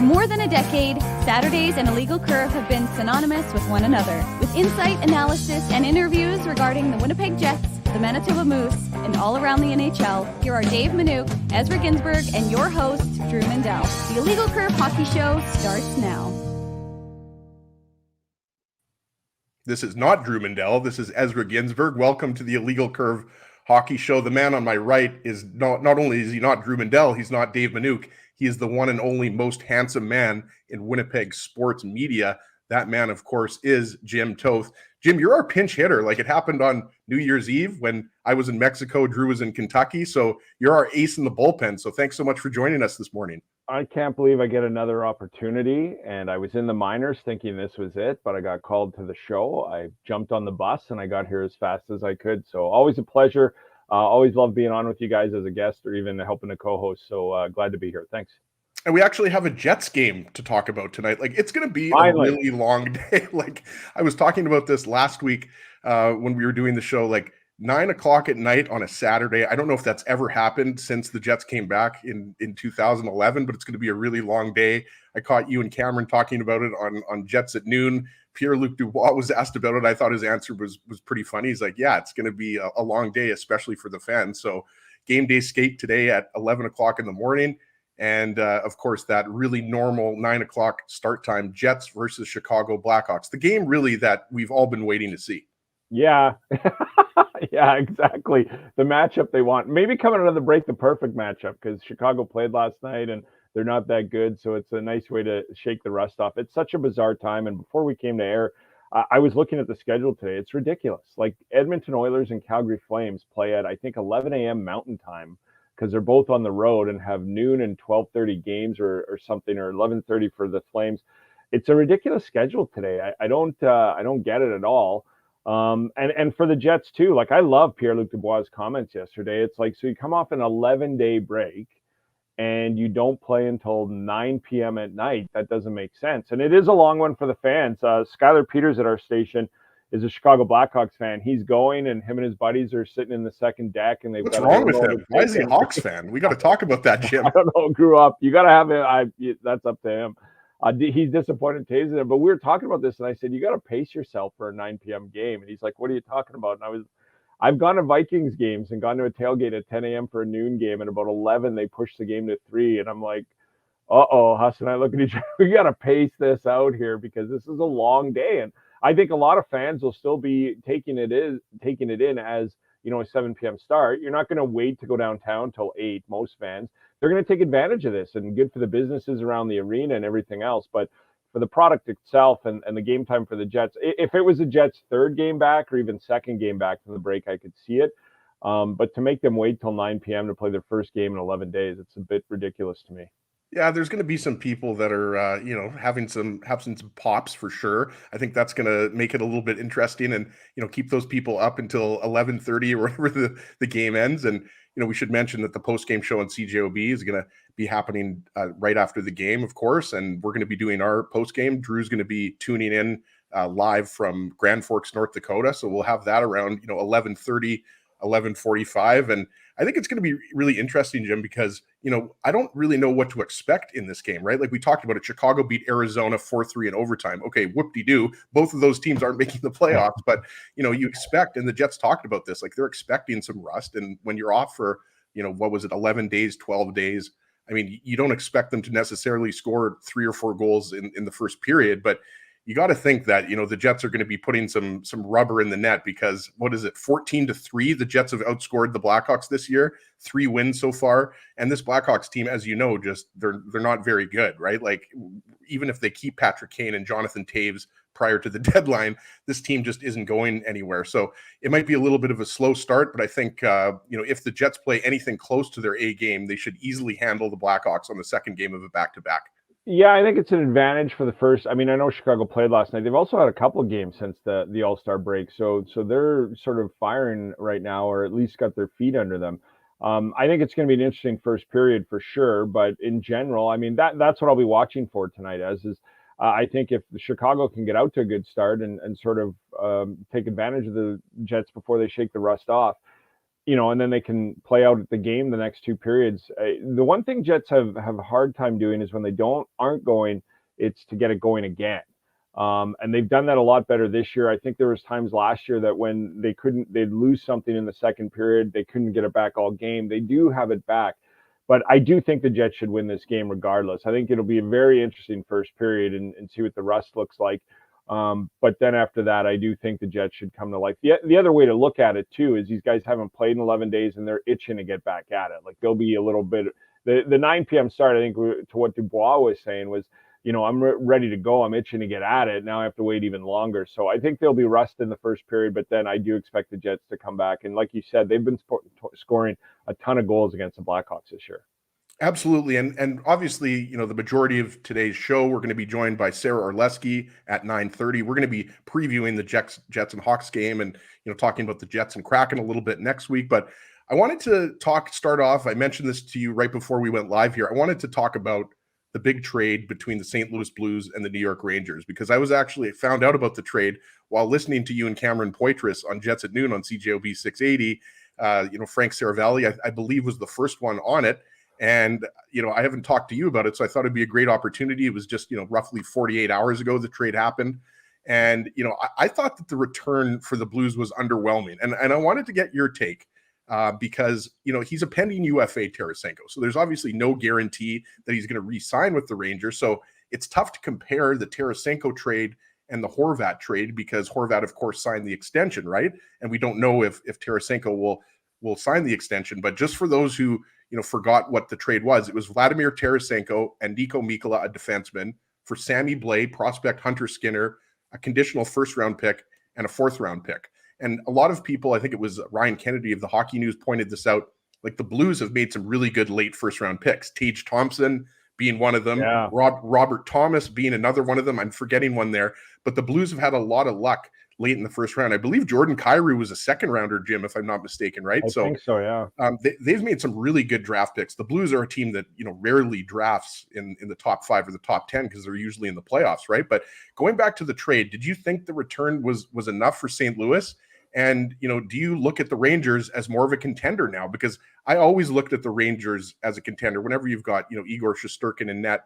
more than a decade, Saturdays and Illegal Curve have been synonymous with one another. With insight, analysis, and interviews regarding the Winnipeg Jets, the Manitoba Moose, and all around the NHL, here are Dave Minuk, Ezra Ginsburg, and your host, Drew Mindell. The Illegal Curve Hockey Show starts now. This is not Drew Mindell. This is Ezra Ginsburg. Welcome to the Illegal Curve Hockey Show. The man on my right is not only is he not Drew Mindell, he's not Dave Minuk. He is the one and only most handsome man in Winnipeg sports media. That man, of course, is Jim Toth. Jim, you're our pinch hitter. Like, it happened on New Year's Eve when I was in Mexico, Drew was in Kentucky. So you're our ace in the bullpen. So thanks so much for joining us this morning. I can't believe I get another opportunity. And I was in the minors thinking this was it, but I got called to the show. I jumped on the bus and I got here as fast as I could. So always a pleasure. Always love being on with you guys as a guest or even helping a co-host. So glad to be here. Thanks. And we actually have a Jets game to talk about tonight. Like, it's going to be a really long day. Like, I was talking about this last week when we were doing the show, like 9 o'clock at night on a Saturday. I don't know if that's ever happened since the Jets came back in 2011, but it's going to be a really long day. I caught you and Cameron talking about it on Jets at noon. Pierre-Luc Dubois was asked about it. I thought his answer was pretty funny. He's like, yeah, it's going to be a long day, especially for the fans. So game day skate today at 11 o'clock in the morning. And, of course, that really normal 9 o'clock start time, Jets versus Chicago Blackhawks. The game really that we've all been waiting to see. Yeah. Yeah, exactly. The matchup they want. Maybe coming out of the break, the perfect matchup, because Chicago played last night and they're not that good. So it's a nice way to shake the rust off. It's such a bizarre time. And before we came to air, I was looking at the schedule today. It's ridiculous. Like, Edmonton Oilers and Calgary Flames play at, I think, 11 a.m. Mountain Time, because they're both on the road and have noon and 12:30 games or something, or 11:30 for the Flames. It's a ridiculous schedule today. I don't get it at all. And for the Jets too, like, I love Pierre-Luc Dubois' comments yesterday. It's like, so you come off an 11-day break and you don't play until 9 p.m. at night. That doesn't make sense. And it is a long one for the fans. Skylar Peters at our station is a Chicago Blackhawks fan. He's going, and him and his buddies are sitting in the second deck. And what's wrong with him? Why is he a Hawks fan? We got to talk about that, Jim. I don't know. Grew up. You got to have it. That's up to him. He's disappointed Taser, but we were talking about this, and I said, you got to pace yourself for a 9 p.m. game. And he's like, what are you talking about? And I've gone to Vikings games and gone to a tailgate at 10 a.m. for a noon game, and about 11 they pushed the game to 3, and I'm like, Huss and I look at each other. We got to pace this out here because this is a long day. And I think a lot of fans will still be taking it in as, you know, a 7 p.m. start. You're not going to wait to go downtown till 8. Most fans, they're going to take advantage of this, and good for the businesses around the arena and everything else. But for the product itself and the game time for the Jets, if it was the Jets' third game back or even second game back from the break, I could see it. But to make them wait till 9 p.m. to play their first game in 11 days, it's a bit ridiculous to me. Yeah, there's going to be some people that are, having some pops for sure. I think that's going to make it a little bit interesting and, keep those people up until 11:30 or whenever the game ends. And, we should mention that the post-game show on CJOB is going to be happening right after the game, of course. And we're going to be doing our post-game. Drew's going to be tuning in live from Grand Forks, North Dakota. So we'll have that around, 11:30, 11:45. And I think it's going to be really interesting, Jim, because, I don't really know what to expect in this game, right? Like we talked about it, Chicago beat Arizona 4-3 in overtime. Okay, whoop-de-doo. Both of those teams aren't making the playoffs, but, you expect, and the Jets talked about this, like they're expecting some rust. And when you're off for, 11 days, 12 days, I mean, you don't expect them to necessarily score 3 or 4 goals in the first period, but you got to think that, the Jets are going to be putting some rubber in the net because what is it? 14-3. The Jets have outscored the Blackhawks this year, 3 wins so far. And this Blackhawks team, as you know, just they're not very good, right? Like even if they keep Patrick Kane and Jonathan Taves prior to the deadline, this team just isn't going anywhere. So it might be a little bit of a slow start, but I think, if the Jets play anything close to their A game, they should easily handle the Blackhawks on the second game of a back-to-back. Yeah, I think it's an advantage for the first. I mean, I know Chicago played last night. They've also had a couple of games since the All-Star break. So they're sort of firing right now, or at least got their feet under them. I think it's going to be an interesting first period for sure. But in general, I mean, that's what I'll be watching for tonight I think if Chicago can get out to a good start and sort of take advantage of the Jets before they shake the rust off, and then they can play out the game the next two periods. The one thing Jets have a hard time doing is when they aren't going, it's to get it going again. And they've done that a lot better this year. I think there was times last year that when they'd lose something in the second period, they couldn't get it back all game. They do have it back. But I do think the Jets should win this game regardless. I think it'll be a very interesting first period and see what the rust looks like. But then after that, I do think the Jets should come to life. The other way to look at it, too, is these guys haven't played in 11 days, and they're itching to get back at it. Like, they'll be a little bit – the 9 p.m. start, I think, to what Dubois was saying was, I'm ready to go. I'm itching to get at it. Now I have to wait even longer. So I think there'll be rust in the first period, but then I do expect the Jets to come back. And like you said, they've been scoring a ton of goals against the Blackhawks this year. Absolutely. And obviously, the majority of today's show, we're going to be joined by Sarah Orleski at 9:30. We're going to be previewing the Jets and Hawks game and, talking about the Jets and Kraken a little bit next week. But I wanted to start off, I mentioned this to you right before we went live here. I wanted to talk about the big trade between the St. Louis Blues and the New York Rangers, because I was actually found out about the trade while listening to you and Cameron Poitras on Jets at Noon on CJOB 680. Frank Saravalli, I believe, was the first one on it. And, I haven't talked to you about it, so I thought it'd be a great opportunity. It was just, roughly 48 hours ago the trade happened. And, I thought that the return for the Blues was underwhelming. And I wanted to get your take because, he's a pending UFA, Tarasenko. So there's obviously no guarantee that he's going to re-sign with the Rangers. So it's tough to compare the Tarasenko trade and the Horvat trade because Horvat, of course, signed the extension, right? And we don't know if Tarasenko will sign the extension. But just for those who forgot what the trade was, it was Vladimir Tarasenko and Niko Mikkola, a defenseman, for Sammy Blais, prospect Hunter Skinner, a conditional first-round pick, and a fourth-round pick. And a lot of people, I think it was Ryan Kennedy of the Hockey News, pointed this out. Like, the Blues have made some really good late first-round picks. Tage Thompson being one of them, yeah. Robert Thomas being another one of them. I'm forgetting one there. But the Blues have had a lot of luck late in the first round. I believe Jordan Kyrou was a second rounder, Jim, if I'm not mistaken, right? I think so, yeah. They've made some really good draft picks. The Blues are a team that, rarely drafts in the top 5 or the top 10 because they're usually in the playoffs, right? But going back to the trade, did you think the return was enough for St. Louis? And, do you look at the Rangers as more of a contender now? Because I always looked at the Rangers as a contender whenever you've got, Igor Shesterkin in net,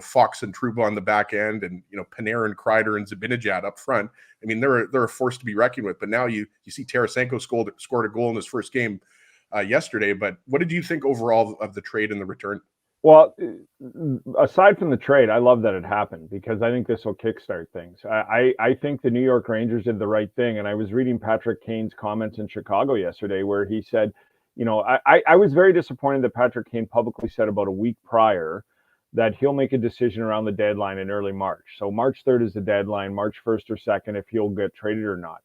Fox and Trouba on the back end, and Panarin, Kreider, and Zibanejad up front. I mean, they're a force to be reckoned with. But now you see Tarasenko scored a goal in his first game yesterday. But what did you think overall of the trade and the return? Well, aside from the trade, I love that it happened because I think this will kickstart things. I think the New York Rangers did the right thing. And I was reading Patrick Kane's comments in Chicago yesterday where he said, I was very disappointed that Patrick Kane publicly said about a week prior that he'll make a decision around the deadline in early March. So March 3rd is the deadline, March 1st or 2nd, if he'll get traded or not.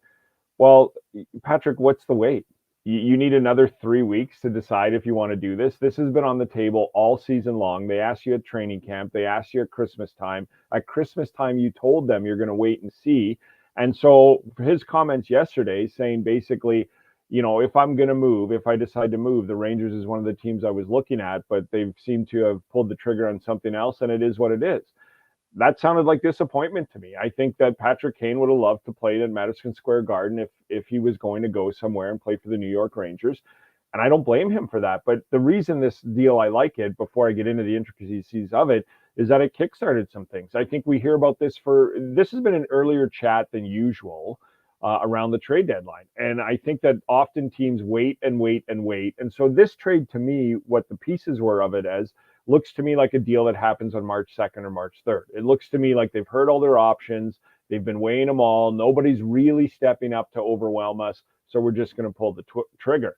Well, Patrick, what's the wait? You need another 3 weeks to decide if you want to do this. This has been on the table all season long. They asked you at training camp. They asked you at Christmas time. At Christmas time, you told them you're going to wait and see. And so his comments yesterday saying basically, if I'm going to move, if I decide to move, the Rangers is one of the teams I was looking at, but they've seemed to have pulled the trigger on something else, and it is what it is. That sounded like disappointment to me. I think that Patrick Kane would have loved to play at Madison Square Garden if he was going to go somewhere and play for the New York Rangers. And I don't blame him for that. But the reason this deal, I like it, before I get into the intricacies of it, is that it kickstarted some things. I think we hear about this has been an earlier chat than usual around the trade deadline. And I think that often teams wait and wait and wait. And so this trade, to me, what the pieces were of it as, looks to me like a deal that happens on March 2nd or March 3rd. It looks to me like they've heard all their options. They've been weighing them all. Nobody's really stepping up to overwhelm us. So we're just going to pull the trigger.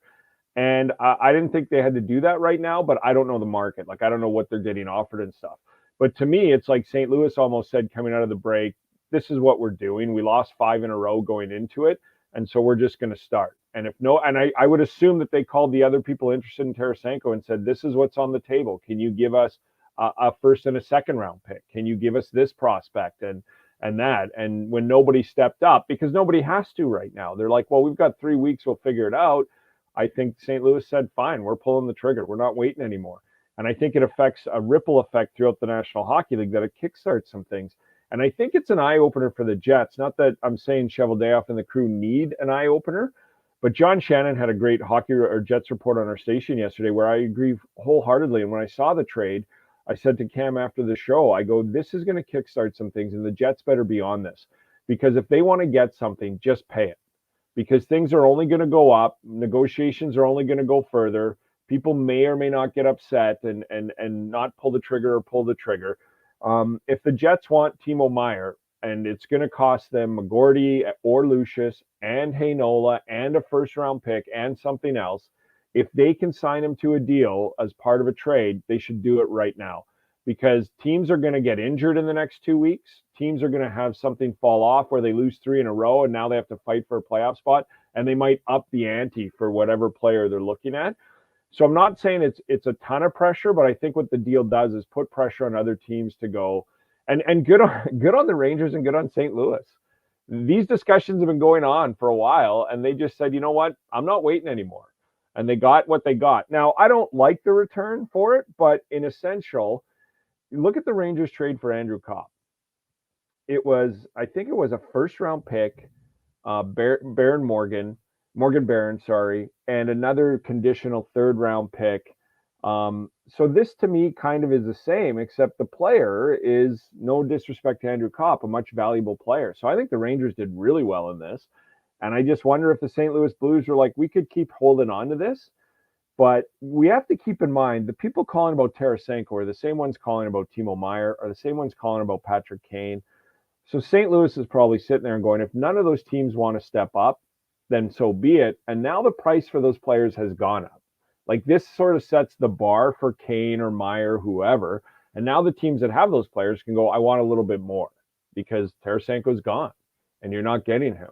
And I didn't think they had to do that right now, but I don't know the market. Like, I don't know what they're getting offered and stuff. But to me, it's like St. Louis almost said coming out of the break, this is what we're doing. We lost 5 in a row going into it. And so we're just going to start. And I would assume that they called the other people interested in Tarasenko and said, this is what's on the table. Can you give us a first and a second round pick? Can you give us this prospect and that? And when nobody stepped up, because nobody has to right now, they're like, well, we've got 3 weeks. We'll figure it out. I think St. Louis said, fine, we're pulling the trigger. We're not waiting anymore. And I think it affects a ripple effect throughout the National Hockey League that it kickstarts some things. And I think it's an eye-opener for the Jets. Not that I'm saying Cheveldayoff and the crew need an eye-opener, But John Shannon had a great hockey or Jets report on our station yesterday where I agree wholeheartedly. And when I saw the trade, I said to Cam after the show, I go, this is going to kickstart some things, and the Jets better be on this. Because if they want to get something, just pay it. Because things are only going to go up. Negotiations are only going to go further. People may or may not get upset and not pull the trigger or pull the trigger. If the Jets want Timo Meier, and it's going to cost them McGordy or Lucius and Heinola and a first-round pick and something else, if they can sign him to a deal as part of a trade, they should do it right now. Because teams are going to get injured in the next 2 weeks. Teams are going to have something fall off where they lose 3 in a row, and now they have to fight for a playoff spot, and they might up the ante for whatever player they're looking at. So I'm not saying it's a ton of pressure, but I think what the deal does is put pressure on other teams to go, and good on the Rangers and good on St. Louis. These discussions have been going on for a while, and they just said, you know what, I'm not waiting anymore. And they got what they got. Now, I don't like the return for it, but in essential, look at the Rangers trade for Andrew Copp. I think it was a first-round pick, Morgan Barron, and another conditional third-round pick. So this to me kind of is the same, except the player is, no disrespect to Andrew Copp, a much valuable player. So I think the Rangers did really well in this. And I just wonder if the St. Louis Blues were like, we could keep holding on to this. But we have to keep in mind, the people calling about Tarasenko are the same ones calling about Timo Meier, are the same ones calling about Patrick Kane. So St. Louis is probably sitting there and going, if none of those teams want to step up, then so be it. And now the price for those players has gone up. Like, this sort of sets the bar for Kane or Meier, whoever. And now the teams that have those players can go, I want a little bit more because Tarasenko's gone and you're not getting him.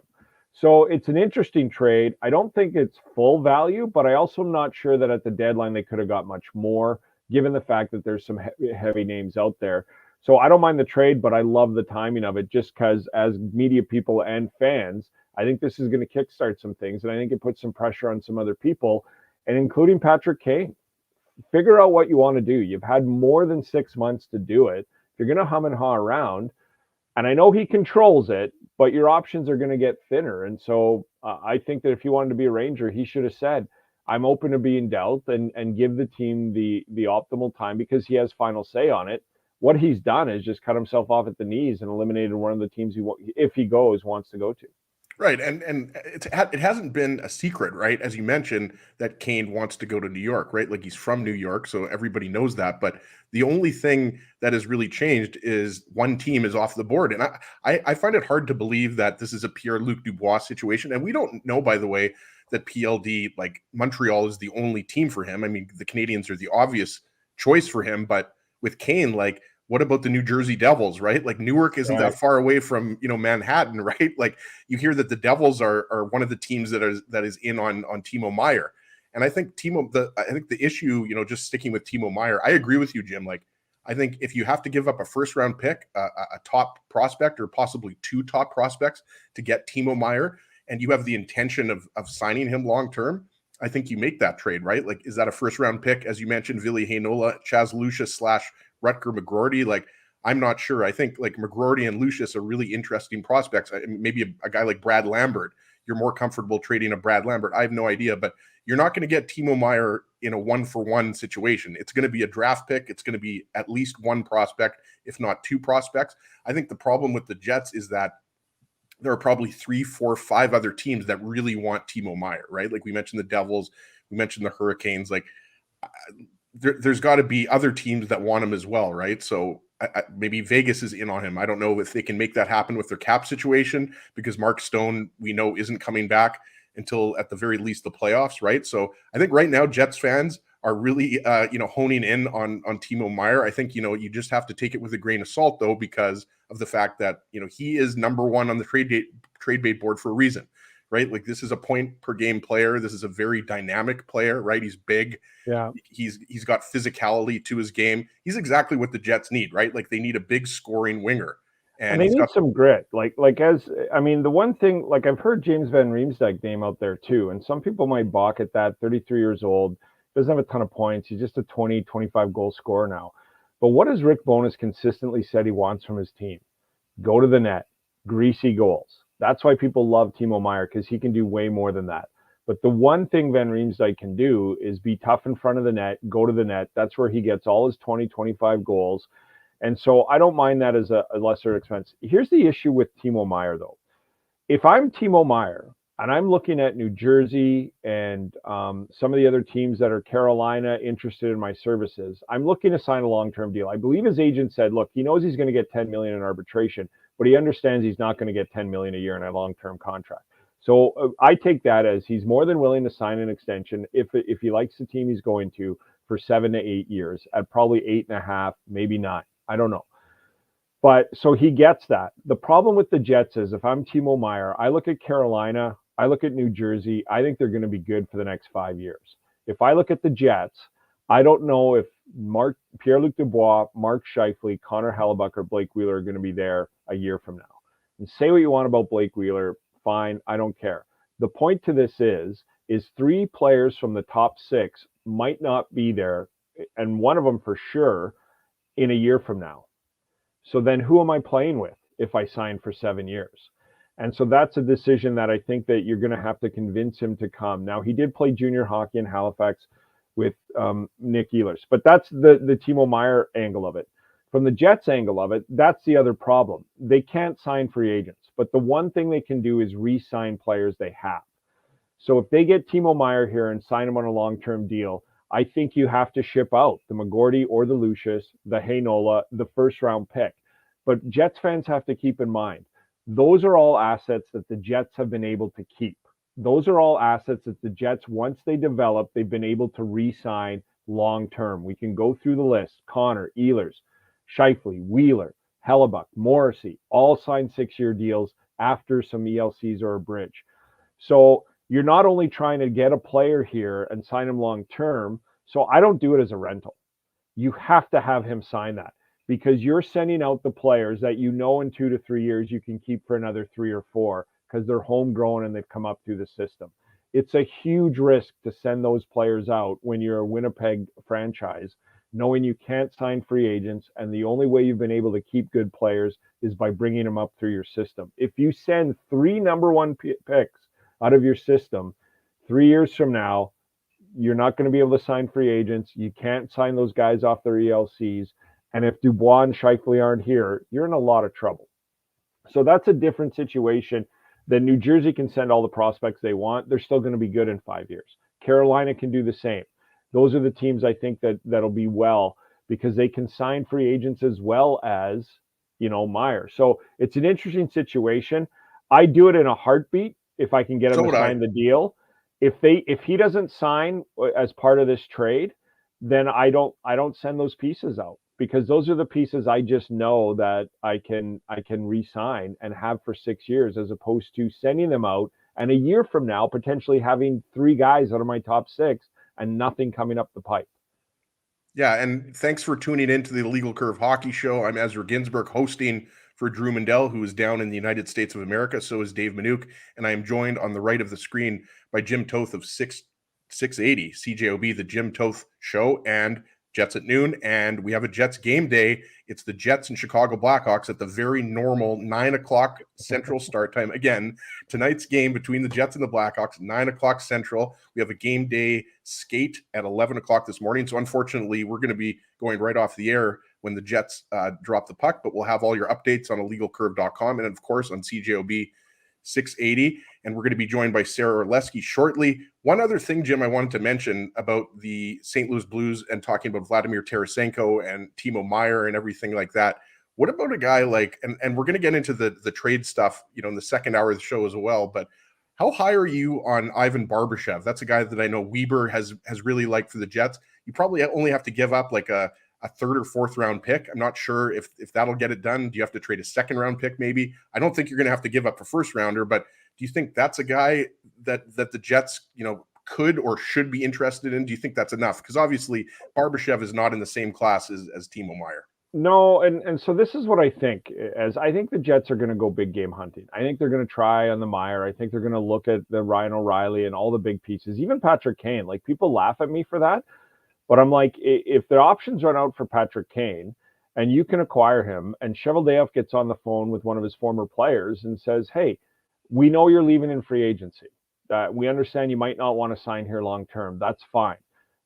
So it's an interesting trade. I don't think it's full value, but I also am not sure that at the deadline they could have got much more, given the fact that there's some heavy names out there. So I don't mind the trade, but I love the timing of it just because as media people and fans, I think this is going to kickstart some things. And I think it puts some pressure on some other people, and including Patrick Kane. Figure out what you want to do. You've had more than 6 months to do it. If you're going to hum and haw around, and I know he controls it, but your options are going to get thinner. And so I think that if he wanted to be a Ranger, he should have said, I'm open to being dealt and give the team the optimal time because he has final say on it. What he's done is just cut himself off at the knees and eliminated one of the teams if he goes, wants to go to. Right. And it hasn't been a secret, right? As you mentioned, that Kane wants to go to New York, right? Like, he's from New York, so everybody knows that. But the only thing that has really changed is one team is off the board. And I find it hard to believe that this is a Pierre-Luc Dubois situation. And we don't know, by the way, that PLD, like, Montreal is the only team for him. I mean, the Canadiens are the obvious choice for him. But with Kane, like, what about the New Jersey Devils, right? Like, Newark isn't that far away from, Manhattan, right? Like, you hear that the Devils are one of the teams that is in on Timo Meier. And I think the issue, just sticking with Timo Meier, I agree with you, Jim. Like, I think if you have to give up a first round pick, a top prospect, or possibly 2 top prospects to get Timo Meier, and you have the intention of signing him long term, I think you make that trade, right? Like, is that a first round pick, as you mentioned, Ville Heinola, Chaz Lucius / Rutger McGroarty? Like, I'm not sure. I think, like, McGroarty and Lucius are really interesting prospects. Maybe a guy like Brad Lambert, you're more comfortable trading a Brad Lambert. I have no idea, but you're not going to get Timo Meier in a 1-for-1 situation. It's going to be a draft pick. It's going to be at least 1 prospect, if not 2 prospects. I think the problem with the Jets is that there are probably 3, 4, 5 other teams that really want Timo Meier, right? Like, we mentioned the Devils, we mentioned the Hurricanes. Like, there's got to be other teams that want him as well, right? So maybe Vegas is in on him. I don't know if they can make that happen with their cap situation, because Mark Stone, we know, isn't coming back until at the very least the playoffs, right? So I think right now Jets fans are really honing in on Timo Meier. I think you just have to take it with a grain of salt, though, because of the fact that he is number 1 on the trade bait board for a reason, right? Like, this is a point per game player. This is a very dynamic player, right? He's big. Yeah. He's got physicality to his game. He's exactly what the Jets need, right? Like, they need a big scoring winger. And they need some grit. The one thing, like, I've heard James Van Riemsdyk name out there too, and some people might balk at that. 33 years old, doesn't have a ton of points. He's just a 20, 25 goal scorer now. But what has Rick Bowness consistently said he wants from his team? Go to the net, greasy goals. That's why people love Timo Meier, because he can do way more than that. But the one thing Van Riemsdyk can do is be tough in front of the net, go to the net. That's where he gets all his 20, 25 goals. And so I don't mind that as a lesser expense. Here's the issue with Timo Meier, though. If I'm Timo Meier and I'm looking at New Jersey and some of the other teams that are Carolina interested in my services, I'm looking to sign a long-term deal. I believe his agent said, look, he knows he's going to get $10 million in arbitration, but he understands he's not going to get $10 million a year in a long-term contract. So I take that as he's more than willing to sign an extension if he likes the team he's going to for 7 to 8 years at probably 8.5, maybe 9. I don't know. But so he gets that. The problem with the Jets is if I'm Timo Meier, I look at Carolina, I look at New Jersey, I think they're going to be good for the next 5 years. If I look at the Jets, I don't know if Pierre-Luc Dubois, Mark Scheifele, Connor Hellebuck, or Blake Wheeler are going to be there a year from now. And say what you want about Blake Wheeler, fine, I don't care. The point to this is 3 players from the top 6 might not be there, and one of them for sure, in a year from now. So then who am I playing with if I sign for 7 years? And so that's a decision that I think that you're going to have to convince him to come. Now, he did play junior hockey in Halifax with Nick Ehlers, but that's the Timo Meier angle of it. From the Jets angle of it, that's the other problem. They can't sign free agents, but the one thing they can do is re-sign players they have. So if they get Timo Meier here and sign him on a long-term deal, I think you have to ship out the McGorty or the Lucius, the Heinola, the first-round pick. But Jets fans have to keep in mind, those are all assets that the Jets have been able to keep. Those are all assets that the Jets, once they develop, they've been able to re-sign long-term. We can go through the list. Connor, Ehlers, Scheifele, Wheeler, Hellebuck, Morrissey, all signed 6-year deals after some ELCs or a bridge. So you're not only trying to get a player here and sign him long-term, so I don't do it as a rental. You have to have him sign that because you're sending out the players that you know in 2 to 3 years you can keep for another 3 or 4 because they're homegrown and they've come up through the system. It's a huge risk to send those players out when you're a Winnipeg franchise, knowing you can't sign free agents, and the only way you've been able to keep good players is by bringing them up through your system. If you send 3 number 1 picks out of your system, 3 years from now, you're not going to be able to sign free agents. You can't sign those guys off their ELCs. And if Dubois and Scheifele aren't here, you're in a lot of trouble. So that's a different situation. Then New Jersey can send all the prospects they want. They're still going to be good in 5 years. Carolina can do the same. Those are the teams I think that'll be well because they can sign free agents as well as, Meier. So it's an interesting situation. I do it in a heartbeat if I can get him to sign the deal. If he doesn't sign as part of this trade, then I don't send those pieces out because those are the pieces I just know that I can re-sign and have for 6 years, as opposed to sending them out and a year from now potentially having 3 guys out of my top 6 and nothing coming up the pipe. Yeah, and thanks for tuning in to the Legal Curve Hockey Show. I'm Ezra Ginsburg, hosting for Drew Mindell, who is down in the United States of America. So is Dave Minuk, and I am joined on the right of the screen by Jim Toth of 680 CJOB, the Jim Toth Show, and Jets at Noon. And we have a Jets game day. It's the Jets and Chicago Blackhawks at the very normal 9 o'clock Central start time. Again, tonight's game between the Jets and the Blackhawks, 9 o'clock Central. We have a game day skate at 11 o'clock this morning. So unfortunately, we're going to be going right off the air when the Jets drop the puck, but we'll have all your updates on illegalcurve.com and of course on CJOB 680. And we're going to be joined by Sarah Orleski shortly. One other thing, Jim, I wanted to mention about the St. Louis Blues and talking about Vladimir Tarasenko and Timo Meier and everything like that. What about a guy like, and we're going to get into the trade stuff, in the second hour of the show as well, but how high are you on Ivan Barbashev? That's a guy that I know Weber has really liked for the Jets. You probably only have to give up like a 3rd or 4th round pick. I'm not sure if that'll get it done. Do you have to trade a 2nd round pick maybe? I don't think you're going to have to give up a 1st rounder, but do you think that's a guy that the Jets, could or should be interested in? Do you think that's enough? Because obviously Barbashev is not in the same class as Timo Meier. No, and so this is what I think, as I think the Jets are going to go big game hunting. I think they're going to try on the Meier. I think they're going to look at the Ryan O'Reilly and all the big pieces, even Patrick Kane. Like, people laugh at me for that, but I'm like, if the options run out for Patrick Kane and you can acquire him, and Cheveldayoff gets on the phone with one of his former players and says, hey, we know you're leaving in free agency. We understand you might not want to sign here long term. That's fine.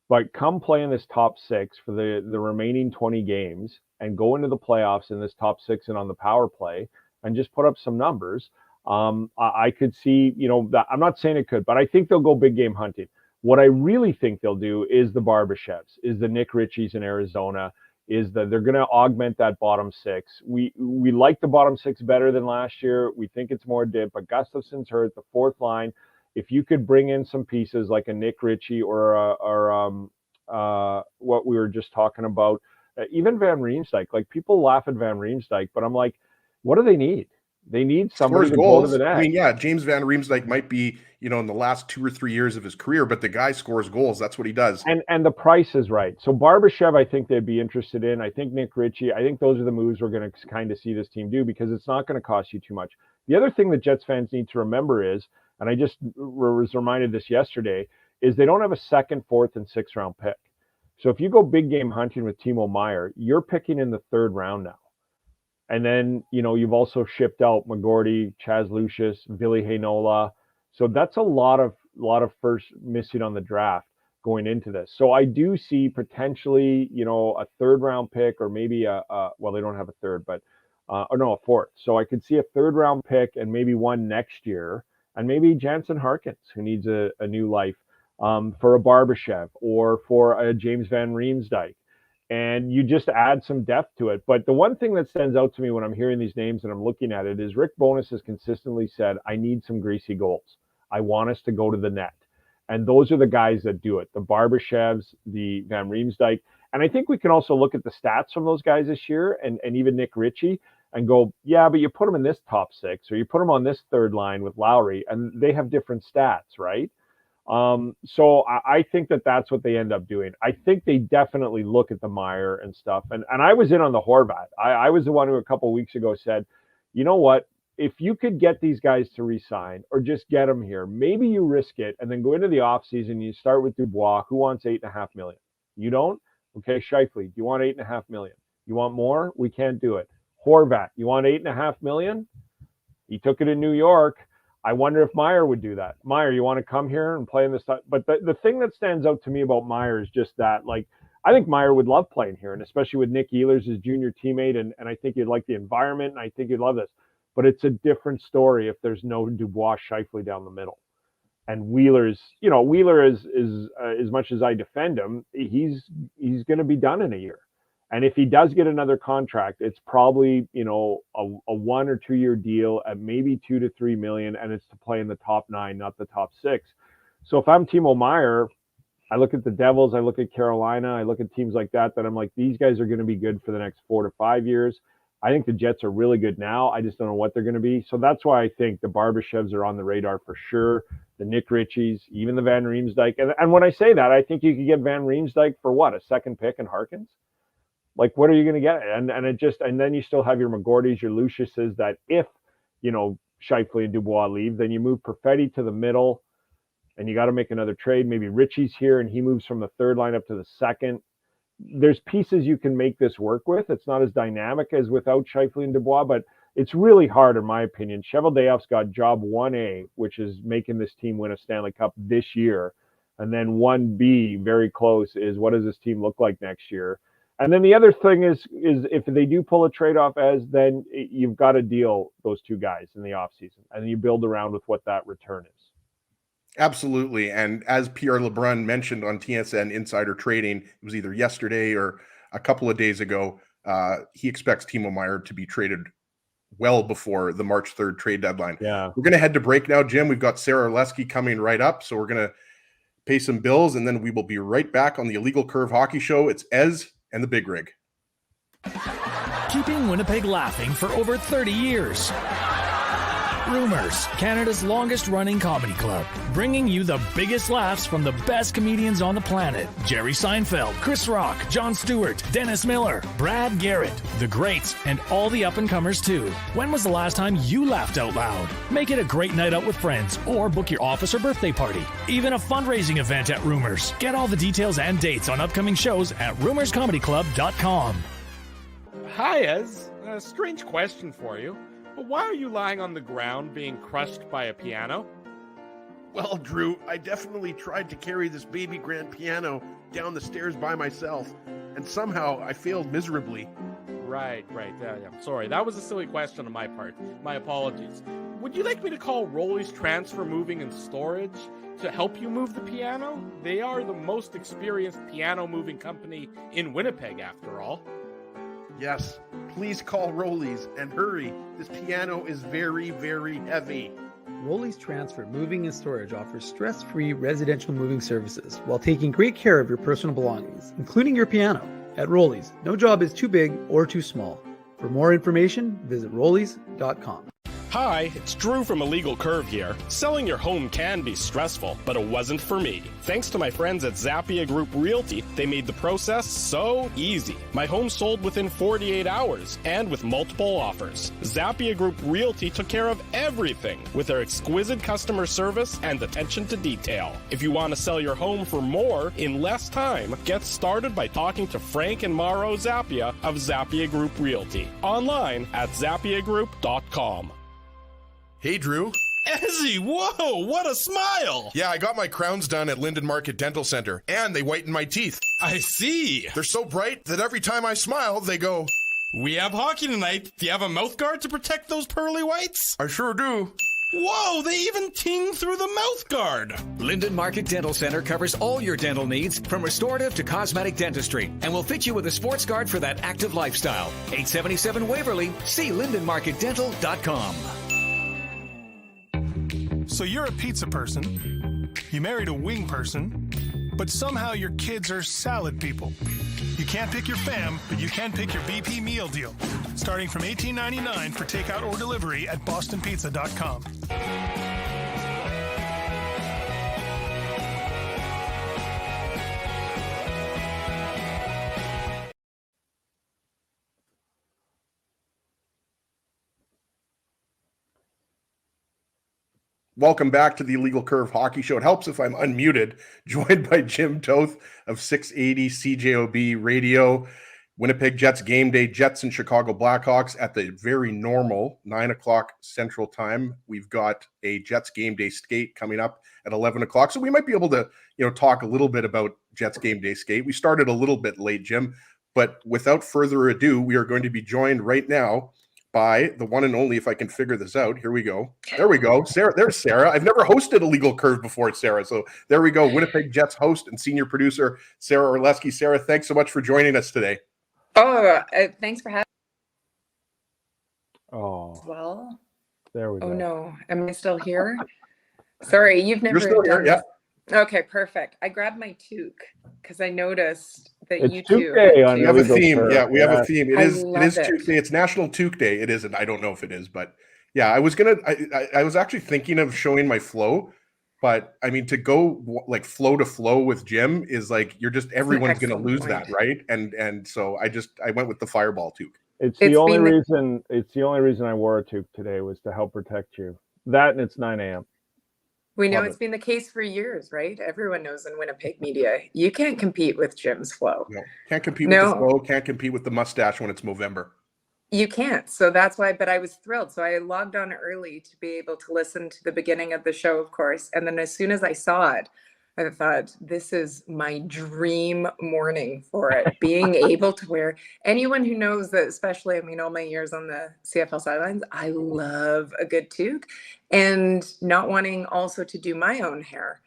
But come play in this top 6 for the remaining 20 games and go into the playoffs in this top 6 and on the power play and just put up some numbers. I could see, that I'm not saying it could, but I think they'll go big game hunting. What I really think they'll do is the Barbashevs, is the Nick Ritchies in Arizona, is that they're going to augment that bottom 6. We like the bottom 6 better than last year. We think it's more dip, but Gustafson's hurt, the fourth line. If you could bring in some pieces like a Nick Ritchie or what we were just talking about, even Van Riemsdyk, like people laugh at Van Riemsdyk, but I'm like, what do they need? They need somebody to go to the net. I mean, yeah, James Van Riemsdyk might be, in the last 2 or 3 years of his career, but the guy scores goals. That's what he does. And the price is right. So Barbashev, I think they'd be interested in. I think Nick Ritchie, I think those are the moves we're going to kind of see this team do because it's not going to cost you too much. The other thing that Jets fans need to remember is, and I just was reminded this yesterday, is they don't have a 2nd, 4th, and 6th round pick. So if you go big game hunting with Timo Meier, you're picking in the 3rd round now. And then, you've also shipped out McGorty, Chaz Lucius, Ville Heinola. So that's a lot of first missing on the draft going into this. So I do see potentially, a 3rd round pick or maybe well, they don't have a 3rd, but a 4th. So I could see a 3rd round pick and maybe one next year, and maybe Jansen Harkins, who needs a new life, for a Barbashev or for a James Van Riemsdyk. And you just add some depth to it. But the one thing that stands out to me when I'm hearing these names and I'm looking at it is Rick Bowness has consistently said, I need some greasy goals. I want us to go to the net. And those are the guys that do it. The Barbashevs, the Van Riemsdyk. And I think we can also look at the stats from those guys this year and even Nick Ritchie and go, yeah, but you put them in this top 6 or you put them on this 3rd line with Lowry and they have different stats, right? So I think that's what they end up doing. I think they definitely look at the Meier and stuff. And I was in on the Horvat. I was the one who a couple of weeks ago said, you know what, if you could get these guys to resign or just get them here, maybe you risk it and then go into the offseason. You start with Dubois, who wants $8.5 million. You don't? Okay. Scheifele, do you want $8.5 million? You want more? We can't do it. Horvat, you want $8.5 million? He took it in New York. I wonder if Meier would do that. Meier, you want to come here and play in this? But the thing that stands out to me about Meier is just that, like, I think Meier would love playing here, and especially with Nick Ehlers, his junior teammate, and I think he'd like the environment, and I think he'd love this. But it's a different story if there's no Dubois Scheifele down the middle. And Wheeler is as much as I defend him, he's going to be done in a year. And if he does get another contract, it's probably, a 1 or 2 year deal at maybe $2 to $3 million, and it's to play in the top 9, not the top 6. So if I'm Timo Meier, I look at the Devils, I look at Carolina, I look at teams like that I'm like, these guys are going to be good for the next 4 to 5 years. I think the Jets are really good now. I just don't know what they're going to be. So that's why I think the Barbashevs are on the radar for sure. The Nick Ritchies, even the Van Riemsdyk. And when I say that, I think you could get Van Riemsdyk for what, a 2nd pick and Harkins? Like, what are you going to get? And then you still have your McGortys, your Luciuses that if, Scheifele and Dubois leave, then you move Perfetti to the middle and you got to make another trade. Maybe Ritchie's here and he moves from the 3rd line up to the 2nd. There's pieces you can make this work with. It's not as dynamic as without Scheifele and Dubois, but it's really hard in my opinion. Cheveldayoff's got job 1A, which is making this team win a Stanley Cup this year. And then 1B, very close, is what does this team look like next year? And then the other thing is if they do pull a trade-off, then you've got to deal those 2 guys in the offseason, and you build around with what that return is. Absolutely. And as Pierre LeBrun mentioned on TSN Insider Trading, it was either yesterday or a couple of days ago, he expects Timo Meier to be traded well before the March 3rd trade deadline. Yeah. We're going to head to break now, Jim. We've got Sarah Orleski coming right up, so we're going to pay some bills, and then we will be right back on the Illegal Curve Hockey Show. It's Ez and the Big Rig. Keeping Winnipeg laughing for over 30 years. Rumors, Canada's longest-running comedy club, bringing you the biggest laughs from the best comedians on the planet. Jerry Seinfeld, Chris Rock, Jon Stewart, Dennis Miller, Brad Garrett, the greats, and all the up-and-comers too. When was the last time you laughed out loud? Make it a great night out with friends, or book your office or birthday party. Even a fundraising event at Rumors. Get all the details and dates on upcoming shows at rumorscomedyclub.com. Hi, Ez. A strange question for you. But why are you lying on the ground being crushed by a piano? Well, Drew, I definitely tried to carry this baby grand piano down the stairs by myself, and somehow I failed miserably. Right. Yeah, sorry. That was a silly question on my part. My apologies. Would you like me to call Rolly's Transfer Moving and Storage to help you move the piano? They are the most experienced piano moving company in Winnipeg, after all. Yes, please call Rolly's and hurry. This piano is very, very heavy. Rolly's Transfer Moving and Storage offers stress-free residential moving services while taking great care of your personal belongings, including your piano. At Rolly's, no job is too big or too small. For more information, visit rollys.com. Hi, it's Drew from Illegal Curve here. Selling your home can be stressful, but it wasn't for me. Thanks to my friends at Zappia Group Realty, they made the process so easy. My home sold within 48 hours and with multiple offers. Zappia Group Realty took care of everything with their exquisite customer service and attention to detail. If you want to sell your home for more in less time, get started by talking to Frank and Mauro Zappia of Zappia Group Realty. Online at zappiagroup.com. Hey, Drew. Ezzy, whoa, what a smile! Yeah, I got my crowns done at Linden Market Dental Center, and they whitened my teeth. I see. They're so bright that every time I smile, they go, We have hockey tonight. Do you have a mouth guard to protect those pearly whites? I sure do. Whoa, they even ting through the mouth guard. Linden Market Dental Center covers all your dental needs from restorative to cosmetic dentistry and will fit you with a sports guard for that active lifestyle. 877 Waverly, see lindenmarketdental.com. So you're a pizza person, you married a wing person, but somehow your kids are salad people. You can't pick your fam, but you can pick your BP meal deal, starting from $18.99 for takeout or delivery at bostonpizza.com. Welcome back to the Illegal Curve Hockey Show. It helps if I'm unmuted, joined by Jim Toth of 680 CJOB Radio. Winnipeg Jets game day, Jets and Chicago Blackhawks at the very normal 9 o'clock Central Time. We've got a Jets game day skate coming up at 11 o'clock. So we might be able to, talk a little bit about Jets game day skate. We started a little bit late, Jim, but without further ado, we are going to be joined right now by the one and only, if I can figure this out. Here we go. There we go. Sarah, there's Sarah. I've never hosted Illegal Curve before, Sarah. So there we go. Winnipeg Jets host and senior producer, Sarah Orleski. Sarah, thanks so much for joining us today. Oh, thanks for having me. Oh, Well, there we go. oh no, am I still here? Sorry, you've never You're still here, done yeah. this. Okay, perfect. I grabbed my toque because I noticed that It's you Toque two Day on We have a Illegal theme. Curve. Yeah, we have a theme. It I is love it. Tuesday. It's National Toque Day. It isn't. I don't know if it is, but yeah, I was actually thinking of showing my flow, but I mean, to go like flow to flow with Jim is like, everyone's going to excellent lose point. that. Right. And so I went with the fireball toque. It's It's the only been the- reason. It's the only reason I wore a toque today was to help protect you. That and it's 9 a.m. We know Love it's it. been the case for years, right? Everyone knows in Winnipeg media, you can't compete with Jim's flow. No, can't compete with No. the flow. Can't compete with the mustache when it's Movember. You can't. So that's why, but I was thrilled. So I logged on early to be able to listen to the beginning of the show, of course. And then as soon as I saw it, I thought, this is my dream morning for it. Being able to wear, anyone who knows that, especially, I mean, all my years on the CFL sidelines, I love a good toque, and not wanting also to do my own hair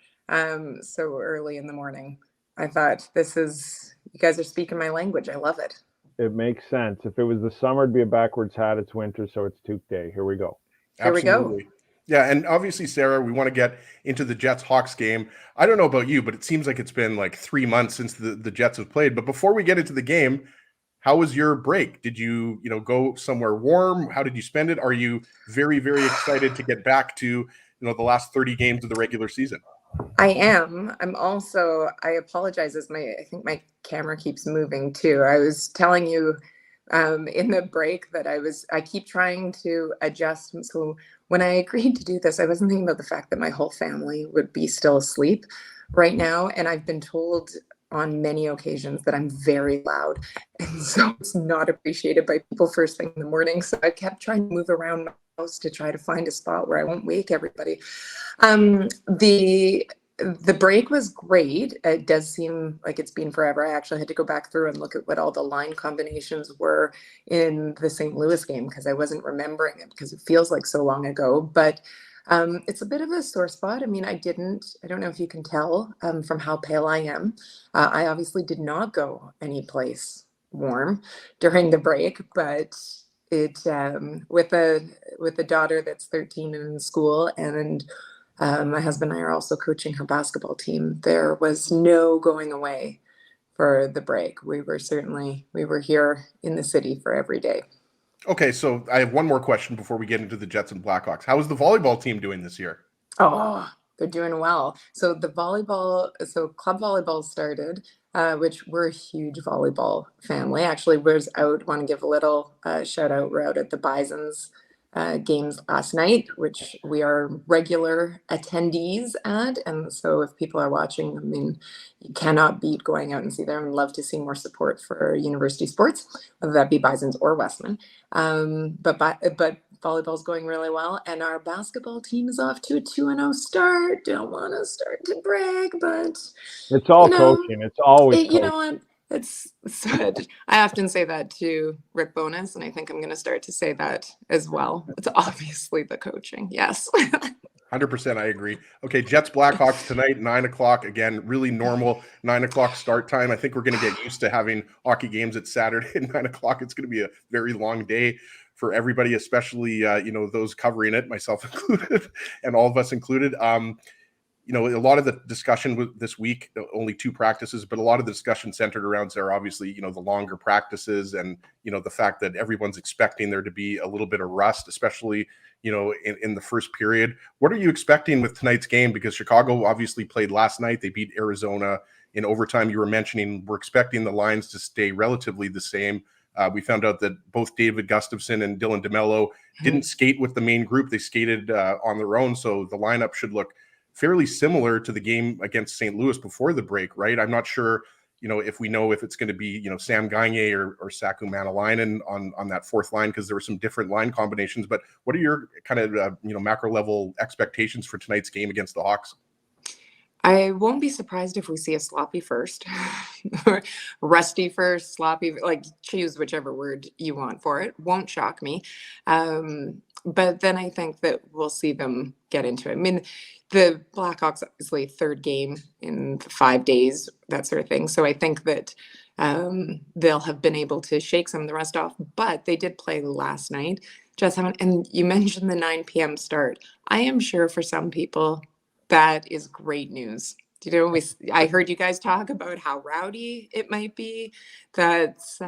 so early in the morning. I thought, you guys are speaking my language. I love it. It makes sense. If it was the summer, it'd be a backwards hat. It's winter, so it's Toque Day. Here we go. Here we go. Absolutely. Yeah, and obviously, Sarah, we want to get into the Jets-Hawks game. I don't know about you, but it seems like it's been like 3 months since the Jets have played. But before we get into the game, how was your break? Did you, go somewhere warm? How did you spend it? Are you very, very excited to get back to, the last 30 games of the regular season? I am. I apologize as I think my camera keeps moving too. I was telling you in the break that I keep trying to adjust. So when I agreed to do this, I wasn't thinking about the fact that my whole family would be still asleep right now. And I've been told on many occasions that I'm very loud. And so it's not appreciated by people first thing in the morning. So I kept trying to move around my house to try to find a spot where I won't wake everybody. The break was great. It does seem like it's been forever. I actually had to go back through and look at what all the line combinations were in the St. Louis game because I wasn't remembering it because it feels like so long ago. But it's a bit of a sore spot. I mean, I don't know if you can tell from how pale I am. I obviously did not go anyplace warm during the break, but it with a daughter that's 13 and in school, and my husband and I are also coaching her basketball team. There was no going away for the break. We were here in the city for every day. Okay, so I have one more question before we get into the Jets and Blackhawks. How is the volleyball team doing this year? Oh, they're doing well. So club volleyball started, which we're a huge volleyball family. Actually, want to give a little shout out. We're out at the Bisons games last night, which we are regular attendees at. And so if people are watching, I mean, you cannot beat going out and see them. I'd love to see more support for university sports, whether that be Bisons or Westman. But volleyball's going really well. And our basketball team is off to a 2-0 start. Don't want to start to brag, but it's all coaching. It's always coaching. You know what? It's I often say that to Rick Bowness, and I think I'm going to start to say that as well. It's obviously the coaching. Yes. 100%. I agree. Okay. Jets Blackhawks tonight, 9:00. Again, really normal 9:00 start time. I think we're going to get used to having hockey games at Saturday at 9:00. It's going to be a very long day for everybody, especially, those covering it, myself included, and all of us included. A lot of the discussion this week, only 2 practices, but a lot of the discussion centered around, Sarah, obviously, the longer practices and, the fact that everyone's expecting there to be a little bit of rust, especially, in the first period. What are you expecting with tonight's game? Because Chicago obviously played last night. They beat Arizona in overtime. You were mentioning we're expecting the lines to stay relatively the same. We found out that both David Gustafson and Dylan DeMello didn't skate with the main group. They skated on their own. So the lineup should look fairly similar to the game against St. Louis before the break, right? I'm not sure, if it's going to be, Sam Gagner or Saku Manalainen on that fourth line, because there were some different line combinations. But what are your kind of, macro level expectations for tonight's game against the Hawks? I won't be surprised if we see a sloppy first, rusty first, sloppy, like choose whichever word you want for it. Won't shock me. But then I think that we'll see them get into it. I mean, the Blackhawks, obviously, 3rd game in 5 days, that sort of thing. So I think that they'll have been able to shake some of the rest off. But they did play last night. And you mentioned the 9 p.m. start. I am sure for some people, that is great news. I heard you guys talk about how rowdy it might be. That's,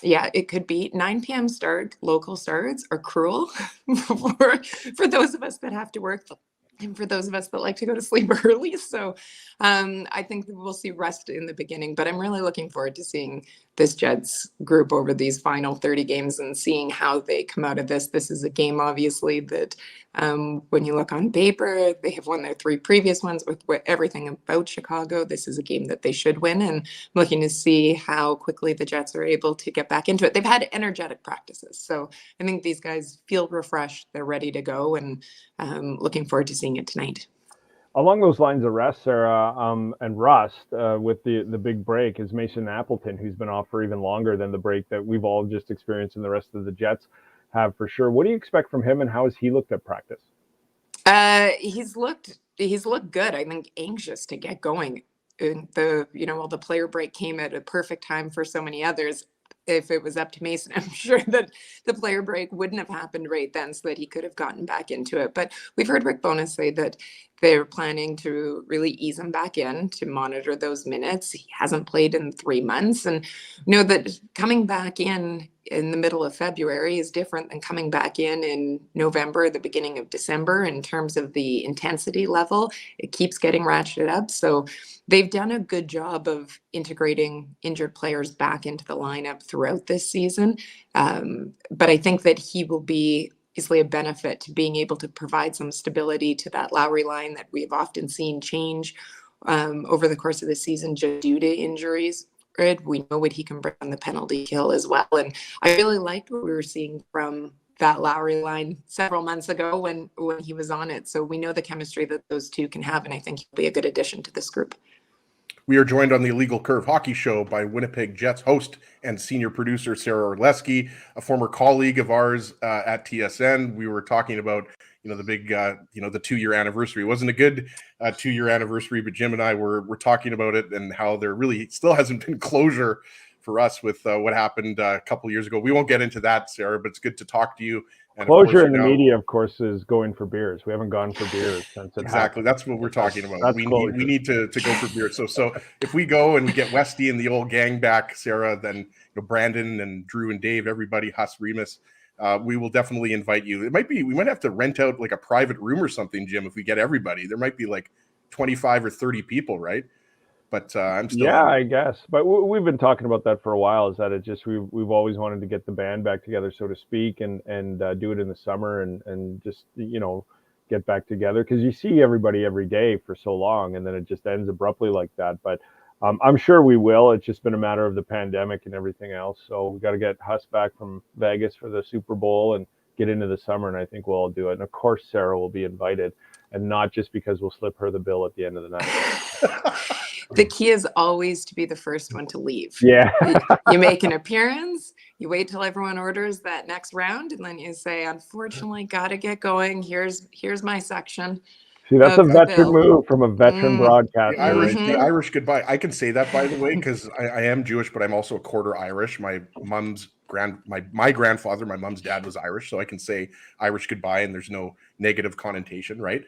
it could be 9 p.m. start. Local starts are cruel for those of us that have to work and for those of us that like to go to sleep early. So I think that we'll see rest in the beginning, but I'm really looking forward to seeing this Jets group over these final 30 games and seeing how they come out of this. This is a game, obviously, that when you look on paper, they have won their 3 previous ones with everything about Chicago. This is a game that they should win, and I'm looking to see how quickly the Jets are able to get back into it. They've had energetic practices, so I think these guys feel refreshed. They're ready to go, and looking forward to seeing it tonight. Along those lines of rest, Sarah, and rust with the big break is Mason Appleton, who's been off for even longer than the break that we've all just experienced and the rest of the Jets have for sure. What do you expect from him, and how has he looked at practice? He's looked good. I think anxious to get going. While the player break came at a perfect time for so many others, if it was up to Mason, I'm sure that the player break wouldn't have happened right then so that he could have gotten back into it. But we've heard Rick Bowness say that they're planning to really ease him back in to monitor those minutes. He hasn't played in 3 months, and that coming back in the middle of February is different than coming back in November, the beginning of December. In terms of the intensity level, it keeps getting ratcheted up. So they've done a good job of integrating injured players back into the lineup throughout this season. But I think that he will be easily a benefit to being able to provide some stability to that Lowry line that we've often seen change over the course of the season just due to injuries. We know what he can bring on the penalty kill as well. And I really liked what we were seeing from that Lowry line several months ago when he was on it. So we know the chemistry that those two can have, and I think he'll be a good addition to this group. We are joined on the Illegal Curve Hockey Show by Winnipeg Jets host and senior producer Sarah Orleski, a former colleague of ours at TSN. We were talking about, the big, the 2-year anniversary. It wasn't a good 2-year anniversary, but Jim and I were talking about it and how there really still hasn't been closure for us with what happened a couple of years ago. We won't get into that, Sarah, but it's good to talk to you. And closure in the media, of course, is going for beers. We haven't gone for beers since it exactly. happened. That's what we're talking about. We need to go for beers. So if we go and we get Westy and the old gang back, Sarah, then Brandon and Drew and Dave, everybody, Huss, Remus, we will definitely invite you. We might have to rent out like a private room or something, Jim, if we get everybody. There might be like 25 or 30 people, right? But I'm still I guess. But we've been talking about that for a while. Is that it? Just we've always wanted to get the band back together, so to speak, and do it in the summer and just get back together, because you see everybody every day for so long, and then it just ends abruptly like that. But I'm sure we will. It's just been a matter of the pandemic and everything else. So we got to get Huss back from Vegas for the Super Bowl and get into the summer, and I think we'll all do it. And of course, Sarah will be invited, and not just because we'll slip her the bill at the end of the night. The key is always to be the first one to leave. Yeah. You make an appearance, you wait till everyone orders that next round, and then you say, unfortunately, got to get going. Here's my section. See, that's a veteran move from a veteran broadcaster. The Irish goodbye. I can say that, by the way, because I am Jewish, but I'm also a quarter Irish. My mom's my grandfather, my mom's dad was Irish, so I can say Irish goodbye, and there's no negative connotation, right?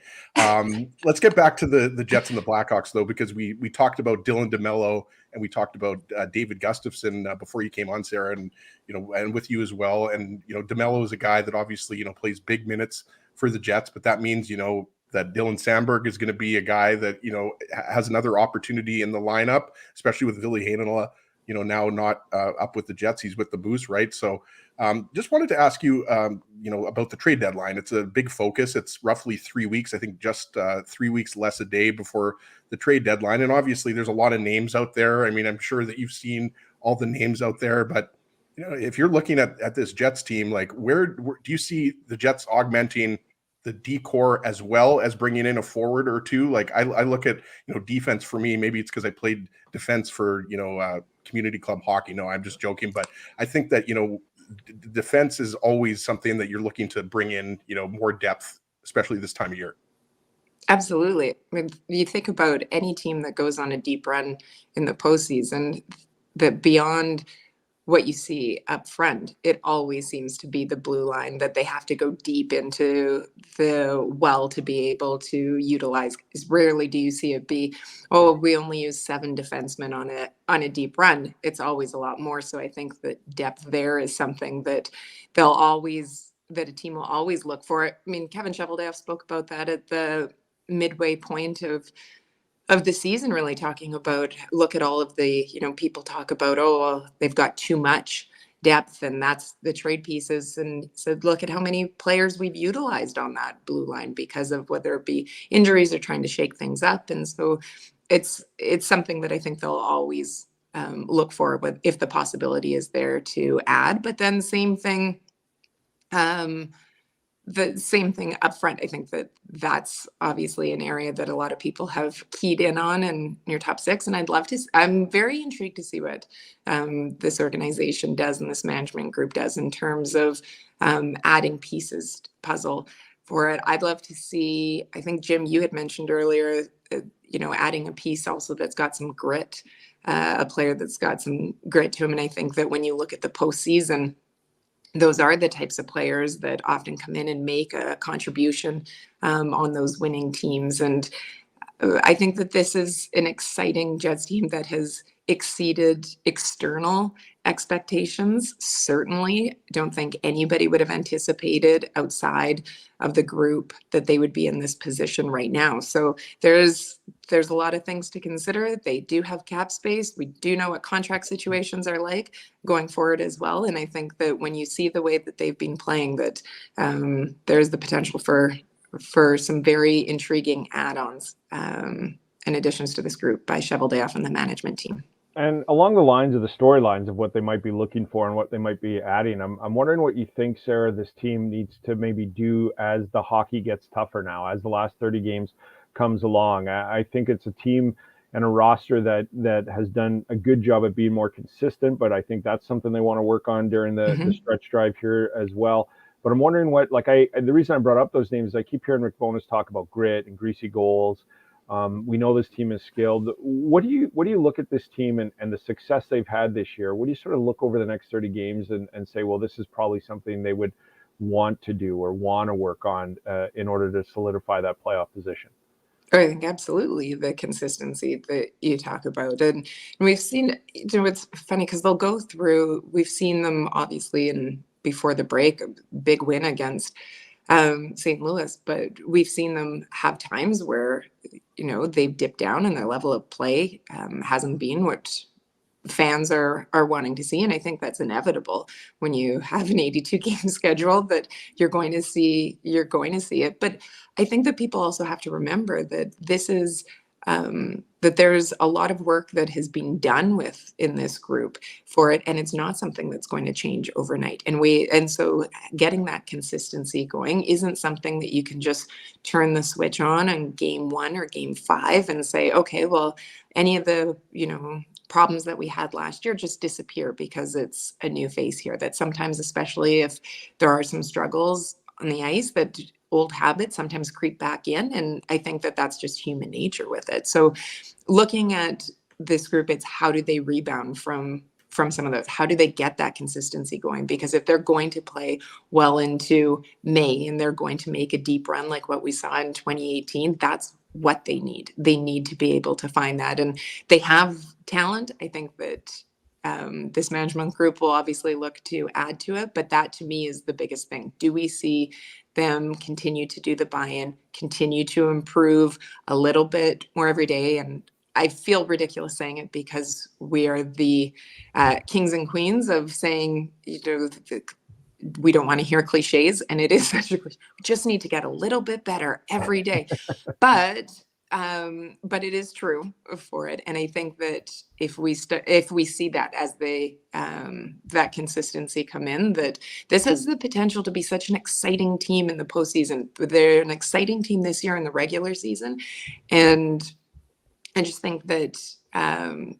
Let's get back to the Jets and the Blackhawks, though, because we talked about Dylan DeMello and we talked about David Gustafson before you came on, Sarah, and and with you as well. And DeMello is a guy that obviously plays big minutes for the Jets, but that means that Dylan Sandberg is going to be a guy that has another opportunity in the lineup, especially with Ville Heinola, now not up with the Jets. He's with the Moose, right? So just wanted to ask you, about the trade deadline. It's a big focus. It's roughly 3 weeks, I think just 3 weeks less a day before the trade deadline. And obviously there's a lot of names out there. I mean, I'm sure that you've seen all the names out there, but if you're looking at this Jets team, like where do you see the Jets augmenting the D-core as well as bringing in a forward or two? Like I look at, defense for me, maybe it's because I played defense for, community club hockey. No, I'm just joking. But I think that, defense is always something that you're looking to bring in, more depth, especially this time of year. Absolutely. I mean, you think about any team that goes on a deep run in the postseason, that beyond what you see up front, it always seems to be the blue line that they have to go deep into the well to be able to utilize. Rarely do you see it be, we only use 7 defensemen on a deep run. It's always a lot more. So I think that depth there is something that a team will always look for. I mean, Kevin Cheveldayoff spoke about that at the midway point of the season, really talking about, look at all of the, people talk about, they've got too much depth, and that's the trade pieces. And said, look at how many players we've utilized on that blue line because of whether it be injuries or trying to shake things up. And so it's something that I think they'll always look for if the possibility is there to add. But then the same thing up front. I think that's obviously an area that a lot of people have keyed in on in your top 6. And I'm very intrigued to see what this organization does and this management group does in terms of adding pieces to the puzzle for it. I'd love to see, I think, Jim, you had mentioned earlier, adding a piece also that's got some grit, a player that's got some grit to him. And I think that when you look at the postseason, those are the types of players that often come in and make a contribution on those winning teams. And I think that this is an exciting Jets team that has exceeded external expectations. Certainly don't think anybody would have anticipated outside of the group that they would be in this position right now. So there's a lot of things to consider. They do have cap space. We do know what contract situations are like going forward as well. And I think that when you see the way that they've been playing, that there's the potential for some very intriguing add-ons and additions to this group by Cheveldayoff and the management team. And along the lines of the storylines of what they might be looking for and what they might be adding, I'm wondering what you think, Sarah, this team needs to maybe do as the hockey gets tougher now, as the last 30 games comes along. I think it's a team and a roster that has done a good job at being more consistent, but I think that's something they want to work on during the stretch drive here as well. But I'm wondering the reason I brought up those names is I keep hearing Rick Bowness talk about grit and greasy goals. We know this team is skilled. What do you look at this team and the success they've had this year? What do you sort of look over the next 30 games and say, well, this is probably something they would want to do or want to work on in order to solidify that playoff position? I think absolutely the consistency that you talk about. And we've seen, it's funny because they'll go through, we've seen them obviously before the break, a big win against St. Louis, but we've seen them have times where, they've dipped down and their level of play hasn't been what fans are wanting to see. And I think that's inevitable when you have an 82 game schedule, that you're going to see it. But I think that people also have to remember that this is that there's a lot of work that has been done in this group for it, and it's not something that's going to change overnight. And so getting that consistency going isn't something that you can just turn the switch on game 1 or game 5 and say, okay, well, any of the problems that we had last year just disappear because it's a new face here. That sometimes, especially if there are some struggles on the ice, that old habits sometimes creep back in. And I think that that's just human nature with it. So looking at this group, it's how do they rebound from some of those? How do they get that consistency going? Because if they're going to play well into May and they're going to make a deep run like what we saw in 2018, that's what they need. They need to be able to find that. And they have talent. I think that this management group will obviously look to add to it, but that to me is the biggest thing. Do we see them continue to do the buy-in, continue to improve a little bit more every day? And I feel ridiculous saying it because we are the kings and queens of saying, we don't want to hear cliches, and it is such a cliche. We just need to get a little bit better every day. But it is true for it. And I think that if we see that as that consistency come in, that this has the potential to be such an exciting team in the postseason. They're an exciting team this year in the regular season. And I just think that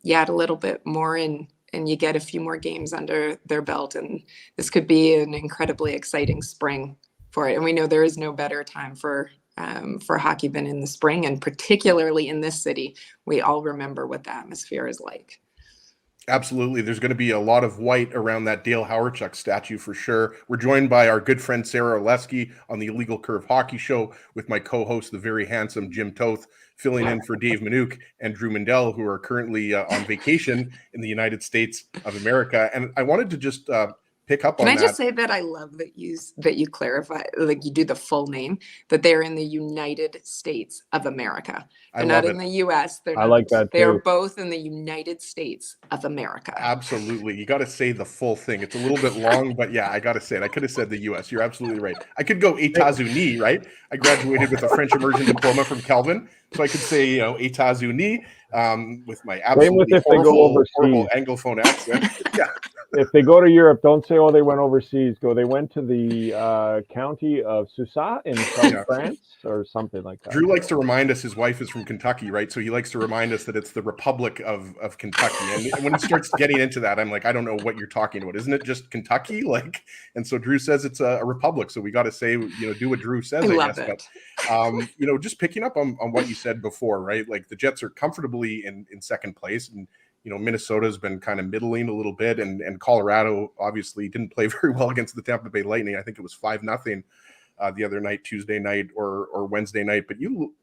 you add a little bit more and you get a few more games under their belt, and this could be an incredibly exciting spring for it. And we know there is no better time for hockey than in the spring, and particularly in this city. We all remember what the atmosphere is like. Absolutely. There's going to be a lot of white around that Dale Hawerchuk statue for sure. We're joined by our good friend Sarah Orleski on the Illegal Curve Hockey Show with my co-host, the very handsome Jim Toth, filling in for Dave Minuk and Drew Mindell, who are currently on vacation in the United States of America. And I wanted to just pick up on that. Can I just say that I love that you clarify, like you do the full name, that they're in the United States of America. They're not in the U.S. I like that too. They're both in the United States of America. Absolutely. You got to say the full thing. It's a little bit long, but yeah, I got to say it. I could have said the U.S. You're absolutely right. I could go États-Unis, right? I graduated with a French immersion diploma from Kelvin, so I could say, États-Unis with my absolutely horrible Anglophone accent. Yeah. If they go to Europe, don't say, oh, they went overseas. They went to the county of Susa in South France or something like that. Drew likes to remind us his wife is from Kentucky, right? So he likes to remind us that it's the Republic of Kentucky. And when he starts getting into that, I'm like, I don't know what you're talking about. Isn't it just Kentucky? And so Drew says it's a republic. So we got to say, do what Drew says, I guess. It. But, just picking up on what you said before, right? Like the Jets are comfortably in second place, and Minnesota's been kind of middling a little bit, and Colorado obviously didn't play very well against the Tampa Bay Lightning. I think it was 5-0 the other night, Tuesday night or Wednesday night. But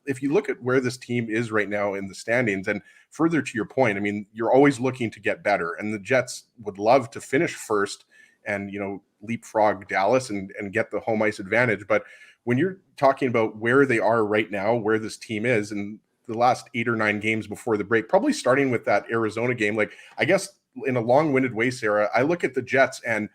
if you look at where this team is right now in the standings, and further to your point, I mean, you're always looking to get better, and the Jets would love to finish first and leapfrog Dallas and get the home ice advantage. But when you're talking about where they are right now, where this team is, and the last 8 or 9 games before the break, probably starting with that Arizona game. I guess in a long-winded way, Sarah, I look at the Jets and,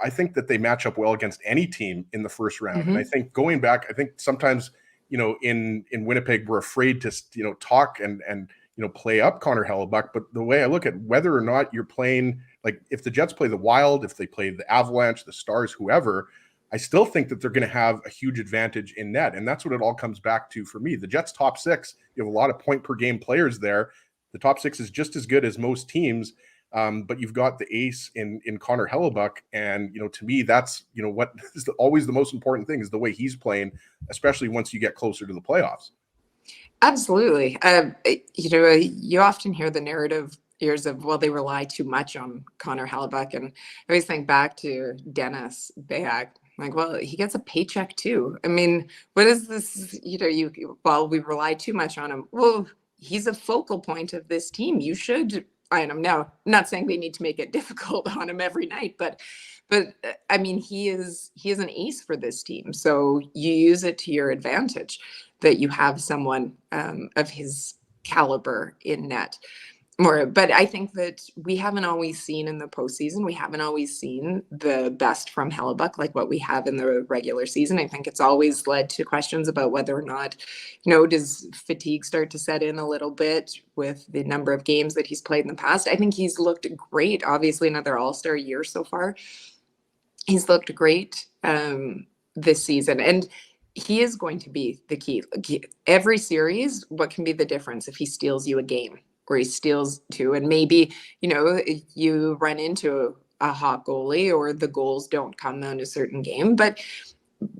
I think that they match up well against any team in the first round. Mm-hmm. And I think going back, sometimes, in Winnipeg, we're afraid to, talk and play up Connor Hellebuck. But the way I look at whether or not you're playing, like if the Jets play the Wild, if they play the Avalanche, the Stars, whoever, I still think that they're going to have a huge advantage in net. And that's what it all comes back to for me. The Jets top six, you have a lot of point per game players there. The top six is just as good as most teams. But you've got the ace in Connor Hellebuck. And, to me, that's, what is always the most important thing is the way he's playing, especially once you get closer to the playoffs. Absolutely. You often hear the narrative years of, well, they rely too much on Connor Hellebuck. And I always think back to Dennis Bayak. Like, well, he gets a paycheck too. I mean, what is this? We rely too much on him. Well, he's a focal point of this team. You should, I'm now not saying they need to make it difficult on him every night, but I mean, he is an ace for this team. So you use it to your advantage that you have someone of his caliber in net. But I think that we haven't always seen in the postseason, we haven't always seen the best from Hellebuck like what we have in the regular season. I think it's always led to questions about whether or not, does fatigue start to set in a little bit with the number of games that he's played in the past. I think he's looked great. Obviously, another all-star year so far. He's looked great this season. And he is going to be the key. Every series, what can be the difference if he steals you a game? Or he steals two, and maybe, you run into a hot goalie or the goals don't come in a certain game. But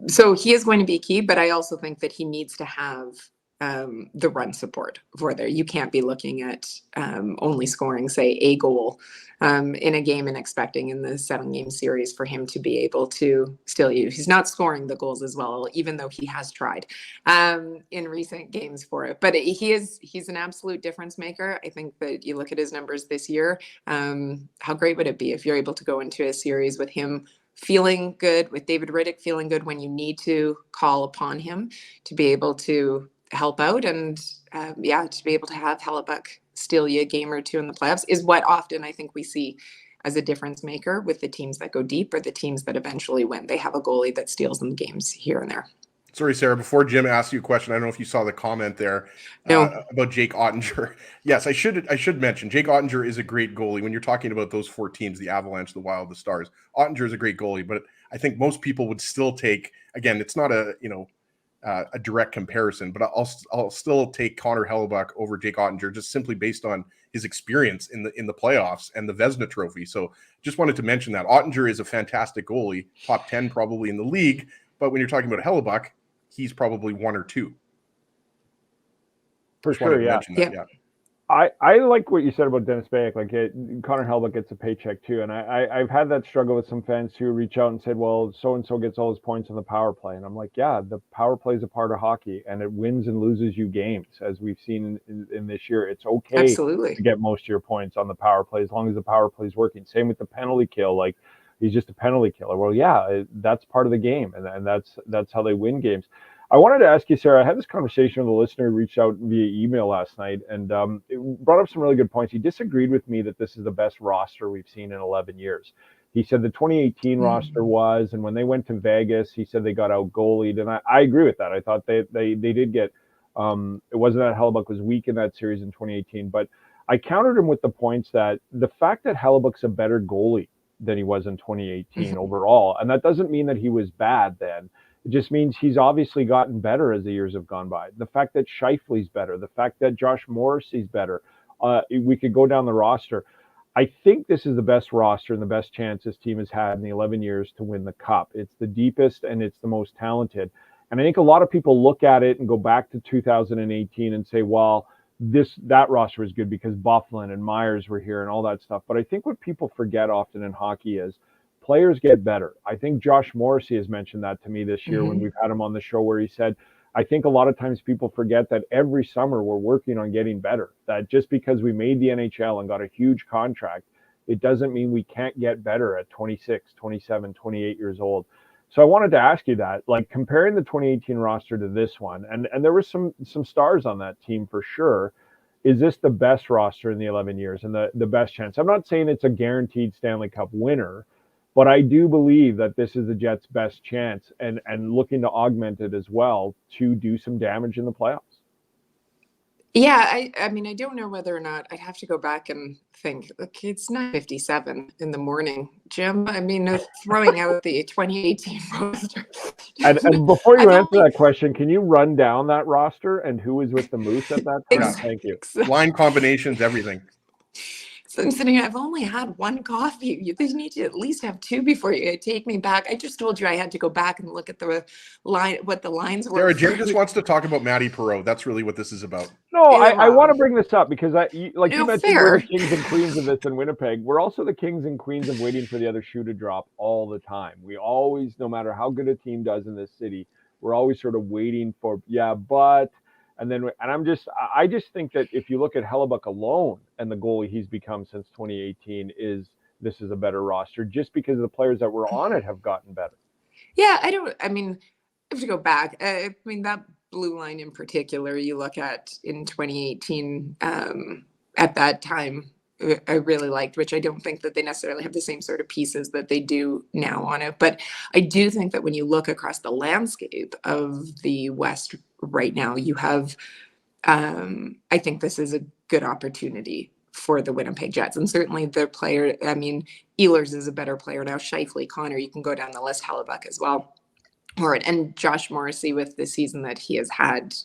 so he is going to be key, but I also think that he needs to have the run support for there. You can't be looking at only scoring, say, a goal in a game and expecting in the 7-game series for him to be able to steal you. He's not scoring the goals as well, even though he has tried in recent games for it. But he's an absolute difference maker. I think that you look at his numbers this year, how great would it be if you're able to go into a series with him feeling good, with David Riddick feeling good when you need to call upon him to be able to help out and to be able to have Hellebuck steal you a game or two in the playoffs is what often I think we see as a difference maker with the teams that go deep or the teams that eventually win. They have a goalie that steals them games here and there. Sorry, Sarah, before Jim asked you a question, I don't know if you saw the comment there about Jake Ottinger. Yes, I should mention Jake Ottinger is a great goalie. When you're talking about those four teams, the Avalanche, the Wild, the Stars, Ottinger is a great goalie, but I think most people would still take, again, it's not a direct comparison, but I'll still take Connor Hellebuck over Jake Ottinger just simply based on his experience in the playoffs and the Vezina Trophy. So just wanted to mention that Ottinger is a fantastic goalie, top 10 probably in the league, but when you're talking about Hellebuck, he's probably 1 or 2. For sure, yeah. I like what you said about Dennis Bayak. Like Connor Hellebuck gets a paycheck too, and I've had that struggle with some fans who reach out and said, "Well, so and so gets all his points on the power play," and I'm like, "Yeah, the power play is a part of hockey, and it wins and loses you games, as we've seen in this year. It's okay Absolutely. to get most of your points on the power play as long as the power play is working. Same with the penalty kill. Like he's just a penalty killer. Well, yeah, that's part of the game, and that's how they win games." I wanted to ask you, Sarah, I had this conversation with a listener who reached out via email last night and it brought up some really good points. He disagreed with me that this is the best roster we've seen in 11 years. He said the 2018 roster was, and when they went to Vegas, he said they got out goalied. And I agree with that. I thought they did get, it wasn't that Hellebuck was weak in that series in 2018, but I countered him with the points that the fact that Hellebuck's a better goalie than he was in 2018 overall, and that doesn't mean that he was bad then. It just means he's obviously gotten better as the years have gone by. The fact that Scheifele's better, the fact that Josh Morrissey's better, we could go down the roster. I think this is the best roster and the best chance this team has had in the 11 years to win the Cup. It's the deepest and it's the most talented. And I think a lot of people look at it and go back to 2018 and say, well, that roster was good because Bufflin and Myers were here and all that stuff. But I think what people forget often in hockey is players get better. I think Josh Morrissey has mentioned that to me this year when we've had him on the show where he said, I think a lot of times people forget that every summer we're working on getting better, that just because we made the NHL and got a huge contract, it doesn't mean we can't get better at 26, 27, 28 years old. So I wanted to ask you that, like comparing the 2018 roster to this one, and there were some stars on that team for sure. Is this the best roster in the 11 years and the best chance? I'm not saying it's a guaranteed Stanley Cup winner, but I do believe that this is the Jets' best chance and looking to augment it as well to do some damage in the playoffs. Yeah, I mean, I don't know whether or not I'd have to go back and think, okay, it's 9:57 in the morning, Jim. I mean, throwing out the 2018 roster. And before you I've answer that question, can you run down that roster and who was with the Moose at that time? Thank you. Line combinations, everything. So I'm sitting here, I've only had one coffee. You need to at least have two before you take me back. I just told you I had to go back and look at the line, what the lines were. Sarah, Jim just wants to talk about Matty Perreault. That's really what this is about. No, I want to bring this up because you mentioned, fair. we're the kings and queens of this in Winnipeg. We're also the kings and queens of waiting for the other shoe to drop all the time. We always, no matter how good a team does in this city, we're always sort of waiting for, and I just think that if you look at Hellebuck alone and the goalie he's become since 2018 this is a better roster just because the players that were on it have gotten better. Yeah, I have to go back. I mean, that blue line in particular, you look at in 2018, at that time, I really liked, which I don't think that they necessarily have the same sort of pieces that they do now on it. But I do think that when you look across the landscape of the West right now, you have, I think this is a good opportunity for the Winnipeg Jets. And certainly the player, I mean, Ehlers is a better player now. Scheifele, Connor, you can go down the list, Hellebuck as well. And Josh Morrissey with the season that he has had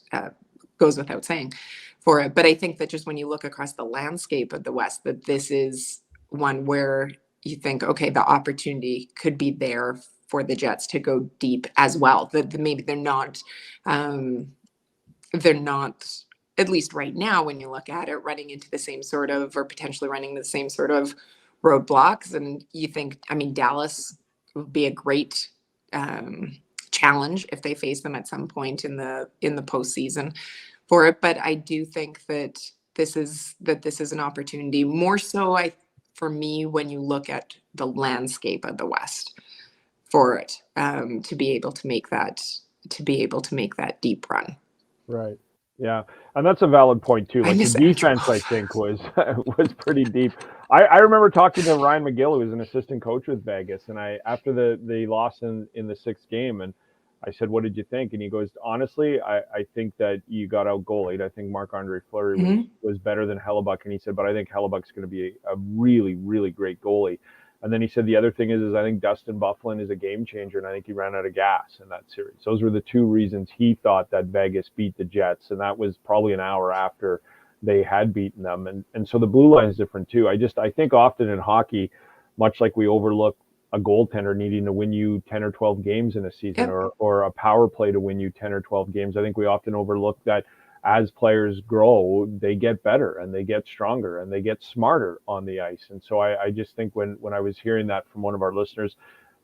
goes without saying for it. But I think that just when you look across the landscape of the West, that this is one where you think, okay, the opportunity could be there for the Jets to go deep as well. That maybe they're not, at least right now, when you look at it, running into the same sort of, or potentially running the same sort of roadblocks. And you think, I mean, Dallas would be a great challenge if they face them at some point in the postseason for it. But I do think that this is an opportunity more so for me when you look at the landscape of the West for it to be able to make that deep run. Right. Yeah. And that's a valid point too. Like the defense, I think, was pretty deep. I remember talking to Ryan McGill, who was an assistant coach with Vegas, and after the loss in the sixth game, and I said, "What did you think?" And he goes, "Honestly, I think that you got out goalied. I think Marc-Andre Fleury was better than Hellebuck." And he said, "But I think Hellebuck's going to be a really, really great goalie." And then he said, "The other thing is I think Dustin Byfuglien is a game changer, and I think he ran out of gas in that series." Those were the two reasons he thought that Vegas beat the Jets, and that was probably an hour after they had beaten them. And so the blue line is different too. I think often in hockey, much like we overlook a goaltender needing to win you 10 or 12 games in a season, or a power play to win you 10 or 12 games. I think we often overlook that as players grow, they get better and they get stronger and they get smarter on the ice. And so I just think when I was hearing that from one of our listeners,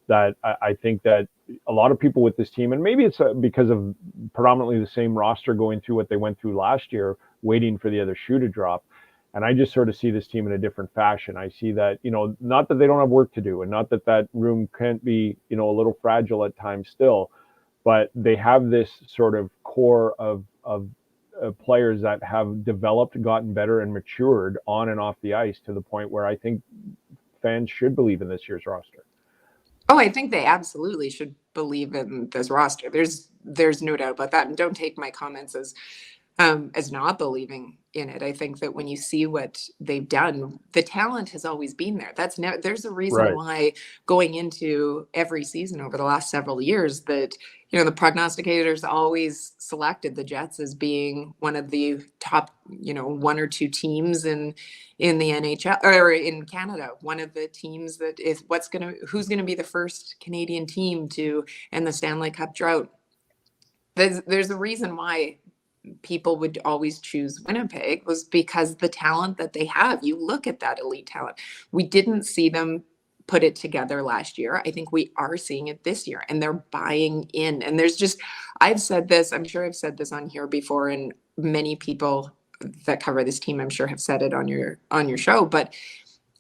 that I think that a lot of people with this team, and maybe it's because of predominantly the same roster going through what they went through last year, waiting for the other shoe to drop. And I just sort of see this team in a different fashion. I see that, not that they don't have work to do, and not that room can't be, a little fragile at times still, but they have this sort of core of players that have developed, gotten better, and matured on and off the ice to the point where I think fans should believe in this year's roster. Oh, I think they absolutely should believe in this roster. There's no doubt about that. And don't take my comments as not believing in it. I think that when you see what they've done, the talent has always been there. There's a reason why going into every season over the last several years that, the prognosticators always selected the Jets as being one of the top, one or two teams in the NHL or in Canada. One of the teams that is who's going to be the first Canadian team to end the Stanley Cup drought. There's a reason why people would always choose Winnipeg, was because the talent that they have. You look at that elite talent. We didn't see them put it together last year. I think we are seeing it this year, and they're buying in. And I've said this, I'm sure I've said this on here before, and many people that cover this team, I'm sure, have said it on your show, but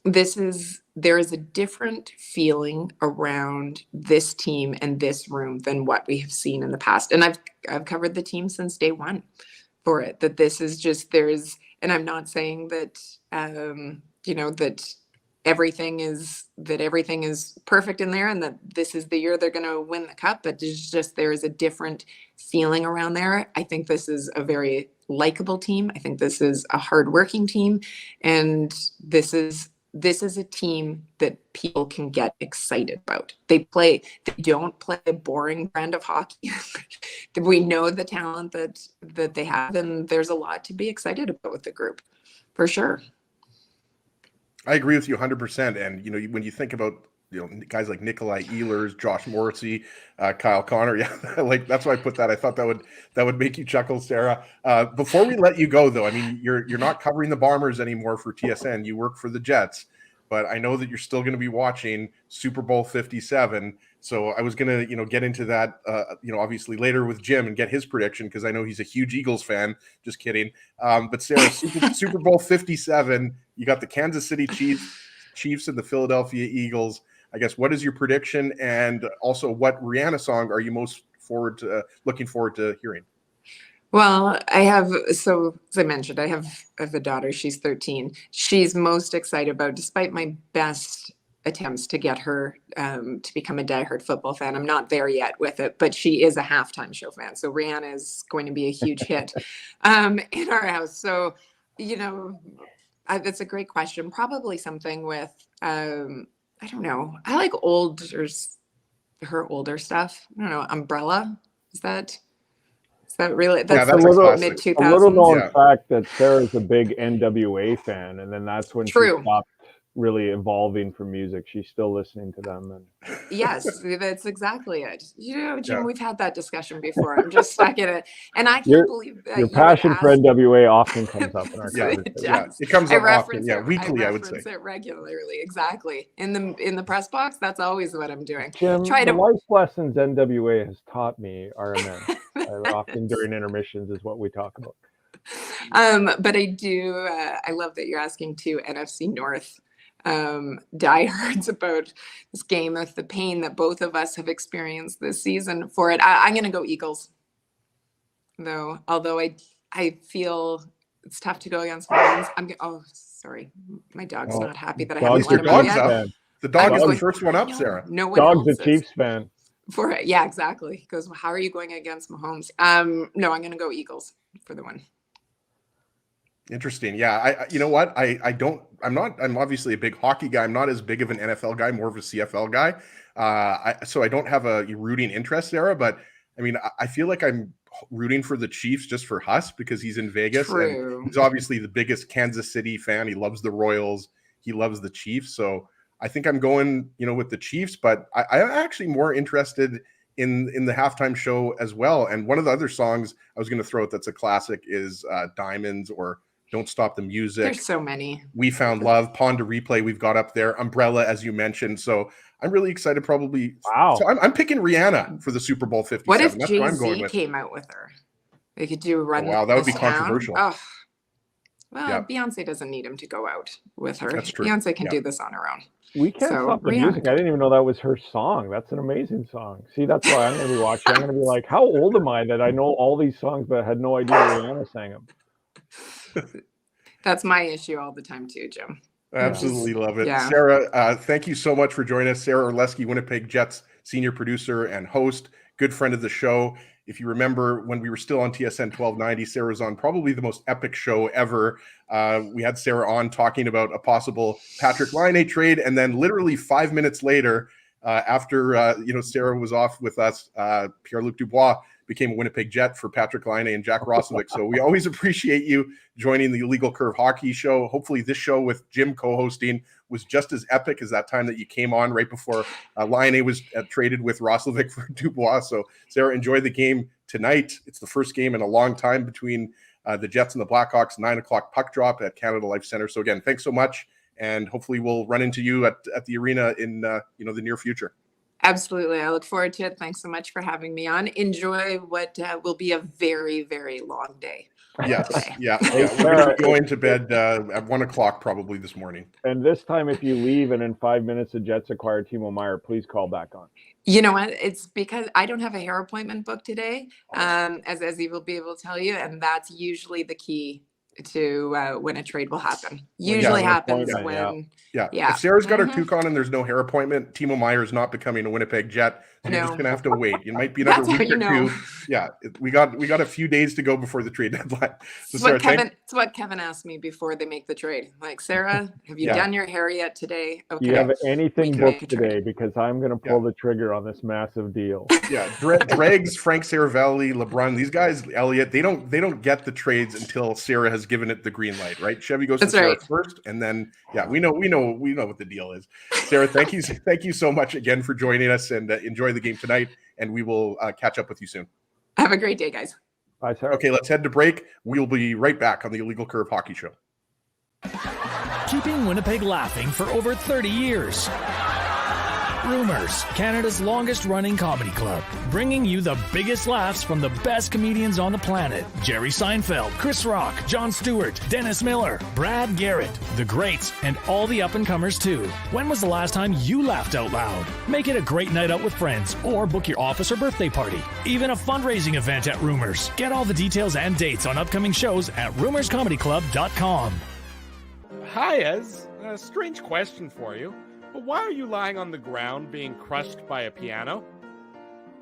there is a different feeling around this team and this room than what we have seen in the past. And I've covered the team since day one for it, that this is just, and I'm not saying that, that everything is perfect in there and that this is the year they're going to win the cup, but there is a different feeling around there. I think this is a very likable team. I think this is a hardworking team, and this is a team that people can get excited about. They don't play a boring brand of hockey. We know the talent that they have, and there's a lot to be excited about with the group, for sure. I agree with you 100%. And, when you think about, guys like Nikolai Ehlers, Josh Morrissey, Kyle Connor. Yeah, that's why I put that. I thought that would make you chuckle, Sarah. Before we let you go, though, I mean, you're not covering the Bombers anymore for TSN. You work for the Jets, but I know that you're still going to be watching Super Bowl 57. So I was going to, get into that, obviously later with Jim and get his prediction, because I know he's a huge Eagles fan. Just kidding. But Sarah, Super Bowl 57, you got the Kansas City Chiefs and the Philadelphia Eagles. I guess, what is your prediction, and also what Rihanna song are you most looking forward to hearing? Well, so as I mentioned, I have a daughter. She's 13. She's most excited about, despite my best attempts to get her to become a diehard football fan. I'm not there yet with it, but she is a halftime show fan. So Rihanna is going to be a huge hit in our house. So, that's a great question. Probably something with, I don't know. I like her older stuff. I don't know. Umbrella. Is that really? That's a little mid 2000s. A little known fact that Sarah's a big NWA fan, and then that's when she stopped really evolving from music. She's still listening to them. And yes, that's exactly it. Jim, we've had that discussion before. I'm just stuck in it, and I can't believe that your passion for NWA often comes up in our conversation. It comes up often. Weekly, I would say. It regularly, exactly. In the press box, that's always what I'm doing. Jim, the life lessons NWA has taught me are immense. Often during intermissions is what we talk about. But I love that you're asking two NFC North diehards about this game, with the pain that both of us have experienced this season for it. I'm going to go Eagles, though. Although I feel it's tough to go against Lions. Sorry, my dog's not happy that I haven't let him out yet. The dog is the first one up, Sarah. No one dog's else a Chiefs fan. For it, yeah, exactly. He goes, well, how are you going against Mahomes? No, I'm going to go Eagles for the win. Interesting. Yeah. You know what? I'm obviously a big hockey guy. I'm not as big of an NFL guy, more of a CFL guy. So I don't have a rooting interest, Sarah, but I mean, I feel like I'm rooting for the Chiefs just for Huss, because he's in Vegas. True. And he's obviously the biggest Kansas City fan. He loves the Royals. He loves the Chiefs. So I think I'm going, with the Chiefs, but I'm actually more interested in the halftime show as well. And one of the other songs I was going to throw out that's a classic is Diamonds, or Don't Stop the Music. There's so many. We Found Love, Pond to Replay we've got up there, Umbrella, as you mentioned. So I'm really excited. Probably. Wow. So I'm picking Rihanna for the Super Bowl 57. What if That's what I'm going Jay-Z with. came out with her? They could do Run. Oh, wow, that would be This Town. controversial. Oh. Well, Yeah. Beyonce doesn't need him to go out with her. That's true. Beyonce can do this on her own. We Can't Stop the Music. I didn't even know that was her song. That's an amazing song. See, that's why I'm going to be watching. I'm going to be like, how old am I that I know all these songs but had no idea Rihanna sang them? That's my issue all the time too, Jim. Absolutely love it. Yeah. Sarah, thank you so much for joining us. Sarah Orleski, Winnipeg Jets senior producer and host, good friend of the show. If you remember when we were still on TSN 1290, Sarah was on probably the most epic show ever. We had Sarah on talking about a possible Patrick Laine trade, and then literally 5 minutes later, after Sarah was off with us, Pierre-Luc Dubois became a Winnipeg Jet for Patrick Laine and Jack Roslovic. So we always appreciate you joining the Illegal Curve Hockey Show. Hopefully this show with Jim co-hosting was just as epic as that time that you came on right before Laine was traded with Roslovic for Dubois. So Sarah, enjoy the game tonight. It's the first game in a long time between the Jets and the Blackhawks, 9:00 puck drop at Canada Life Center. So again, thanks so much. And hopefully we'll run into you at the arena in the near future. Absolutely. I look forward to it. Thanks so much for having me on. Enjoy what will be a very, very long day. Yes. today. Yeah. We're going to bed at 1:00 probably this morning. And this time, if you leave and in 5 minutes the Jets acquire Timo Meier, please call back on. You know what? It's because I don't have a hair appointment booked today, as Ezzy will be able to tell you. And that's usually the key when a trade will happen. Usually happens when If Sarah's got her toque on and there's no hair appointment, Timo Meier is not becoming a Winnipeg Jet. So you're just gonna have to wait. It might be another week or two. Yeah, we got a few days to go before the trade deadline. So it's what Kevin asked me before they make the trade. Like, Sarah, have you done your hair yet today? Okay. Do you have anything booked today? Because I'm gonna pull the trigger on this massive deal. Yeah, Dregs, Frank Saravelli, LeBrun, these guys, Elliot, they don't get the trades until Sarah has given it the green light, right? Chevy goes to Sarah first, and then we know what the deal is. Sarah, thank you so much again for joining us, and enjoy the game tonight, and we will catch up with you soon. Have a great day, guys. Bye, Sarah. Okay, let's head to break. We'll be right back on the Illegal Curve Hockey Show. Keeping Winnipeg laughing for over 30 years. Rumors, Canada's longest-running comedy club, bringing you the biggest laughs from the best comedians on the planet. Jerry Seinfeld, Chris Rock, Jon Stewart, Dennis Miller, Brad Garrett, the greats, and all the up-and-comers too. When was the last time you laughed out loud? Make it a great night out with friends, or book your office or birthday party. Even a fundraising event at Rumors. Get all the details and dates on upcoming shows at rumorscomedyclub.com. Hi, Ez. A strange question for you. But why are you lying on the ground being crushed by a piano?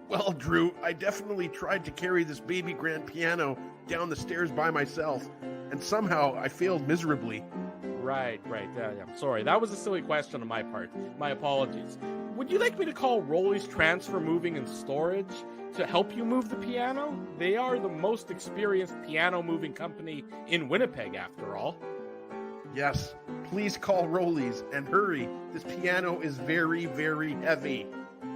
Well, Drew, I definitely tried to carry this baby grand piano down the stairs by myself, and somehow I failed miserably. Right. I'm sorry. That was a silly question on my part. My apologies. Would you like me to call Rolly's Transfer Moving and Storage to help you move the piano? They are the most experienced piano moving company in Winnipeg, after all. Yes, please call Rolly's and hurry. This piano is very, very heavy.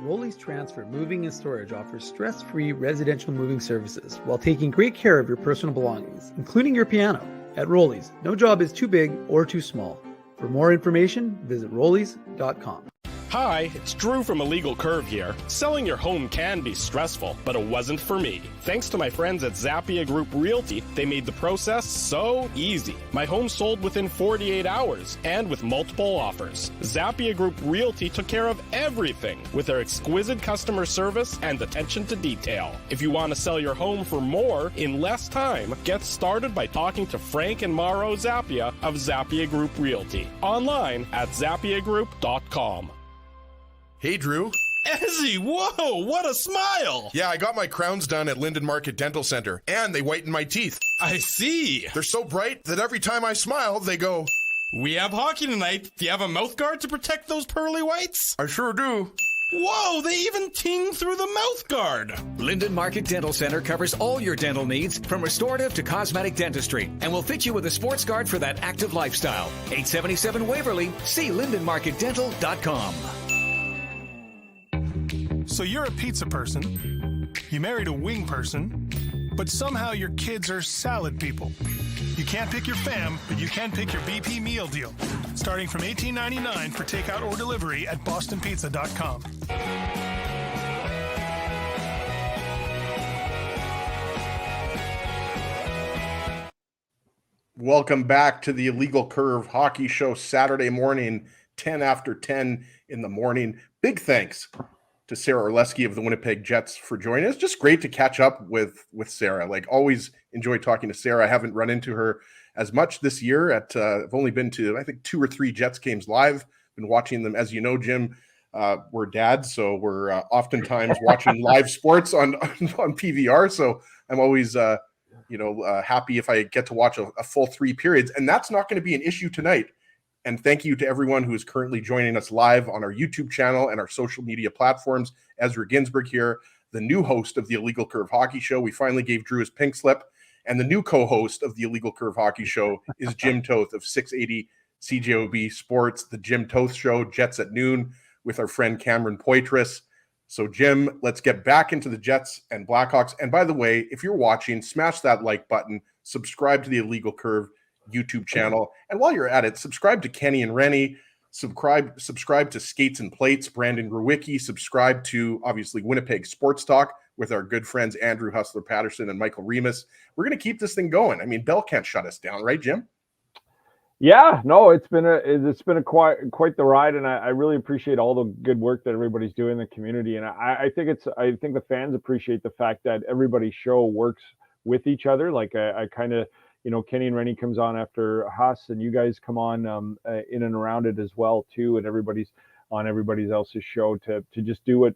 Rolly's Transfer Moving and Storage offers stress-free residential moving services while taking great care of your personal belongings, including your piano. At Rolly's, no job is too big or too small. For more information, visit rollys.com. Hi, it's Drew from Illegal Curve here. Selling your home can be stressful, but it wasn't for me. Thanks to my friends at Zappia Group Realty, they made the process so easy. My home sold within 48 hours and with multiple offers. Zappia Group Realty took care of everything with their exquisite customer service and attention to detail. If you want to sell your home for more in less time, get started by talking to Frank and Mauro Zappia of Zappia Group Realty. Online at zappiagroup.com. Hey, Drew. Ezzy, whoa, what a smile! Yeah, I got my crowns done at Linden Market Dental Center, and they whitened my teeth. I see. They're so bright that every time I smile, they go, "We have hockey tonight. Do you have a mouth guard to protect those pearly whites?" "I sure do." Whoa, they even ting through the mouth guard. Linden Market Dental Center covers all your dental needs from restorative to cosmetic dentistry and will fit you with a sports guard for that active lifestyle. 877 Waverly. See lindenmarketdental.com. So you're a pizza person, you married a wing person, but somehow your kids are salad people. You can't pick your fam, but you can pick your BP meal deal, starting from $18.99 for takeout or delivery at bostonpizza.com. Welcome back to the Illegal Curve Hockey Show, Saturday morning, 10 after 10 in the morning. Big thanks to Sarah Orleski of the Winnipeg Jets for joining us. Just great to catch up with Sarah. Like, always enjoy talking to Sarah. I haven't run into her as much this year. I've only been to, I think, 2 or 3 Jets games live. Been watching them. As you know, Jim, we're dads, so we're oftentimes watching live sports on PVR. So I'm always, happy if I get to watch a full 3 periods. And that's not going to be an issue tonight. And thank you to everyone who is currently joining us live on our YouTube channel and our social media platforms. Ezra Ginsburg here, the new host of the Illegal Curve Hockey Show. We finally gave Drew his pink slip. And the new co-host of the Illegal Curve Hockey Show is Jim Toth of 680 CJOB Sports, the Jim Toth Show, Jets at Noon, with our friend Cameron Poitras. So, Jim, let's get back into the Jets and Blackhawks. And by the way, if you're watching, smash that like button, subscribe to the Illegal Curve YouTube channel. And while you're at it, subscribe to Kenny and Rennie, subscribe to Skates and Plates, Brandon Gruwicki, subscribe to, obviously, Winnipeg Sports Talk with our good friends Andrew Hustler Patterson and Michael Remus. We're going to keep this thing going. I mean, Bell can't shut us down, right, Jim? Yeah, no, it's been quite the ride, and I really appreciate all the good work that everybody's doing in the community. And I think the fans appreciate the fact that everybody's show works with each other. Like I kind of Kenny and Rennie comes on after Huss, and you guys come on in and around it as well too, and everybody's on everybody else's show to just do what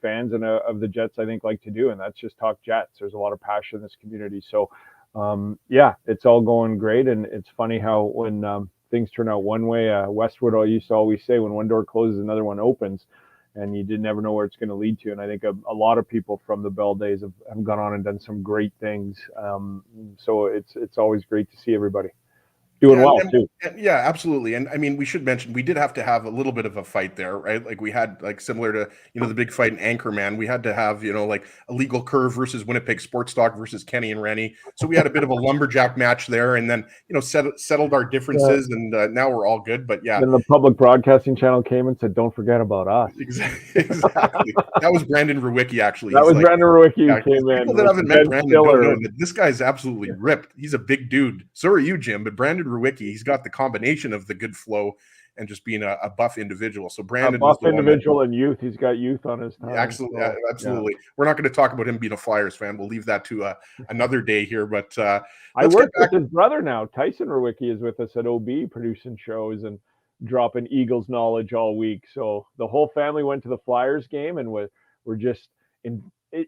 fans of the Jets I think like to do, and that's just talk Jets. There's a lot of passion in this community, so it's all going great, and it's funny how when things turn out one way, Westwood used to always say, when one door closes, another one opens, and you never know where it's going to lead to. And I think a lot of people from the Bell days have gone on and done some great things. So it's always great to see everybody doing well too. Yeah, absolutely. And I mean, we should mention, we did have to have a little bit of a fight there, right? Like we had, like, similar to, the big fight in Anchorman, we had to have, like Illegal Curve versus Winnipeg Sports Talk versus Kenny and Rennie. So we had a bit of a lumberjack match there, and then, settled our differences, and now we're all good. But yeah. Then the public broadcasting channel came and said, don't forget about us. Exactly. That was Brandon Rewicki, actually. That was Brandon Rewicki who came in. People that haven't met Brandon don't know that this guy's absolutely ripped. He's a big dude. So are you, Jim, but Brandon Rewicki, he's got the combination of the good flow and just being a buff individual. So Brandon, a buff individual and youth. He's got youth on his tongue. Absolutely, absolutely. Yeah. We're not going to talk about him being a Flyers fan. We'll leave that to another day here. But I work with his brother now. Tyson Rewicki is with us at OB, producing shows and dropping Eagles knowledge all week. So the whole family went to the Flyers game, and we're just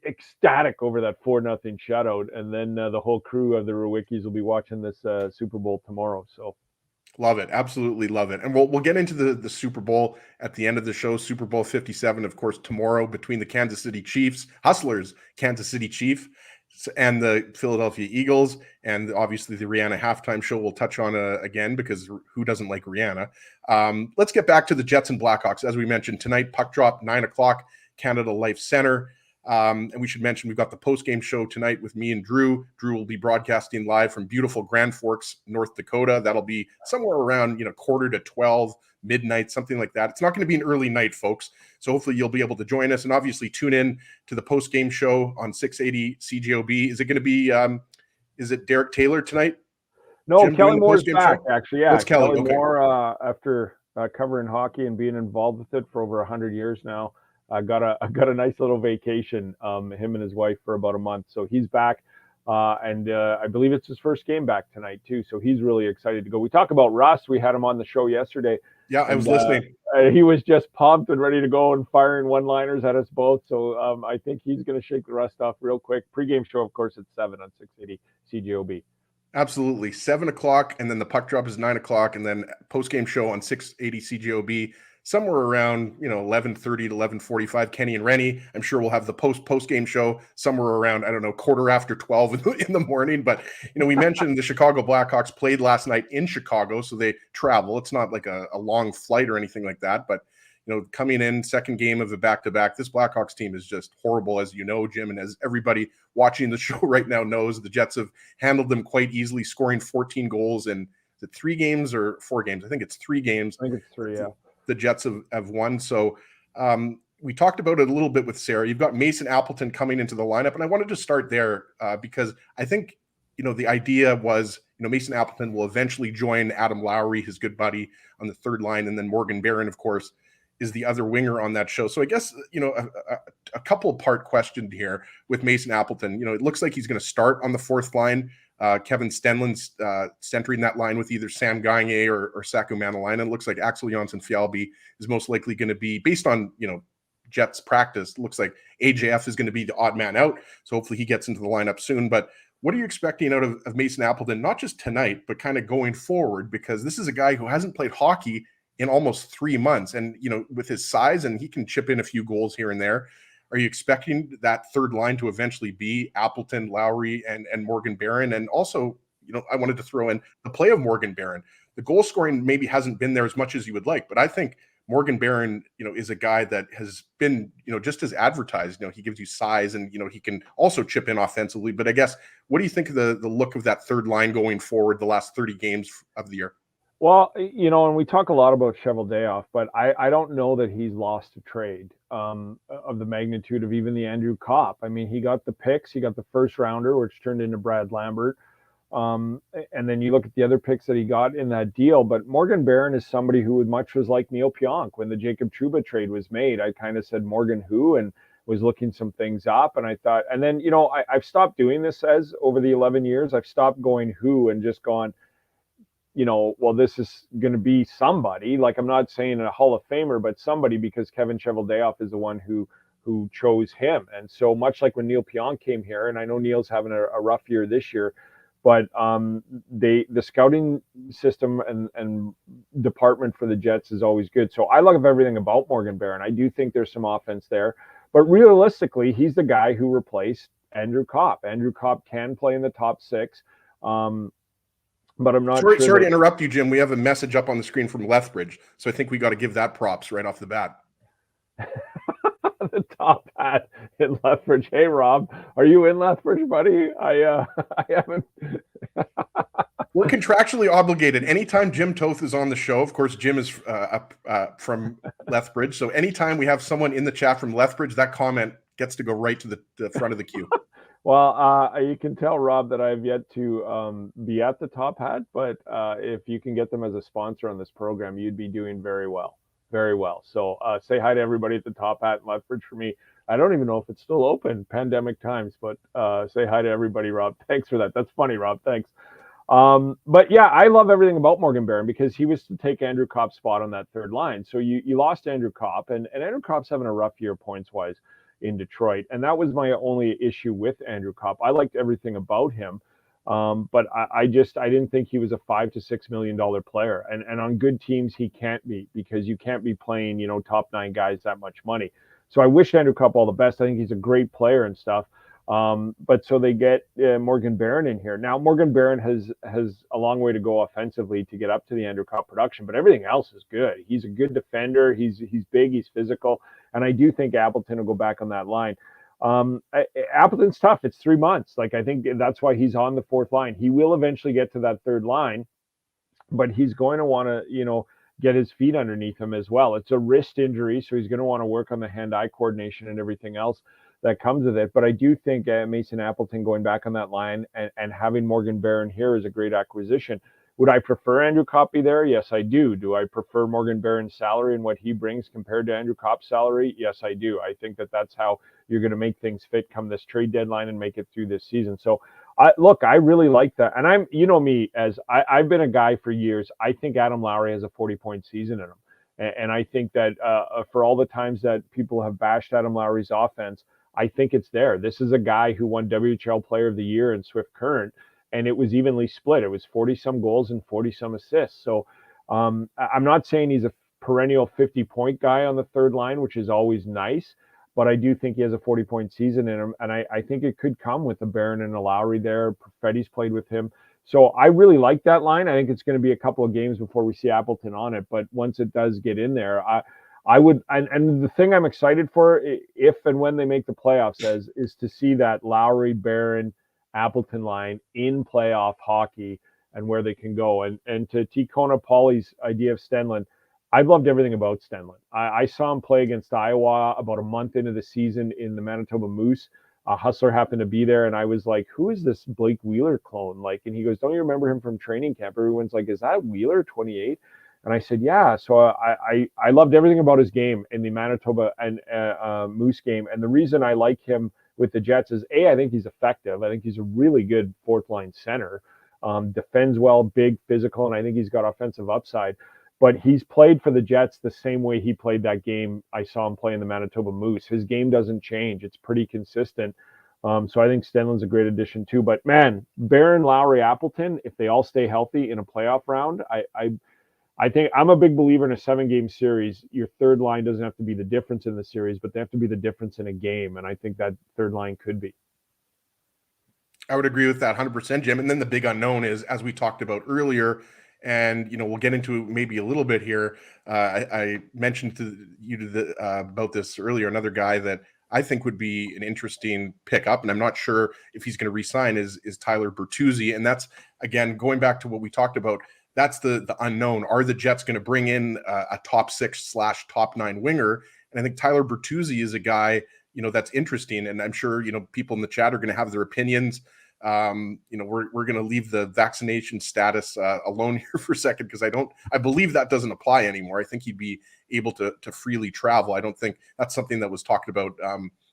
ecstatic over that 4-0 shutout. And then the whole crew of the Rewickis will be watching this Super Bowl tomorrow. So love it. Absolutely love it. And we'll get into the Super Bowl at the end of the show. Super Bowl 57, of course, tomorrow, between the Kansas City Chiefs, Hustlers, Kansas City Chief, and the Philadelphia Eagles. And obviously the Rihanna halftime show we'll touch on again, because who doesn't like Rihanna? Let's get back to the Jets and Blackhawks. As we mentioned tonight, puck drop, 9:00, Canada Life Center. And we should mention, we've got the post-game show tonight with me and Drew. Drew will be broadcasting live from beautiful Grand Forks, North Dakota. That'll be somewhere around 11:45, midnight, something like that. It's not going to be an early night, folks. So hopefully you'll be able to join us, and obviously tune in to the post-game show on 680 CJOB. Is it going to be, is it Derek Taylor tonight? No, Jim, Kelly Moore's back, show? Actually. Yeah, What's Kelly? Okay. Moore, after covering hockey and being involved with it for over 100 years now, I got a nice little vacation, him and his wife, for about a month. So he's back, and I believe it's his first game back tonight too. So he's really excited to go. We talk about Russ. We had him on the show yesterday. Yeah, I was listening. He was just pumped and ready to go and firing one-liners at us both. So I think he's going to shake the rust off real quick. Pre-game show, of course, at 7 on 680 CJOB. Absolutely. 7:00, and then the puck drop is 9:00, and then post-game show on 680 CJOB. Somewhere around 11:30 to 11:45, Kenny and Rennie. I'm sure we'll have the post-game show somewhere around, I don't know, 12:15 in the morning. But we mentioned the Chicago Blackhawks played last night in Chicago, so they travel. It's not like a long flight or anything like that. But coming in, second game of the back-to-back, this Blackhawks team is just horrible, as you know, Jim, and as everybody watching the show right now knows. The Jets have handled them quite easily, scoring 14 goals in 3 games or 4 games. I think it's 3 games. I think it's 3, yeah. The Jets have won. So we talked about it a little bit with Sarah. You've got Mason Appleton coming into the lineup, and I wanted to start there because I think, the idea was, Mason Appleton will eventually join Adam Lowry, his good buddy, on the third line, and then Morgan Barron, of course, is the other winger on that show. So I guess, a couple part question here with Mason Appleton. It looks like he's going to start on the fourth line. Kevin Stenlund's centering that line with either Sam Gagner or Saku Manalainen. It looks like Axel Jonsson-Fjällby is most likely going to be, based on, Jets practice, looks like AJF is going to be the odd man out. So hopefully he gets into the lineup soon. But what are you expecting out of Mason Appleton, not just tonight, but kind of going forward? Because this is a guy who hasn't played hockey in almost 3 months. And, with his size, and he can chip in a few goals here and there. Are you expecting that third line to eventually be Appleton, Lowry, and Morgan Barron? And also, I wanted to throw in the play of Morgan Barron. The goal scoring maybe hasn't been there as much as you would like, but I think Morgan Barron, is a guy that has been, just as advertised. He gives you size, and he can also chip in offensively. But I guess, what do you think of the look of that third line going forward the last 30 games of the year? Well, and we talk a lot about Cheveldayoff, but I don't know that he's lost a trade of the magnitude of even the Andrew Kopp. I mean, he got the picks, he got the first rounder, which turned into Brad Lambert. And then you look at the other picks that he got in that deal. But Morgan Barron is somebody who much was like Neil Pionk when the Jacob Trouba trade was made. I kind of said, Morgan who? And was looking some things up, and I thought, and then, I've stopped doing this as over the 11 years. I've stopped going who and just gone, well, this is going to be somebody. Like, I'm not saying a Hall of Famer, but somebody, because Kevin Cheveldayoff is the one who chose him. And so much like when Neil Pionk came here, and I know Neil's having a rough year this year, but the scouting system and department for the Jets is always good. So I love everything about Morgan Barron. I do think there's some offense there. But realistically, he's the guy who replaced Andrew Kopp. Andrew Kopp can play in the top 6. But I'm not sure. Sorry to interrupt you, Jim. We have a message up on the screen from Lethbridge. So I think we got to give that props right off the bat. The top hat in Lethbridge. Hey, Rob, are you in Lethbridge, buddy? I haven't. We're contractually obligated. Anytime Jim Toth is on the show, of course, Jim is from Lethbridge. So anytime we have someone in the chat from Lethbridge, that comment gets to go right to the front of the queue. Well, you can tell, Rob, that I've yet to be at the Top Hat, but if you can get them as a sponsor on this program, you'd be doing very well. Very well. So say hi to everybody at the Top Hat in Lethbridge for me. I don't even know if it's still open, pandemic times, but say hi to everybody, Rob. Thanks for that. That's funny, Rob. Thanks. But yeah, I love everything about Morgan Barron because he was to take Andrew Kopp's spot on that third line. So you lost Andrew Kopp, and Andrew Kopp's having a rough year points-wise in Detroit. And that was my only issue with Andrew Kopp. I liked everything about him. But I didn't think he was a $5 to $6 million player. And on good teams, he can't be, because you can't be playing, top 9 guys that much money. So I wish Andrew Kopp all the best. I think he's a great player and stuff. But so they get Morgan Barron in here. Now, Morgan Barron has a long way to go offensively to get up to the Andrew Kopp production, but everything else is good. He's a good defender. He's big. He's physical. And I do think Appleton will go back on that line. Appleton's tough. It's 3 months. Like, I think that's why he's on the fourth line. He will eventually get to that third line, but he's going to want to, get his feet underneath him as well. It's a wrist injury, so he's going to want to work on the hand-eye coordination and everything else that comes with it. But I do think Mason Appleton going back on that line and having Morgan Barron here is a great acquisition. Would I prefer Andrew Kopp there? Yes, I do. Do I prefer Morgan Barron's salary and what he brings compared to Andrew Kopp's salary? Yes, I do. I think that's how you're going to make things fit come this trade deadline and make it through this season. So, I really like that. And I'm, me, as I've been a guy for years. I think Adam Lowry has a 40-point season in him. And I think that for all the times that people have bashed Adam Lowry's offense, I think it's there. This is a guy who won WHL Player of the Year in Swift Current, and it was evenly split. It was 40-some goals and 40-some assists. So I'm not saying he's a perennial 50-point guy on the third line, which is always nice, but I do think he has a 40-point season in him, and I think it could come with a Barron and a Lowry there. Perfetti's played with him. So I really like that line. I think it's going to be a couple of games before we see Appleton on it, but once it does get in there, I would, and the thing I'm excited for, if and when they make the playoffs, is to see that Lowry, Barron, Appleton line in playoff hockey and where they can go. And to Tikona Pauly's idea of Stenlund, I've loved everything about Stenlund. I saw him play against Iowa about a month into the season in the Manitoba Moose. Hustler happened to be there, and I was like, who is this Blake Wheeler clone? Like, and he goes, don't you remember him from training camp? Everyone's like, is that Wheeler, 28? And I said, yeah. So I loved everything about his game in the Manitoba and Moose game. And the reason I like him with the Jets is, I think he's effective. I think he's a really good fourth-line center. Defends well, big, physical, and I think he's got offensive upside. But he's played for the Jets the same way he played that game I saw him play in the Manitoba Moose. His game doesn't change. It's pretty consistent. So I think Stenlund's a great addition too. But, man, Barron, Lowry, Appleton, if they all stay healthy in a playoff round, I think I'm a big believer in a 7-game series. Your third line doesn't have to be the difference in the series, but they have to be the difference in a game. And I think that third line could be. I would agree with that 100%, Jim. And then the big unknown is, as we talked about earlier, and, we'll get into maybe a little bit here. I mentioned to you about this earlier, another guy that I think would be an interesting pickup, and I'm not sure if he's going to re-sign, is Tyler Bertuzzi. And that's, again, going back to what we talked about, that's the unknown. Are the Jets going to bring in a top 6/top 9 winger? And I think Tyler Bertuzzi is a guy, that's interesting. And I'm sure, people in the chat are going to have their opinions. we're going to leave the vaccination status alone here for a second, because I believe that doesn't apply anymore. I think he'd be able to freely travel. I don't think that's something that was talked about,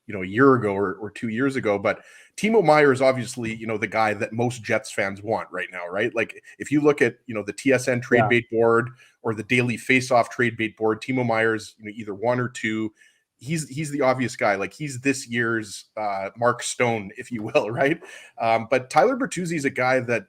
a year ago or 2 years ago. But Timo Meier is obviously, the guy that most Jets fans want right now, right? Like if you look at, the TSN trade bait board or the daily face-off trade bait board, Timo Meier's, either one or two. He's the obvious guy. Like he's this year's Mark Stone, if you will, right? But Tyler Bertuzzi is a guy that,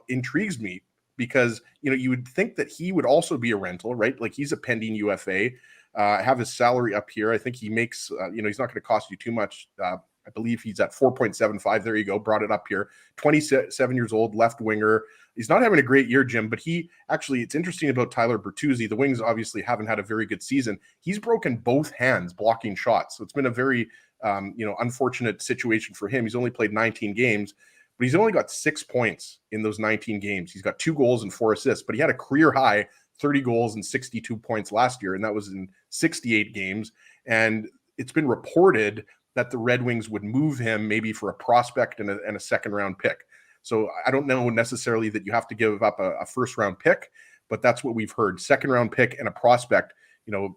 intrigues me, because, you would think that he would also be a rental, right? Like he's a pending UFA. Have his salary up here. I think he makes, he's not going to cost you too much. I believe he's at 4.75. There you go. Brought it up here. 27 years old, left winger. He's not having a great year, Jim, but it's interesting about Tyler Bertuzzi. The Wings obviously haven't had a very good season. He's broken both hands blocking shots. So it's been a very, unfortunate situation for him. He's only played 19 games, but he's only got 6 points in those 19 games. He's got 2 goals and 4 assists, but he had a career high 30 goals and 62 points last year, and that was in 68 games. And it's been reported that the Red Wings would move him maybe for a prospect and a second-round pick. So I don't know necessarily that you have to give up a first-round pick, but that's what we've heard. Second-round pick and a prospect,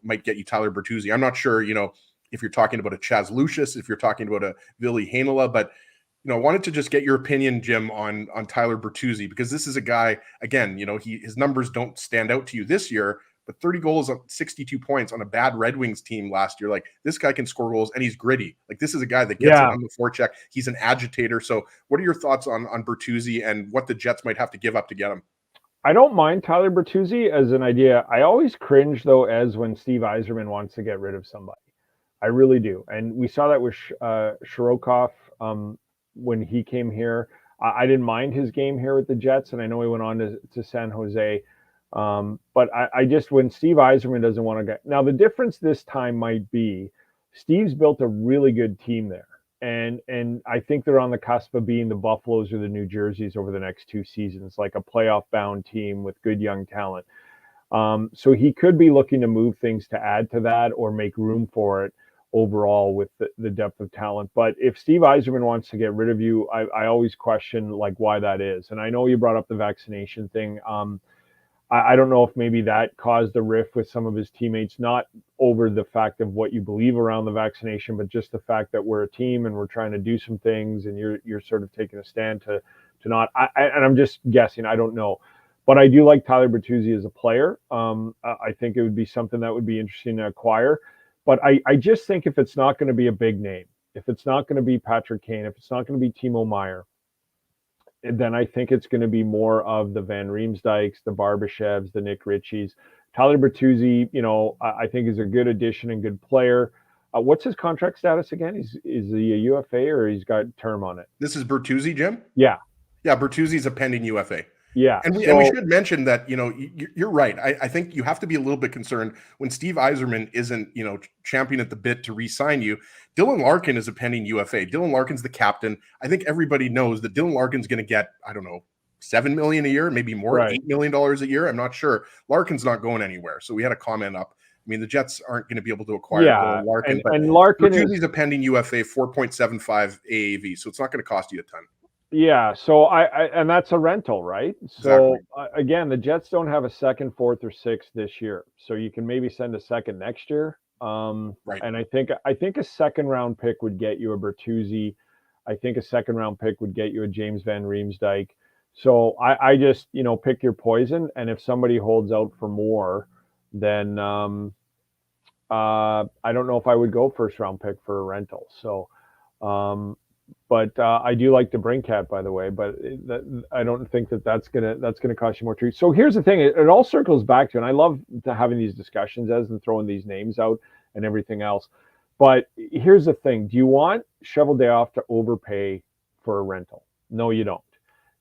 might get you Tyler Bertuzzi. I'm not sure, if you're talking about a Chaz Lucius, if you're talking about a Ville Heinola, but I wanted to just get your opinion, Jim, on Tyler Bertuzzi, because this is a guy, again, his numbers don't stand out to you this year, but 30 goals, 62 points on a bad Red Wings team last year. Like this guy can score goals and he's gritty. Like this is a guy that gets it on the forecheck. He's an agitator. So what are your thoughts on Bertuzzi and what the Jets might have to give up to get him? I don't mind Tyler Bertuzzi as an idea. I always cringe though, as when Steve Yzerman wants to get rid of somebody. I really do. And we saw that with Shirokov when he came here. I didn't mind his game here with the Jets, and I know he went on to San Jose. But I just, when Steve Yzerman doesn't want to get, now the difference this time might be Steve's built a really good team there. And I think they're on the cusp of being the Buffaloes or the New Jerseys over the next 2 seasons, like a playoff bound team with good young talent. So he could be looking to move things to add to that or make room for it overall with the depth of talent. But if Steve Yzerman wants to get rid of you, I always question like why that is. And I know you brought up the vaccination thing. I don't know if maybe that caused a rift with some of his teammates, not over the fact of what you believe around the vaccination, but just the fact that we're a team and we're trying to do some things, and you're sort of taking a stand to not. And I'm just guessing. I don't know, but I do like Tyler Bertuzzi as a player. I think it would be something that would be interesting to acquire. But I just think if it's not going to be a big name, if it's not going to be Patrick Kane, if it's not going to be Timo Meier, then I think it's going to be more of the Van Riemsdykes, the Barbashevs, the Nick Ritchies. Tyler Bertuzzi, I think is a good addition and good player. What's his contract status again? Is he a UFA or he's got term on it? This is Bertuzzi, Jim? Yeah. Yeah, Bertuzzi's a pending UFA. Yeah. And we should mention that, you're right. I think you have to be a little bit concerned when Steve Yzerman isn't, champing at the bit to re-sign you. Dylan Larkin is a pending UFA. Dylan Larkin's the captain. I think everybody knows that Dylan Larkin's going to get, I don't know, $7 million a year, maybe more, right. $8 million a year. I'm not sure. Larkin's not going anywhere. So we had a comment up. I mean, the Jets aren't going to be able to acquire Dylan Larkin. And Larkin is a pending UFA, 4.75 AAV. So it's not going to cost you a ton. Yeah, so and that's a rental, right? So exactly. Again, the Jets don't have a second, fourth, or sixth this year, so you can maybe send a second next year. Right. And I think a second round pick would get you a Bertuzzi. I think a second round pick would get you a James Van Riemsdyk. So I just pick your poison, and if somebody holds out for more, then I don't know if I would go first round pick for a rental. So. But I do like the Brinkat, by the way. But I don't think that's gonna cost you more trees. So here's the thing: it all circles back to, and I love having these discussions and throwing these names out and everything else. But here's the thing: do you want Cheveldayoff to overpay for a rental? No, you don't.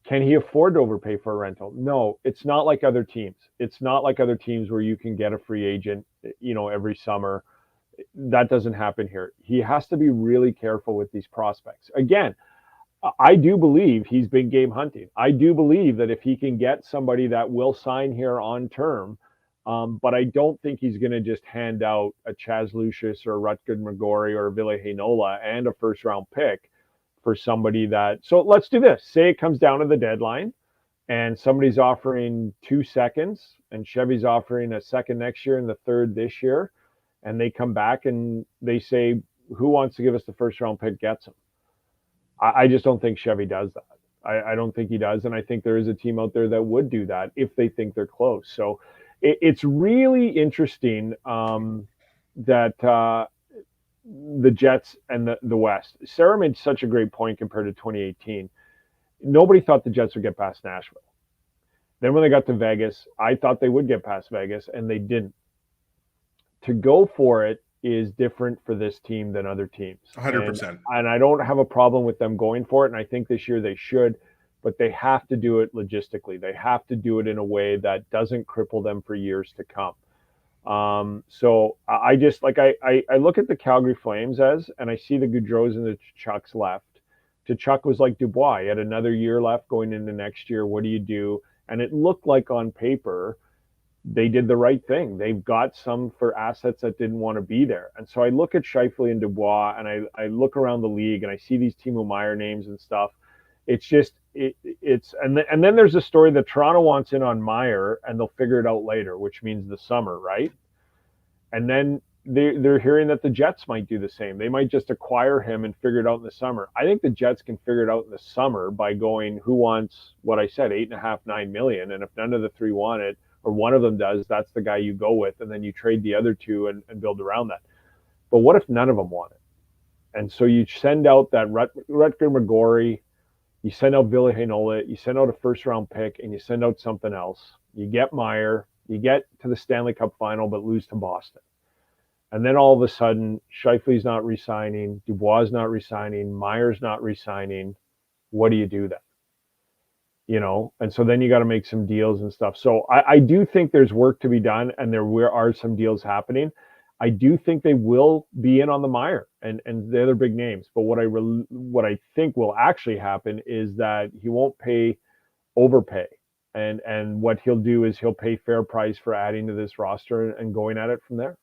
Can he afford to overpay for a rental? No. It's not like other teams. It's not like other teams where you can get a free agent, every summer. That doesn't happen here. He has to be really careful with these prospects. Again, I do believe he's big game hunting. I do believe that if he can get somebody that will sign here on term, but I don't think he's going to just hand out a Chaz Lucius or a Rutger McGorry or a Ville Heinola and a first round pick for somebody that, so let's do this. Say it comes down to the deadline and somebody's offering 2 seconds and Chevy's offering a second next year and the third this year. And they come back and they say, who wants to give us the first round pick gets him. I just don't think Chevy does that. I don't think he does. And I think there is a team out there that would do that if they think they're close. So it's really interesting that the Jets and the West. Sarah made such a great point compared to 2018. Nobody thought the Jets would get past Nashville. Then when they got to Vegas, I thought they would get past Vegas, and they didn't. To go for it is different for this team than other teams. 100%. And I don't have a problem with them going for it, and I think this year they should, but they have to do it logistically. They have to do it in a way that doesn't cripple them for years to come. So I just, like, I look at the Calgary Flames and I see the Gaudreaus and the Chucks left. Tkachuk was like Dubois. He had another year left going into next year. What do you do? And it looked like on paper they did the right thing. They've got some for assets that didn't want to be there. And so I look at Scheifele and Dubois, and I look around the league, and I see these Timo Meier names and stuff. It's just, and then there's a story that Toronto wants in on Meier, and they'll figure it out later, which means the summer, right? And then they're hearing that the Jets might do the same. They might just acquire him and figure it out in the summer. I think the Jets can figure it out in the summer by going, who wants what I said, $8.5, $9 million, and if none of the three want it, or one of them does, that's the guy you go with, and then you trade the other two and build around that. But what if none of them want it? And so you send out that Rutger McGorry, you send out Ville Heinola, you send out a first-round pick, and you send out something else. You get Meier, you get to the Stanley Cup final, but lose to Boston. And then all of a sudden, Scheifele's not re-signing, Dubois is not re-signing, Meier's not re-signing. What do you do then? You know, and so then you got to make some deals and stuff. So I do think there's work to be done, and there are some deals happening. I do think they will be in on the Meier and the other big names. But what I think will actually happen is that he won't overpay. And what he'll do is he'll pay fair price for adding to this roster and going at it from there.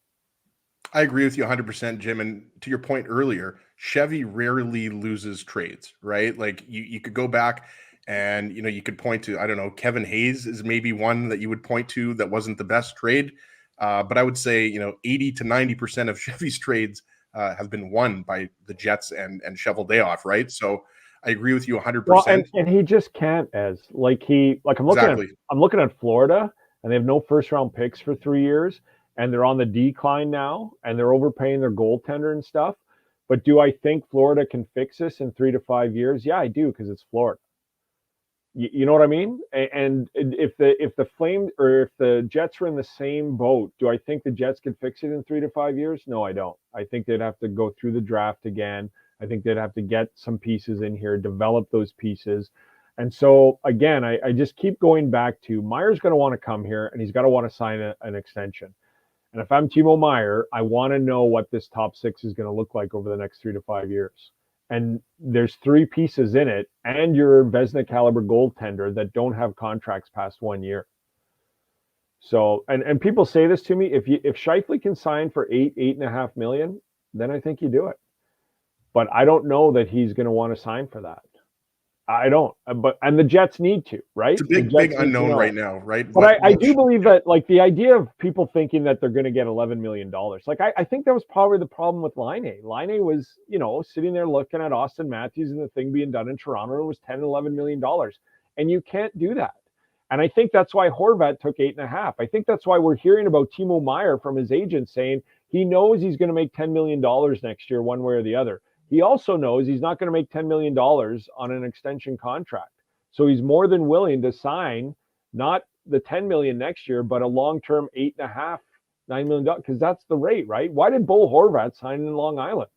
I agree with you 100%, Jim. And to your point earlier, Chevy rarely loses trades, right? Like you could go back and, you know, you could point to, I don't know, Kevin Hayes is maybe one that you would point to that wasn't the best trade. But I would say, you know, 80 to 90% of Chevy's trades have been won by the Jets and Cheveldayoff, right? So I agree with you 100%. Well, and he just can't, I'm looking at Florida, and they have no first round picks for 3 years, and they're on the decline now, and they're overpaying their goaltender and stuff. But do I think Florida can fix this in 3 to 5 years? Yeah, I do, because it's Florida. You know what I mean? And if the Flames or if the Jets were in the same boat, do I think the Jets could fix it in 3 to 5 years? No, I don't. I think they'd have to go through the draft again. I think they'd have to get some pieces in here, develop those pieces. And so, again, I just keep going back to Meier's going to want to come here, and he's got to want to sign an extension. And if I'm Timo Meier, I want to know what this top six is going to look like over the next 3 to 5 years. And there's 3 pieces in it, and your Vezina caliber goaltender that don't have contracts past 1 year. So, and people say this to me, if Scheifele can sign for $8.5 million, then I think you do it. But I don't know that he's going to want to sign for that. I don't. And the Jets need to, right? It's a big unknown right now, right? But I do believe that, like, the idea of people thinking that they're going to get $11 million, like, I think that was probably the problem with Laine. Laine was, you know, sitting there looking at Austin Matthews and the thing being done in Toronto. It was $10, $11 million. And you can't do that. And I think that's why Horvat took 8.5. I think that's why we're hearing about Timo Meier from his agent saying he knows he's going to make $10 million next year, one way or the other. He also knows he's not going to make $10 million on an extension contract. So he's more than willing to sign not the $10 million next year, but a long-term $8.5, $9 million, because that's the rate, right? Why did Bo Horvat sign in Long Island?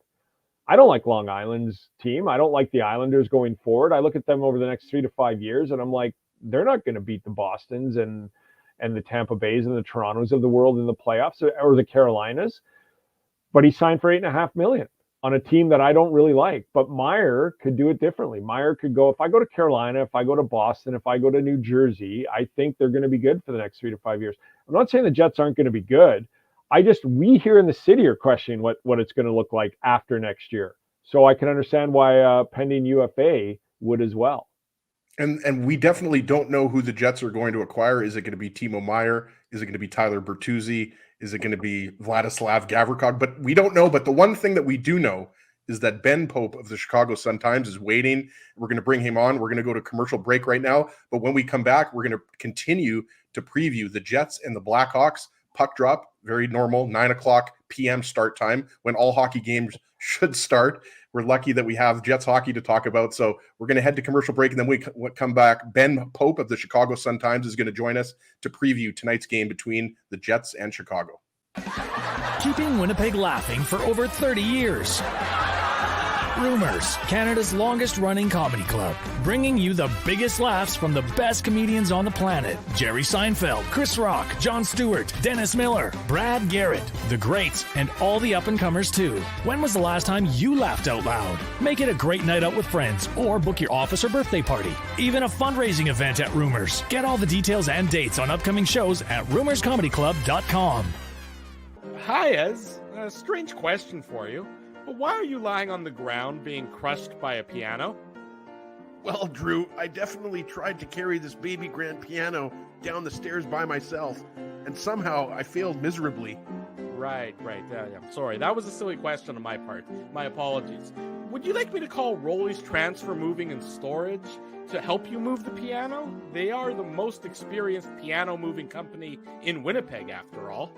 I don't like Long Island's team. I don't like the Islanders going forward. I look at them over the next 3 to 5 years, and I'm like, they're not going to beat the Bostons and the Tampa Bays and the Torontos of the world in the playoffs, or the Carolinas. But he signed for $8.5 million. On a team that I don't really like. But Meier could do it differently. Meier could go, if I go to Carolina, if I go to Boston, if I go to New Jersey, I think they're going to be good for the next 3 to 5 years. I'm not saying the Jets aren't going to be good. We here in the city are questioning what it's going to look like after next year. So I can understand why pending UFA would as well. And we definitely don't know who the Jets are going to acquire. Is it going to be Timo Meier? Is it going to be Tyler Bertuzzi? Is it going to be Vladislav Gavrikov? But we don't know. But the one thing that we do know is that Ben Pope of the Chicago Sun-Times is waiting. We're going to bring him on. We're going to go to commercial break right now. But when we come back, we're going to continue to preview the Jets and the Blackhawks. Puck drop, very normal, 9:00 p.m. start time when all hockey games should start. We're lucky that we have Jets hockey to talk about. So we're going to head to commercial break, and then we come back. Ben Pope of the Chicago Sun-Times is going to join us to preview tonight's game between the Jets and Chicago. Keeping Winnipeg laughing for over 30 years. Rumors, Canada's longest-running comedy club, bringing you the biggest laughs from the best comedians on the planet. Jerry Seinfeld, Chris Rock, Jon Stewart, Dennis Miller, Brad Garrett, the greats, and all the up-and-comers too. When was the last time you laughed out loud? Make it a great night out with friends, or book your office or birthday party. Even a fundraising event at Rumors. Get all the details and dates on upcoming shows at rumorscomedyclub.com. Hi, Ez. A strange question for you. But why are you lying on the ground being crushed by a piano? Well, Drew, I definitely tried to carry this baby grand piano down the stairs by myself, and somehow I failed miserably. Right. Yeah, sorry. That was a silly question on my part. My apologies. Would you like me to call Rolly's Transfer Moving and Storage to help you move the piano? They are the most experienced piano moving company in Winnipeg, after all.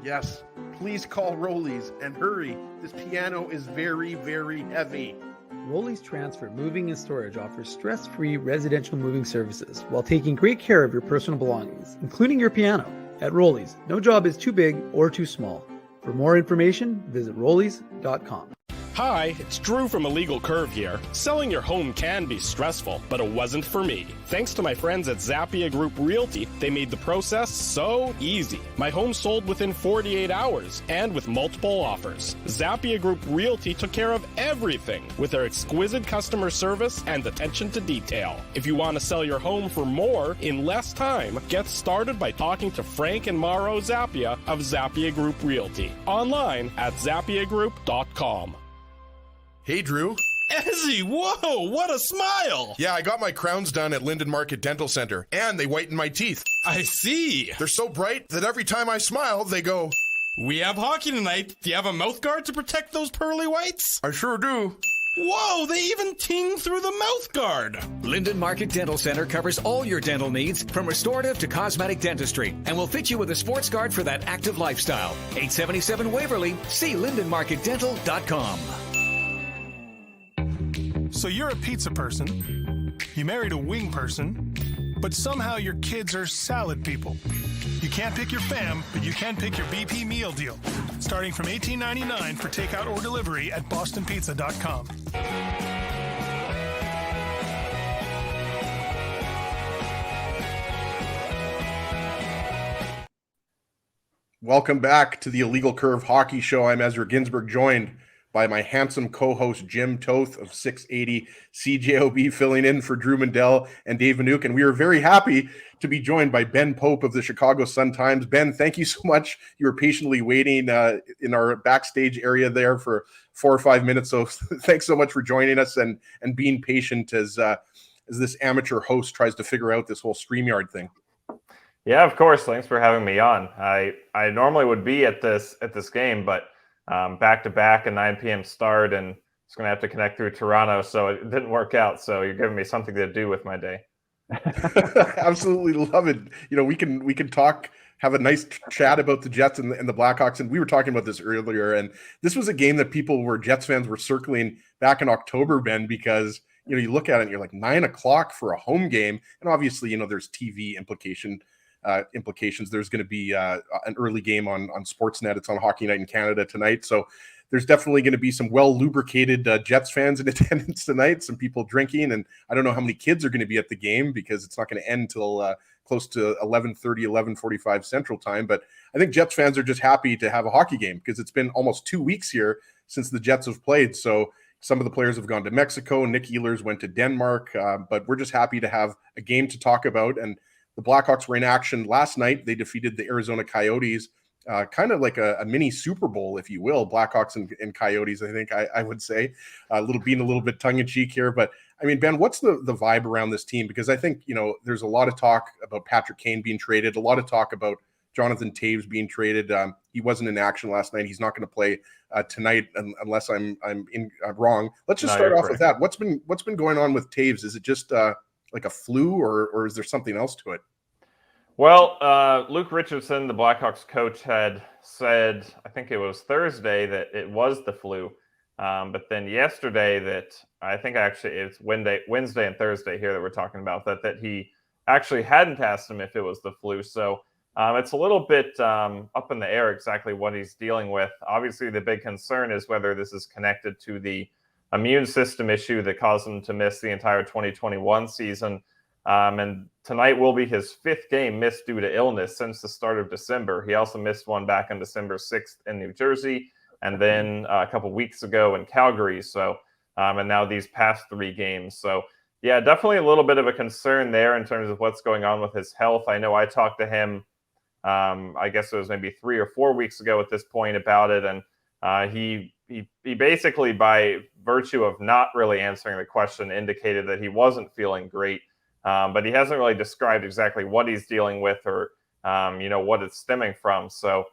Yes, please call Rolly's and hurry. This piano is very, very heavy. Rolly's Transfer Moving and Storage offers stress-free residential moving services while taking great care of your personal belongings, including your piano. At Rolly's, no job is too big or too small. For more information, visit rollys.com. Hi, it's Drew from Illegal Curve here. Selling your home can be stressful, but it wasn't for me. Thanks to my friends at Zappia Group Realty, they made the process so easy. My home sold within 48 hours and with multiple offers. Zappia Group Realty took care of everything with their exquisite customer service and attention to detail. If you want to sell your home for more in less time, get started by talking to Frank and Mauro Zappia of Zappia Group Realty. Online at zappiagroup.com. Hey, Drew. Ezzy, whoa, what a smile! Yeah, I got my crowns done at Linden Market Dental Center, and they whiten my teeth. I see. They're so bright that every time I smile, they go... We have hockey tonight. Do you have a mouth guard to protect those pearly whites? I sure do. Whoa, they even ting through the mouth guard. Linden Market Dental Center covers all your dental needs from restorative to cosmetic dentistry and will fit you with a sports guard for that active lifestyle. 877 Waverly. See lindenmarketdental.com. So you're a pizza person, you married a wing person, but somehow your kids are salad people. You can't pick your fam, but you can pick your BP meal deal, starting from $18.99 for takeout or delivery at bostonpizza.com. Welcome back to the Illegal Curve Hockey Show. I'm Ezra Ginsburg, joined by my handsome co-host Jim Toth of 680 CJOB, filling in for Drew Mindell and Dave Minuk. And we are very happy to be joined by Ben Pope of the Chicago Sun-Times. Ben, thank you so much. You were patiently waiting in our backstage area there for 4 or 5 minutes. So thanks so much for joining us and being patient as this amateur host tries to figure out this whole StreamYard thing. Yeah, of course. Thanks for having me on. I normally would be at this game, but back-to-back, a 9 p.m. start, and it's going to have to connect through Toronto, so it didn't work out. So you're giving me something to do with my day. Absolutely love it. You know, we can talk, have a nice chat about the Jets and the Blackhawks, and we were talking about this earlier, and this was a game that Jets fans were circling back in October, Ben, because you know, you look at it and you're like 9 o'clock for a home game, and obviously, you know, there's TV implications. There's going to be an early game on Sportsnet. It's on Hockey Night in Canada tonight. So there's definitely going to be some well-lubricated Jets fans in attendance tonight, some people drinking. And I don't know how many kids are going to be at the game because it's not going to end till close to 11:30, 11:45 Central Time. But I think Jets fans are just happy to have a hockey game because it's been almost 2 weeks here since the Jets have played. So some of the players have gone to Mexico. Nick Ehlers went to Denmark. But we're just happy to have a game to talk about. And the Blackhawks were in action last night. They defeated the Arizona Coyotes kind of like a mini Super Bowl, if you will, Blackhawks and Coyotes. I think I would say being a little bit tongue in cheek here, but I mean, Ben, what's the vibe around this team? Because I think, there's a lot of talk about Patrick Kane being traded, a lot of talk about Jonathan Taves being traded. He wasn't in action last night. He's not going to play tonight unless I'm wrong. Let's just start off with that. What's been going on with Taves? Is it just like a flu, or is there something else to it? Well, Luke Richardson, the Blackhawks coach, had said, I think it was Thursday, that it was the flu. But then yesterday, that I think it's Wednesday and Thursday here that we're talking about, that he actually hadn't asked him if it was the flu. So it's a little bit up in the air exactly what he's dealing with. Obviously, the big concern is whether this is connected to the immune system issue that caused him to miss the entire 2021 season. And tonight will be his 5th game missed due to illness since the start of December. He also missed one back on December 6th in New Jersey, and then a couple weeks ago in Calgary. So, and now these past 3 games. So, yeah, definitely a little bit of a concern there in terms of what's going on with his health. I know I talked to him, I guess it was maybe 3 or 4 weeks ago at this point about it, and he basically, by virtue of not really answering the question, indicated that he wasn't feeling great. But he hasn't really described exactly what he's dealing with or, what it's stemming from. So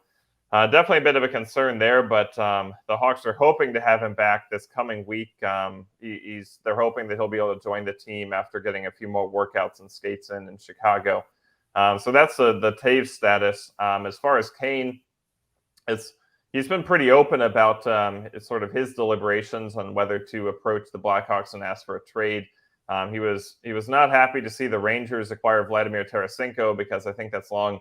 definitely a bit of a concern there, but the Hawks are hoping to have him back this coming week. They're hoping that he'll be able to join the team after getting a few more workouts and skates in Chicago. So that's the Taves status. As far as Kane, he's been pretty open about sort of his deliberations on whether to approach the Blackhawks and ask for a trade. He was not happy to see the Rangers acquire Vladimir Tarasenko, because I think that's long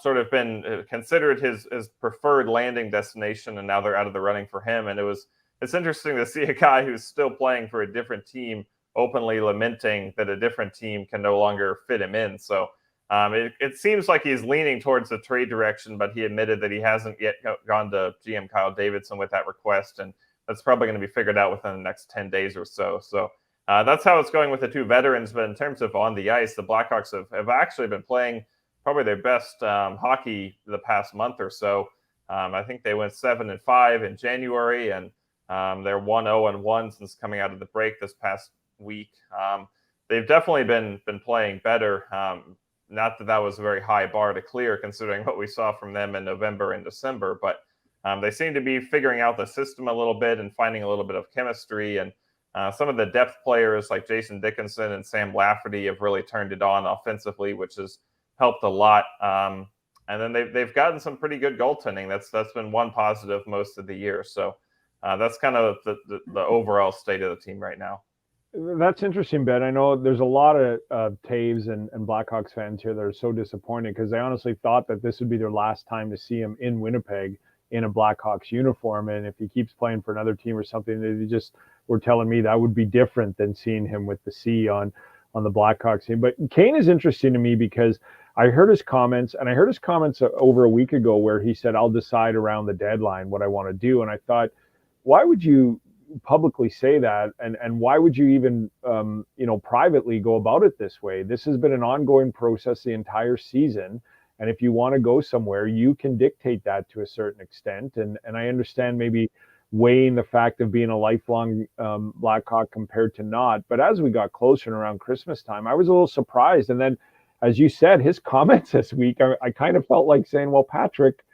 sort of been considered his preferred landing destination, and now they're out of the running for him. And it's interesting to see a guy who's still playing for a different team openly lamenting that a different team can no longer fit him in. So it seems like he's leaning towards the trade direction, but he admitted that he hasn't yet gone to GM Kyle Davidson with that request, and that's probably going to be figured out within the next 10 days or so. So that's how it's going with the 2 veterans. But in terms of on the ice, the Blackhawks have actually been playing probably their best hockey the past month or so. I think they went 7-5 in January, and they're 1-0-1 since coming out of the break this past week. They've definitely been playing better. Not that was a very high bar to clear, considering what we saw from them in November and December, but they seem to be figuring out the system a little bit and finding a little bit of chemistry. And some of the depth players like Jason Dickinson and Sam Lafferty have really turned it on offensively, which has helped a lot. And then they've gotten some pretty good goaltending. That's been one positive most of the year. So that's kind of the overall state of the team right now. That's interesting, Ben. I know there's a lot of Taves and Blackhawks fans here that are so disappointed, because they honestly thought that this would be their last time to see him in Winnipeg in a Blackhawks uniform. And if he keeps playing for another team or something, they just were telling me that would be different than seeing him with the C on the Blackhawks team. But Kane is interesting to me because I heard his comments, and I heard his comments over a week ago where he said, I'll decide around the deadline what I want to do. And I thought, why would you publicly say that, and why would you even privately go about it this way? This has been an ongoing process the entire season, and if you want to go somewhere, you can dictate that to a certain extent. And I understand maybe weighing the fact of being a lifelong Blackhawk compared to not, but as we got closer and around Christmas time, I was a little surprised. And then, as you said, his comments this week, I kind of felt like saying, well, Patrick,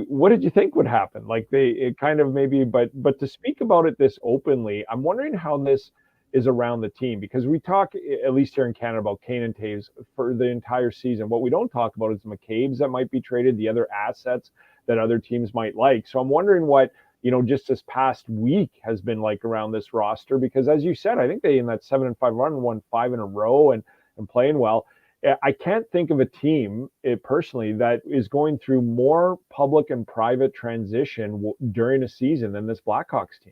what did you think would happen? Like it kind of maybe, but to speak about it this openly, I'm wondering how this is around the team, because we talk, at least here in Canada, about Kane and Taves for the entire season. What we don't talk about is the McCabe's that might be traded, the other assets that other teams might like. So I'm wondering what, just this past week has been like around this roster, because as you said, I think they in that 7-5 run won 5 in a row and playing well. I can't think of a team personally that is going through more public and private transition during a season than this Blackhawks team.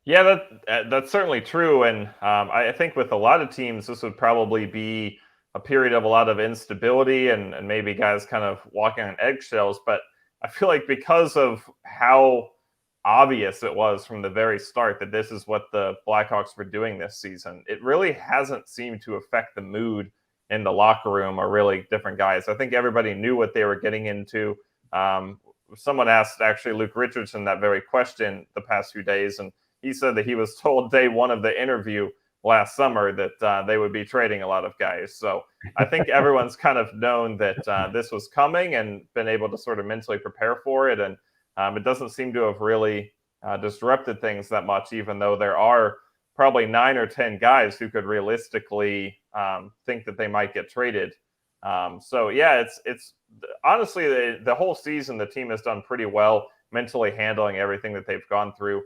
Yeah, that's certainly true. And I think with a lot of teams, this would probably be a period of a lot of instability and maybe guys kind of walking on eggshells. But I feel like because of how obvious it was from the very start that this is what the Blackhawks were doing this season, it really hasn't seemed to affect the mood in the locker room or really different guys. I think everybody knew what they were getting into Someone asked actually Luke Richardson that very question the past few days, and he said that he was told day one of the interview last summer that they would be trading a lot of guys. So I think everyone's kind of known that this was coming and been able to sort of mentally prepare for it. And it doesn't seem to have really disrupted things that much, even though there are probably 9 or 10 guys who could realistically think that they might get traded. So yeah, it's honestly the whole season the team has done pretty well mentally handling everything that they've gone through,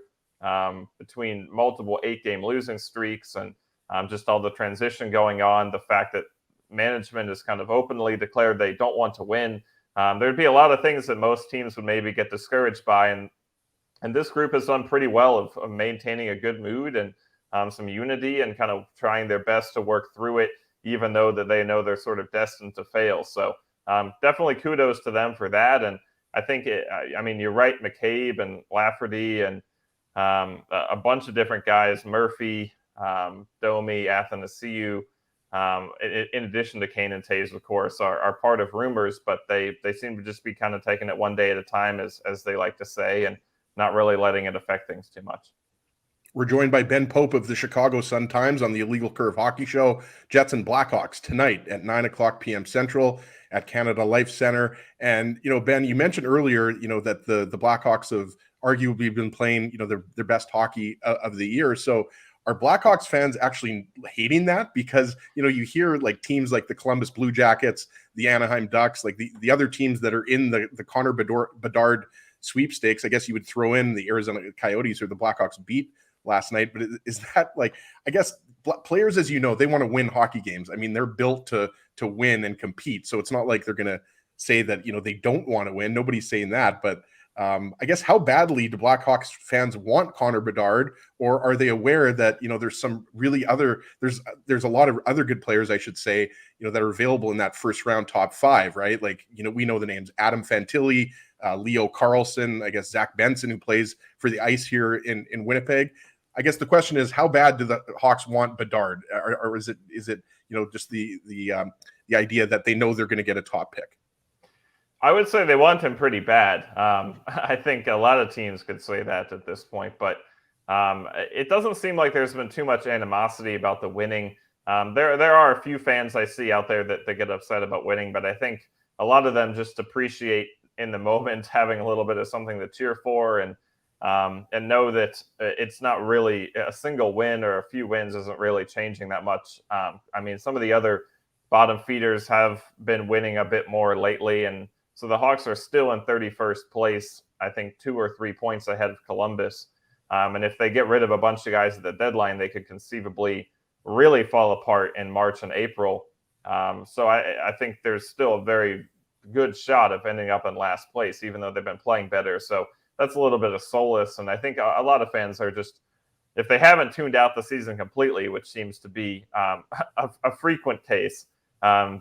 between multiple 8-game losing streaks and just all the transition going on, the fact that management has kind of openly declared they don't want to win. There'd be a lot of things that most teams would maybe get discouraged by, and this group has done pretty well of maintaining a good mood and some unity and kind of trying their best to work through it, even though that they know they're sort of destined to fail. So definitely kudos to them for that. And I think, I mean, you're right, McCabe and Lafferty and a bunch of different guys, Murphy, Domi, Athanasiou, in addition to Kane and Taves, of course, are part of rumors, but they seem to just be kind of taking it one day at a time, as they like to say, and not really letting it affect things too much. We're joined by Ben Pope of the Chicago Sun-Times on the Illegal Curve Hockey Show. Jets and Blackhawks tonight at 9:00 p.m. Central at Canada Life Center. And, Ben, you mentioned earlier, that the Blackhawks have arguably been playing, their best hockey of the year. So are Blackhawks fans actually hating that? Because, you hear like teams like the Columbus Blue Jackets, the Anaheim Ducks, like the other teams that are in the Connor Bedard sweepstakes. I guess you would throw in the Arizona Coyotes, or the Blackhawks beat last night. But is that, like, I guess players, as you know, they want to win hockey games. I mean, they're built to win and compete. So it's not like they're going to say that, they don't want to win. Nobody's saying that. But I guess how badly do Blackhawks fans want Connor Bedard, or are they aware that, there's some really there's a lot of other good players, I should say, that are available in that first round top 5, right? Like, we know the names Adam Fantilli, Leo Carlson, I guess Zach Benson, who plays for the Ice here in Winnipeg. I guess the question is, how bad do the Hawks want Bedard, or is it just the idea that they know they're going to get a top pick? I would say they want him pretty bad. I think a lot of teams could say that at this point, but it doesn't seem like there's been too much animosity about the winning. There are a few fans I see out there that they get upset about winning, but I think a lot of them just appreciate in the moment having a little bit of something to cheer for, and know that it's not really a single win or a few wins isn't really changing that much. I mean, some of the other bottom feeders have been winning a bit more lately, and so the Hawks are still in 31st place, I think 2 or 3 points ahead of Columbus. And if they get rid of a bunch of guys at the deadline, they could conceivably really fall apart in March and April. So I think there's still a very good shot of ending up in last place, even though they've been playing better. So that's a little bit of solace. And I think a lot of fans are just, if they haven't tuned out the season completely, which seems to be a frequent case,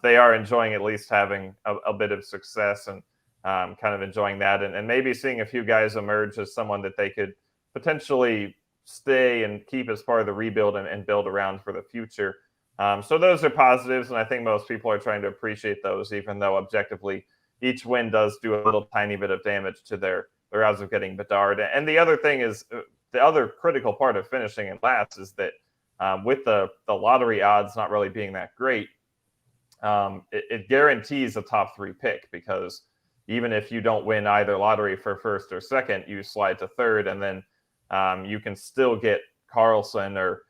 they are enjoying at least having a bit of success and kind of enjoying that, and maybe seeing a few guys emerge as someone that they could potentially stay and keep as part of the rebuild and build around for the future. So those are positives, and I think most people are trying to appreciate those, even though objectively each win does do a little tiny bit of damage to their odds of getting Bedard. And the other thing is, the other critical part of finishing in last is that with the lottery odds not really being that great, it guarantees a top 3 pick, because even if you don't win either lottery for first or second, you slide to third, and then you can still get Carlson or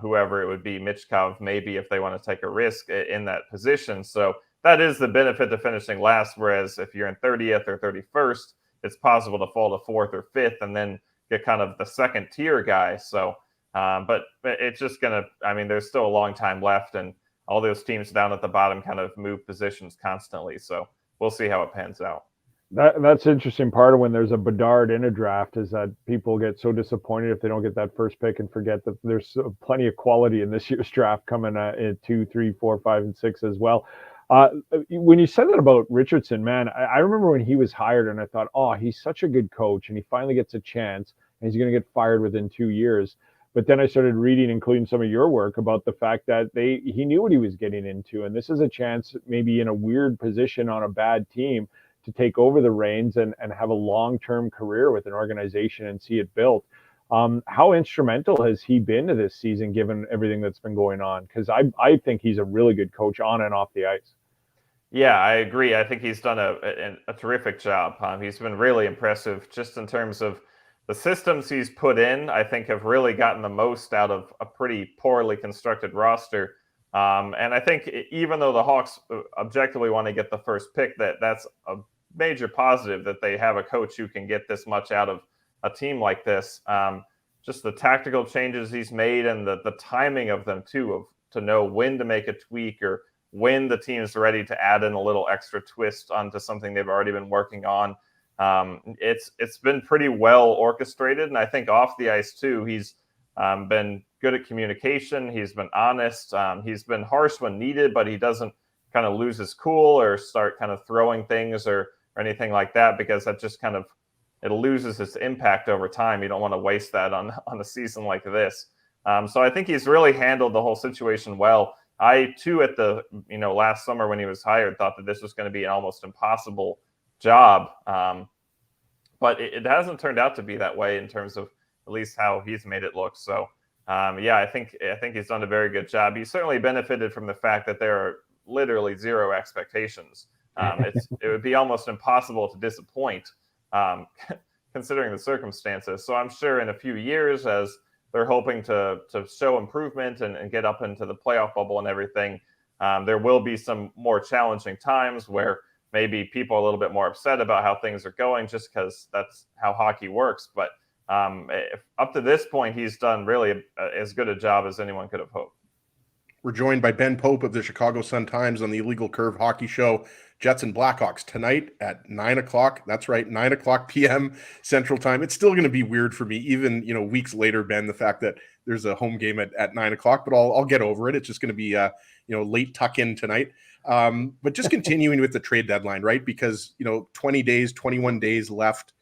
whoever it would be, Michkov, maybe, if they want to take a risk in that position. So that is the benefit to finishing last, whereas if you're in 30th or 31st, it's possible to fall to 4th or 5th and then get kind of the second tier guy. So, but it's just going to, I mean, there's still a long time left, and all those teams down at the bottom kind of move positions constantly. So we'll see how it pans out. That's the interesting part of when there's a Bedard in a draft, is that people get so disappointed if they don't get that first pick and forget that there's plenty of quality in this year's draft coming in 2, 3, 4, 5, and 6 as well. When you said that about Richardson, man, I remember when he was hired, and I thought, oh, he's such a good coach, and he finally gets a chance, and he's going to get fired within 2 years. But then I started reading, including some of your work, about the fact that he knew what he was getting into, and this is a chance, maybe in a weird position on a bad team, to take over the reins and have a long-term career with an organization and see it built. How instrumental has he been to this season, given everything that's been going on? Because I think he's a really good coach on and off the ice. Yeah, I agree. I think he's done a terrific job. He's been really impressive just in terms of the systems he's put in. I think have really gotten the most out of a pretty poorly constructed roster. And I think even though the Hawks objectively want to get the first pick, that's a major positive that they have a coach who can get this much out of a team like this. Just the tactical changes he's made and the timing of them too, to know when to make a tweak or when the team is ready to add in a little extra twist onto something they've already been working on. It's been pretty well orchestrated, and I think off the ice too, he's been good at communication. He's been honest. He's been harsh when needed, but he doesn't kind of lose his cool or start kind of throwing things or anything like that, because that just kind of, it loses its impact over time. You don't want to waste that on a season like this. So I think he's really handled the whole situation well. I too, at the last summer when he was hired, thought that this was going to be an almost impossible job, but it hasn't turned out to be that way in terms of at least how he's made it look. So I think he's done a very good job. He certainly benefited from the fact that there are literally zero expectations. It would be almost impossible to disappoint, considering the circumstances. So I'm sure in a few years, as they're hoping to show improvement and get up into the playoff bubble and everything, there will be some more challenging times where maybe people are a little bit more upset about how things are going, just because that's how hockey works. But up to this point, he's done really as good a job as anyone could have hoped. We're joined by Ben Pope of the Chicago Sun-Times on the Illegal Curve Hockey Show. Jets and Blackhawks tonight at 9 o'clock. That's right, 9 o'clock p.m. Central Time. It's still going to be weird for me, even weeks later, Ben, the fact that there's a home game at 9 o'clock, but I'll get over it. It's just going to be late tuck-in tonight. But just continuing with the trade deadline, right? Because 21 days left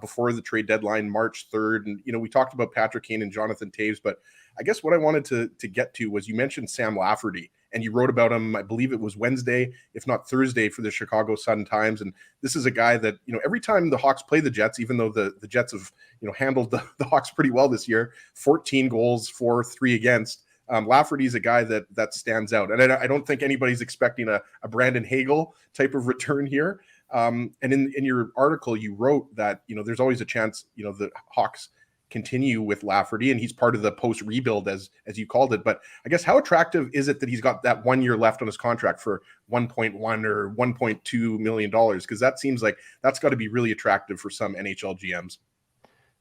before the trade deadline, March 3rd. And we talked about Patrick Kane and Jonathan Toews, but I guess what I wanted to get to was, you mentioned Sam Lafferty, and you wrote about him, I believe it was Wednesday, if not Thursday, for the Chicago Sun-Times. And this is a guy that, every time the Hawks play the Jets, even though the Jets have, handled the Hawks pretty well this year, 14 goals for, 3 against. Lafferty's a guy that stands out. And I don't think anybody's expecting a Brandon Hagel type of return here. And in your article, you wrote that, there's always a chance, the Hawks continue with Lafferty, and he's part of the post rebuild, as you called it. But I guess, how attractive is it that he's got that 1 year left on his contract for $1.1 or $1.2 million? Because that seems like that's got to be really attractive for some NHL GMs.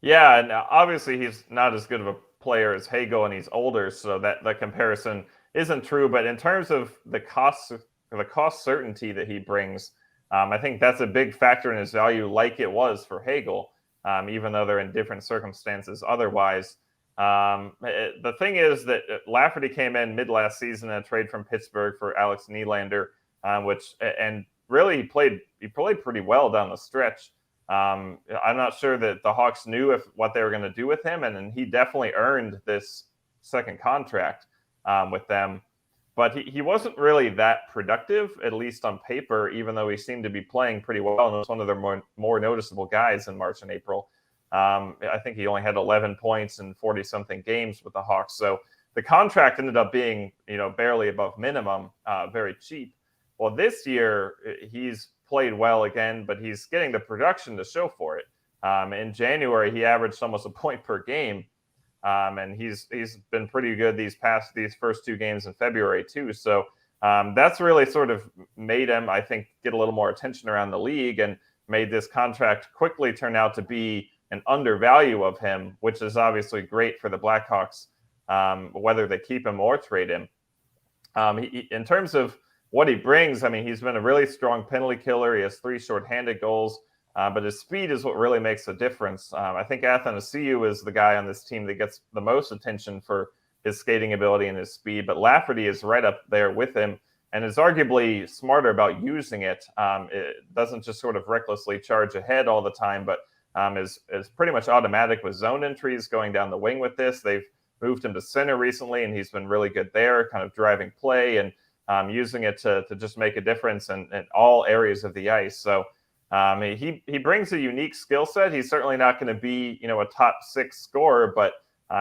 Yeah, and obviously he's not as good of a player as Hagel, and he's older, so that the comparison isn't true. But in terms of the cost certainty that he brings, I think that's a big factor in his value, like it was for Hagel. Even though they're in different circumstances otherwise. The thing is that Lafferty came in mid last season in a trade from Pittsburgh for Alex Nylander, and really he played pretty well down the stretch. I'm not sure that the Hawks knew what they were going to do with him, and he definitely earned this second contract with them. But he wasn't really that productive, at least on paper, even though he seemed to be playing pretty well and was one of their more noticeable guys in March and April. I think he only had 11 points in 40-something games with the Hawks. So the contract ended up being, barely above minimum, very cheap. Well, this year, he's played well again, but he's getting the production to show for it. In January, he averaged almost a point per game. And he's been pretty good these first 2 games in February too. So that's really sort of made him, I think, get a little more attention around the league, and made this contract quickly turn out to be an undervalue of him, which is obviously great for the Blackhawks, whether they keep him or trade him. In terms of what he brings, I mean, he's been a really strong penalty killer. He has 3 shorthanded goals. But his speed is what really makes a difference. I think Athanasiou is the guy on this team that gets the most attention for his skating ability and his speed. But Lafferty is right up there with him, and is arguably smarter about using it. It doesn't just sort of recklessly charge ahead all the time, but is pretty much automatic with zone entries going down the wing with this. They've moved him to center recently, and he's been really good there, kind of driving play and using it to just make a difference in all areas of the ice. So He brings a unique skill set. He's certainly not going to be, a top 6 scorer, but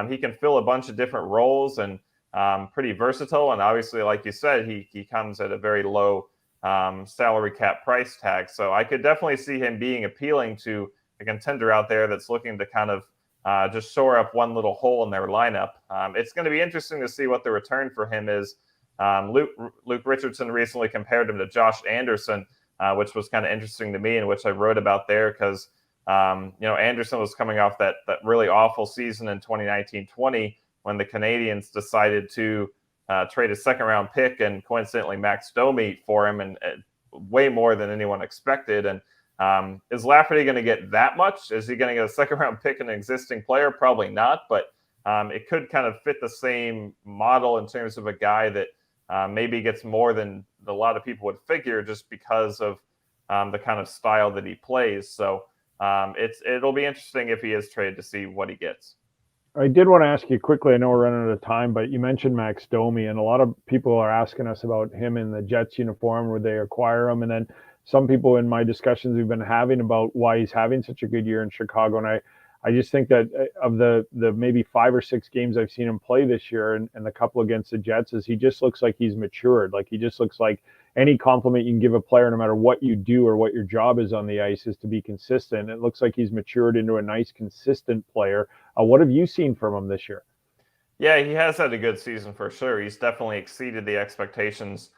he can fill a bunch of different roles and pretty versatile. And obviously, like you said, he comes at a very low salary cap price tag. So I could definitely see him being appealing to a contender out there that's looking to kind of just shore up one little hole in their lineup. It's going to be interesting to see what the return for him is. Luke Richardson recently compared him to Josh Anderson, which was kind of interesting to me, and which I wrote about there because, Anderson was coming off that really awful season in 2019-20 when the Canadians decided to trade a second-round pick and coincidentally Max Domi for him, and way more than anyone expected. And is Lafferty going to get that much? Is he going to get a second-round pick and an existing player? Probably not, but it could kind of fit the same model in terms of a guy that maybe gets more than a lot of people would figure just because of the kind of style that he plays. So it'll be interesting if he is traded to see what he gets. I did want to ask you quickly, I know we're running out of time, but you mentioned Max Domi, and a lot of people are asking us about him in the Jets uniform. Would they acquire him? And then some people in my discussions we've been having about why he's having such a good year in Chicago. And I just think that of the maybe 5 or 6 games I've seen him play this year and the couple against the Jets, is he just looks like he's matured. Like he just looks like any compliment you can give a player, no matter what you do or what your job is on the ice, is to be consistent. It looks like he's matured into a nice, consistent player. What have you seen from him this year? Yeah, he has had a good season for sure. He's definitely exceeded the expectations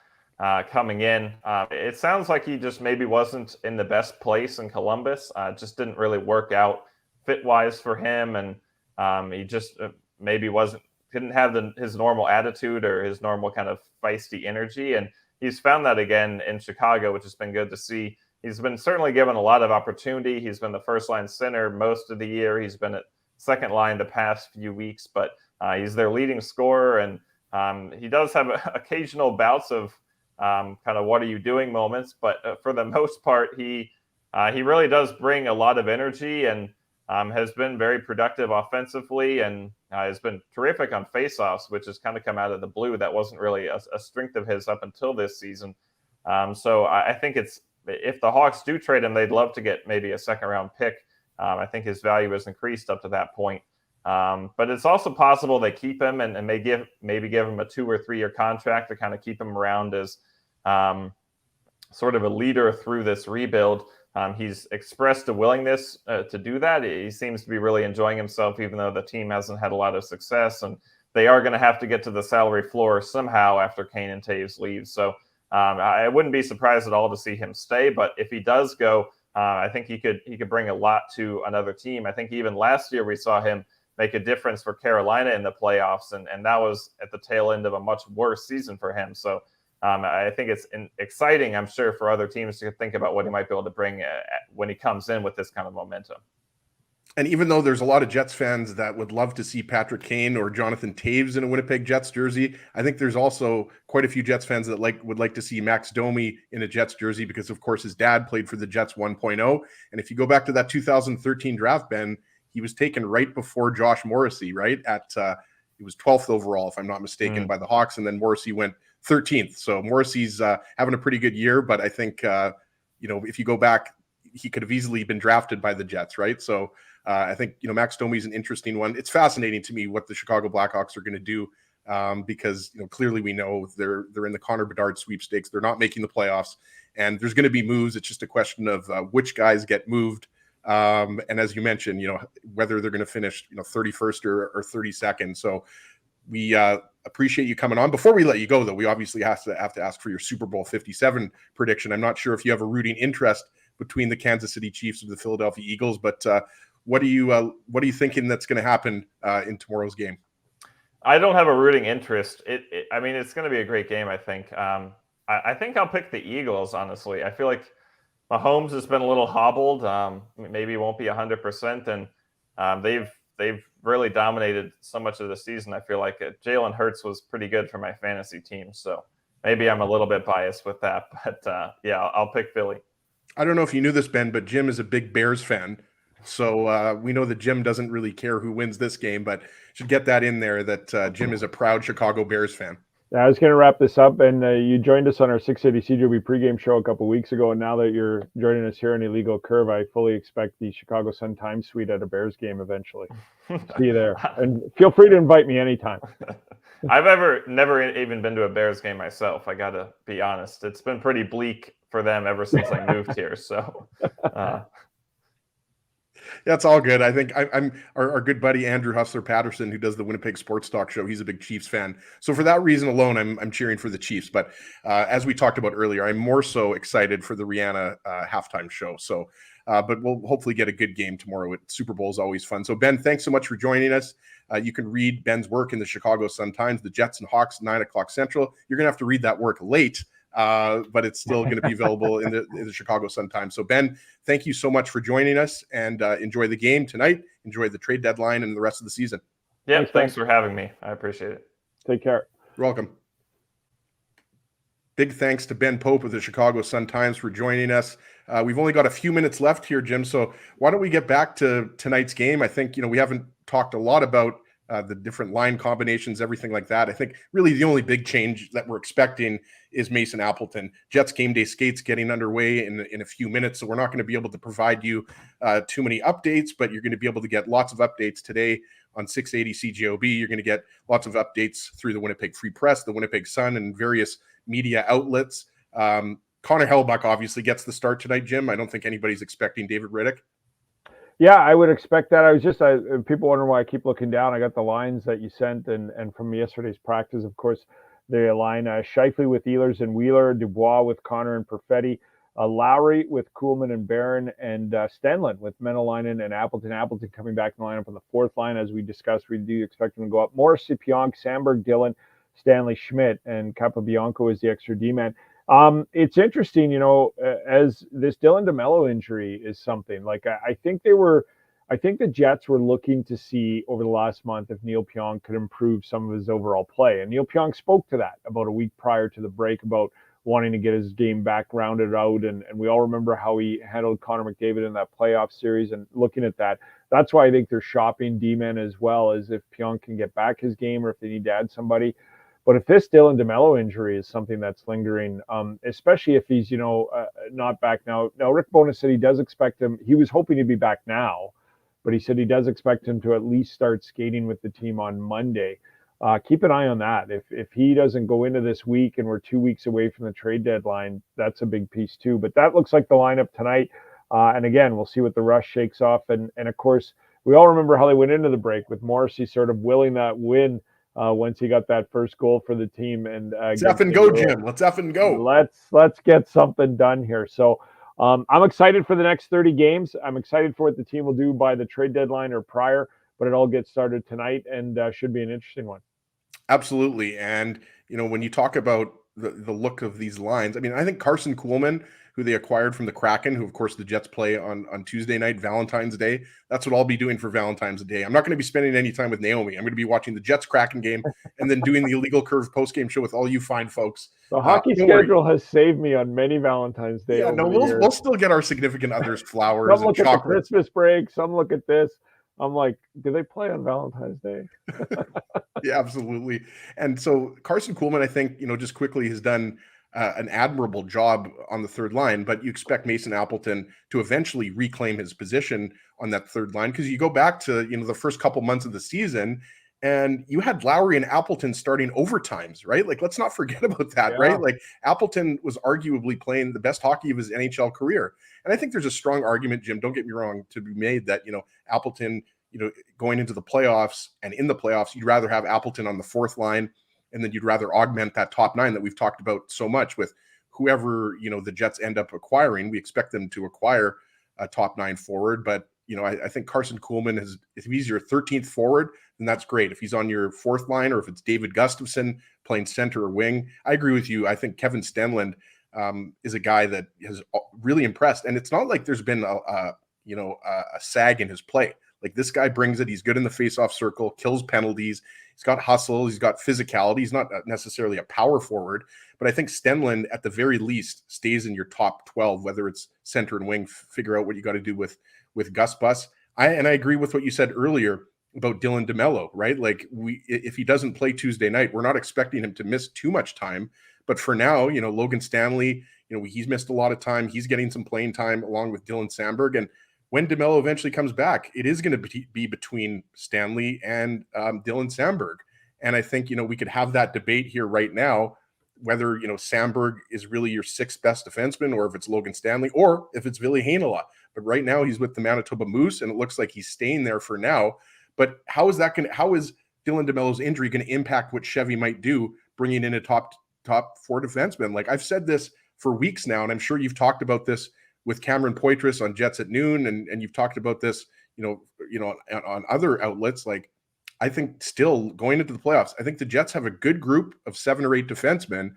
coming in. It sounds like he just maybe wasn't in the best place in Columbus. Just didn't really work out fit-wise for him, and he just maybe didn't have his normal attitude or his normal kind of feisty energy, and he's found that again in Chicago, which has been good to see. He's been certainly given a lot of opportunity. He's been the first-line center most of the year. He's been at second line the past few weeks, but he's their leading scorer, and he does have occasional bouts of kind of what are you doing moments, but for the most part, he really does bring a lot of energy and has been very productive offensively, and has been terrific on faceoffs, which has kind of come out of the blue. That wasn't really a strength of his up until this season. So I think if the Hawks do trade him, they'd love to get maybe a second-round pick. I think his value has increased up to that point. But it's also possible they keep him and maybe give him a 2 or 3 year contract to kind of keep him around as sort of a leader through this rebuild. He's expressed a willingness to do that. He seems to be really enjoying himself, even though the team hasn't had a lot of success. And they are going to have to get to the salary floor somehow after Kane and Taves leave. So I wouldn't be surprised at all to see him stay. But if he does go, I think he could bring a lot to another team. I think even last year we saw him make a difference for Carolina in the playoffs, and that was at the tail end of a much worse season for him. So I think it's exciting, I'm sure, for other teams to think about what he might be able to bring when he comes in with this kind of momentum. And even though there's a lot of Jets fans that would love to see Patrick Kane or Jonathan Taves in a Winnipeg Jets jersey, I think there's also quite a few Jets fans that would like to see Max Domi in a Jets jersey because, of course, his dad played for the Jets 1.0. And if you go back to that 2013 draft, Ben, he was taken right before Josh Morrissey, right? He was 12th overall, if I'm not mistaken, by the Hawks, and then Morrissey went 13th. So Morrissey's having a pretty good year, but I think, if you go back, he could have easily been drafted by the Jets, right? So I think, Max Domi's an interesting one. It's fascinating to me what the Chicago Blackhawks are going to do because, clearly we know they're in the Connor Bedard sweepstakes. They're not making the playoffs, and there's going to be moves. It's just a question of which guys get moved. And as you mentioned, whether they're going to finish, 31st or 32nd. So we appreciate you coming on. Before we let you go, though, we obviously have to ask for your Super Bowl 57 prediction. I'm not sure if you have a rooting interest between the Kansas City Chiefs and the Philadelphia Eagles, but what are you thinking that's going to happen in tomorrow's game? I don't have a rooting interest. It's going to be a great game, I think. I think I'll pick the Eagles, honestly. I feel like Mahomes has been a little hobbled. Maybe he won't be 100%, and they've really dominated so much of the season. I feel like Jalen Hurts was pretty good for my fantasy team, so maybe I'm a little bit biased with that. But I'll pick Philly. I don't know if you knew this, Ben, but Jim is a big Bears fan. So we know that Jim doesn't really care who wins this game, but should get that in there that Jim is a proud Chicago Bears fan. I was going to wrap this up, and you joined us on our 680 CJB pregame show a couple weeks ago, and now that you're joining us here on Illegal Curve, I fully expect the Chicago Sun-Times suite at a Bears game eventually. See you there, and feel free to invite me anytime. I've never even been to a Bears game myself. I got to be honest; it's been pretty bleak for them ever since I moved here. So. That's all good. I think I'm our good buddy Andrew Hustler Patterson, who does the Winnipeg Sports Talk show. He's a big Chiefs fan, so for that reason alone, I'm cheering for the Chiefs. But as we talked about earlier, I'm more so excited for the Rihanna halftime show. So, but we'll hopefully get a good game tomorrow. Super Bowl is always fun. So Ben, thanks so much for joining us. You can read Ben's work in the Chicago Sun-Times, the Jets and Hawks, 9:00 Central. You're gonna have to read that work late. But it's still going to be available in the Chicago Sun-Times. So Ben, thank you so much for joining us, and enjoy the game tonight. Enjoy the trade deadline and the rest of the season. Yeah, thanks for having me. I appreciate it. Take care. You're welcome. Big thanks to Ben Pope of the Chicago Sun-Times for joining us. We've only got a few minutes left here, Jim. So why don't we get back to tonight's game? I think, we haven't talked a lot about the different line combinations, everything like that. I think really the only big change that we're expecting is Mason Appleton. Jets game day skates getting underway in a few minutes, so we're not going to be able to provide you too many updates, but you're going to be able to get lots of updates today on 680 CJOB. You're going to get lots of updates through the Winnipeg Free Press, the Winnipeg Sun, and various media outlets. Connor Hellebuyck obviously gets the start tonight, Jim. I don't think anybody's expecting David Riddick. Yeah, I would expect that. People wonder why I keep looking down. I got the lines that you sent, and from yesterday's practice, of course, they align Scheifele with Ehlers and Wheeler, Dubois with Connor and Perfetti, Lowry with Kuhlman and Barron, and Stenlund with Menelainen and Appleton. Appleton coming back in the lineup on the fourth line. As we discussed, we do expect him to go up. Morrissey, Pionk, Sandberg, Dillon, Stanley Schmidt, and Capobianco is the extra D-man. It's interesting, as this Dylan DeMello injury is something like I think the Jets were looking to see over the last month if Neil Pionk could improve some of his overall play. And Neil Pionk spoke to that about a week prior to the break about wanting to get his game back rounded out. And we all remember how he handled Connor McDavid in that playoff series, and looking at that. That's why I think they're shopping D-men as well, as if Pionk can get back his game or if they need to add somebody. But if this Dylan DeMello injury is something that's lingering, especially if he's, not back now. Now, Rick Bowness said he does expect him. He was hoping to be back now, but he said he does expect him to at least start skating with the team on Monday. Keep an eye on that. If he doesn't go into this week and we're 2 weeks away from the trade deadline, that's a big piece too. But that looks like the lineup tonight. And again, we'll see what the rush shakes off. And of course, we all remember how they went into the break with Morrissey sort of willing that win. Once he got that first goal for the team, and let's F and go, Jim. Let's F and go. Let's get something done here. So I'm excited for the next 30 games. I'm excited for what the team will do by the trade deadline or prior, but it all gets started tonight and should be an interesting one. Absolutely. And when you talk about the look of these lines, I mean, I think Carson Kuhlman, who they acquired from the Kraken, who of course the Jets play on Tuesday night, Valentine's Day. That's what I'll be doing for Valentine's Day. I'm not going to be spending any time with Naomi. I'm going to be watching the Jets Kraken game and then doing the Illegal Curve post-game show with all you fine folks. The hockey schedule has saved me on many Valentine's Day. Yeah, no, we'll still get our significant others flowers some and look chocolate. At the Christmas break, some look at this. I'm like, do they play on Valentine's Day? Yeah, absolutely. And so Carson Kuhlman, I think, just quickly has done an admirable job on the third line, but you expect Mason Appleton to eventually reclaim his position on that third line, because you go back to the first couple months of the season and you had Lowry and Appleton starting overtimes, right? Like, let's not forget about that, right? Like, Appleton was arguably playing the best hockey of his NHL career. And I think there's a strong argument, Jim, don't get me wrong, to be made that Appleton, going into the playoffs and in the playoffs, you'd rather have Appleton on the fourth line, and then you'd rather augment that top nine that we've talked about so much with whoever, the Jets end up acquiring. We expect them to acquire a top nine forward, but, I think Carson Kuhlman if he's your 13th forward, then that's great. If he's on your fourth line, or if it's David Gustafsson playing center or wing, I agree with you. I think Kevin Stenlund is a guy that has really impressed. And it's not like there's been a sag in his play. Like, this guy brings it. He's good in the faceoff circle, kills penalties. He's got hustle. He's got physicality. He's not necessarily a power forward, but I think Stenlund, at the very least, stays in your top 12, whether it's center and wing. Figure out what you got to do with Gus Bus. I agree with what you said earlier about Dylan DeMello, right? Like if he doesn't play Tuesday night, we're not expecting him to miss too much time. But for now, Logan Stanley, he's missed a lot of time. He's getting some playing time along with Dylan Samberg. And when DeMello eventually comes back, it is going to be between Stanley and Dylan Samberg. And I think, we could have that debate here right now, whether, Samberg is really your sixth best defenseman, or if it's Logan Stanley, or if it's Ville Heinola. But right now he's with the Manitoba Moose, and it looks like he's staying there for now. But how is Dylan DeMello's injury going to impact what Chevy might do, bringing in a top four defenseman? Like, I've said this for weeks now, and I'm sure you've talked about this with Cameron Poitras on Jets at Noon, and you've talked about this, on other outlets. Like, I think still going into the playoffs, I think the Jets have a good group of 7 or 8 defensemen,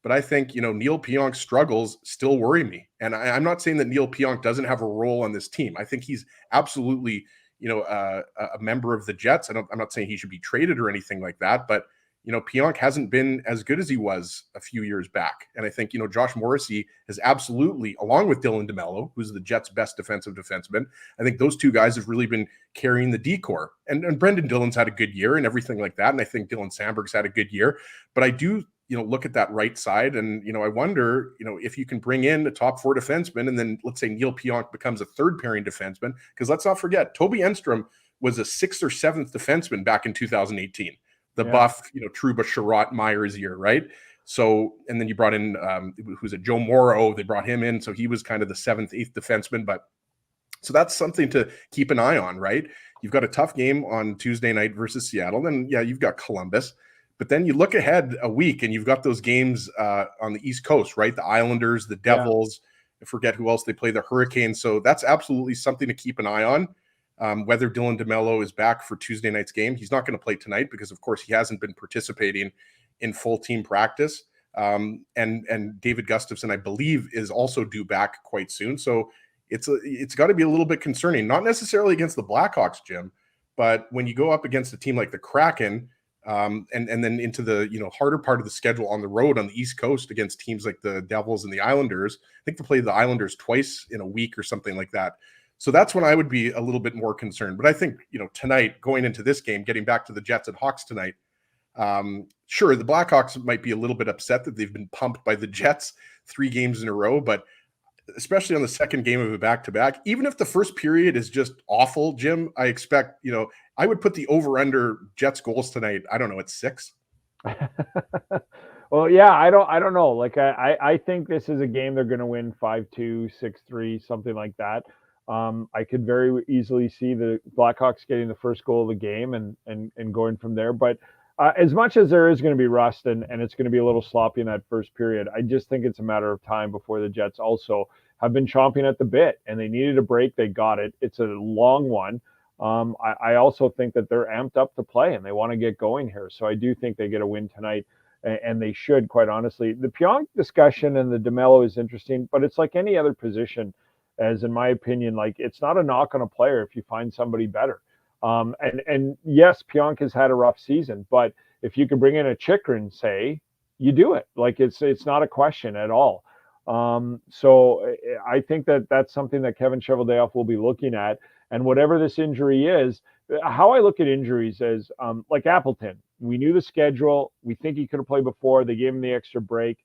but I think, Neil Pionk's struggles still worry me. And I'm not saying that Neil Pionk doesn't have a role on this team. I think he's absolutely, a member of the Jets. I'm not saying he should be traded or anything like that, but Pionk hasn't been as good as he was a few years back. And I think, Josh Morrissey has absolutely, along with Dylan DeMello, who's the Jets' best defensive defenseman, I think those two guys have really been carrying the decor. And Brendan Dillon's had a good year and everything like that. And I think Dylan Samberg's had a good year. But I do, look at that right side and, I wonder, if you can bring in a top 4 defenseman, and then let's say Neil Pionk becomes a third pairing defenseman, because let's not forget, Toby Enstrom was a 6th or 7th defenseman back in 2018. The buff, Trouba, Sherratt, Myers year, right? So, and then you brought in, who's it, Joe Morrow, they brought him in. So he was kind of the 7th, 8th defenseman. But so that's something to keep an eye on, right? You've got a tough game on Tuesday night versus Seattle. Then, you've got Columbus. But then you look ahead a week and you've got those games on the East Coast, right? The Islanders, the Devils, I forget who else they play, the Hurricanes. So that's absolutely something to keep an eye on. Whether Dylan DeMello is back for Tuesday night's game. He's not going to play tonight because, of course, he hasn't been participating in full team practice. And David Gustafson, I believe, is also due back quite soon. So it's got to be a little bit concerning, not necessarily against the Blackhawks, Jim, but when you go up against a team like the Kraken, and then into the harder part of the schedule on the road on the East Coast against teams like the Devils and the Islanders. I think they play the Islanders twice in a week or something like that. So that's when I would be a little bit more concerned. But I think, tonight, going into this game, getting back to the Jets and Hawks tonight, sure, the Blackhawks might be a little bit upset that they've been pumped by the Jets 3 games in a row, but especially on the second game of a back-to-back, even if the first period is just awful, Jim, I expect, I would put the over-under Jets goals tonight, I don't know, at 6. Well, yeah, I don't know. Like, I think this is a game they're going to win 5-2, 6-3, something like that. I could very easily see the Blackhawks getting the first goal of the game and going from there. But as much as there is going to be rust and it's going to be a little sloppy in that first period, I just think it's a matter of time before the Jets also have been chomping at the bit, and they needed a break. They got it. It's a long one. I also think that they're amped up to play and they want to get going here. So I do think they get a win tonight, and they should, quite honestly. The Pionk discussion and the DeMello is interesting, but it's like any other position. As in my opinion, like, it's not a knock on a player if you find somebody better. And yes, Pionk has had a rough season, but if you could bring in a Chychrun, say, you do it. Like, it's not a question at all. So I think that that's something that Kevin Cheveldayoff will be looking at. And whatever this injury is, how I look at injuries is like Appleton. We knew the schedule. We think he could have played before. They gave him the extra break,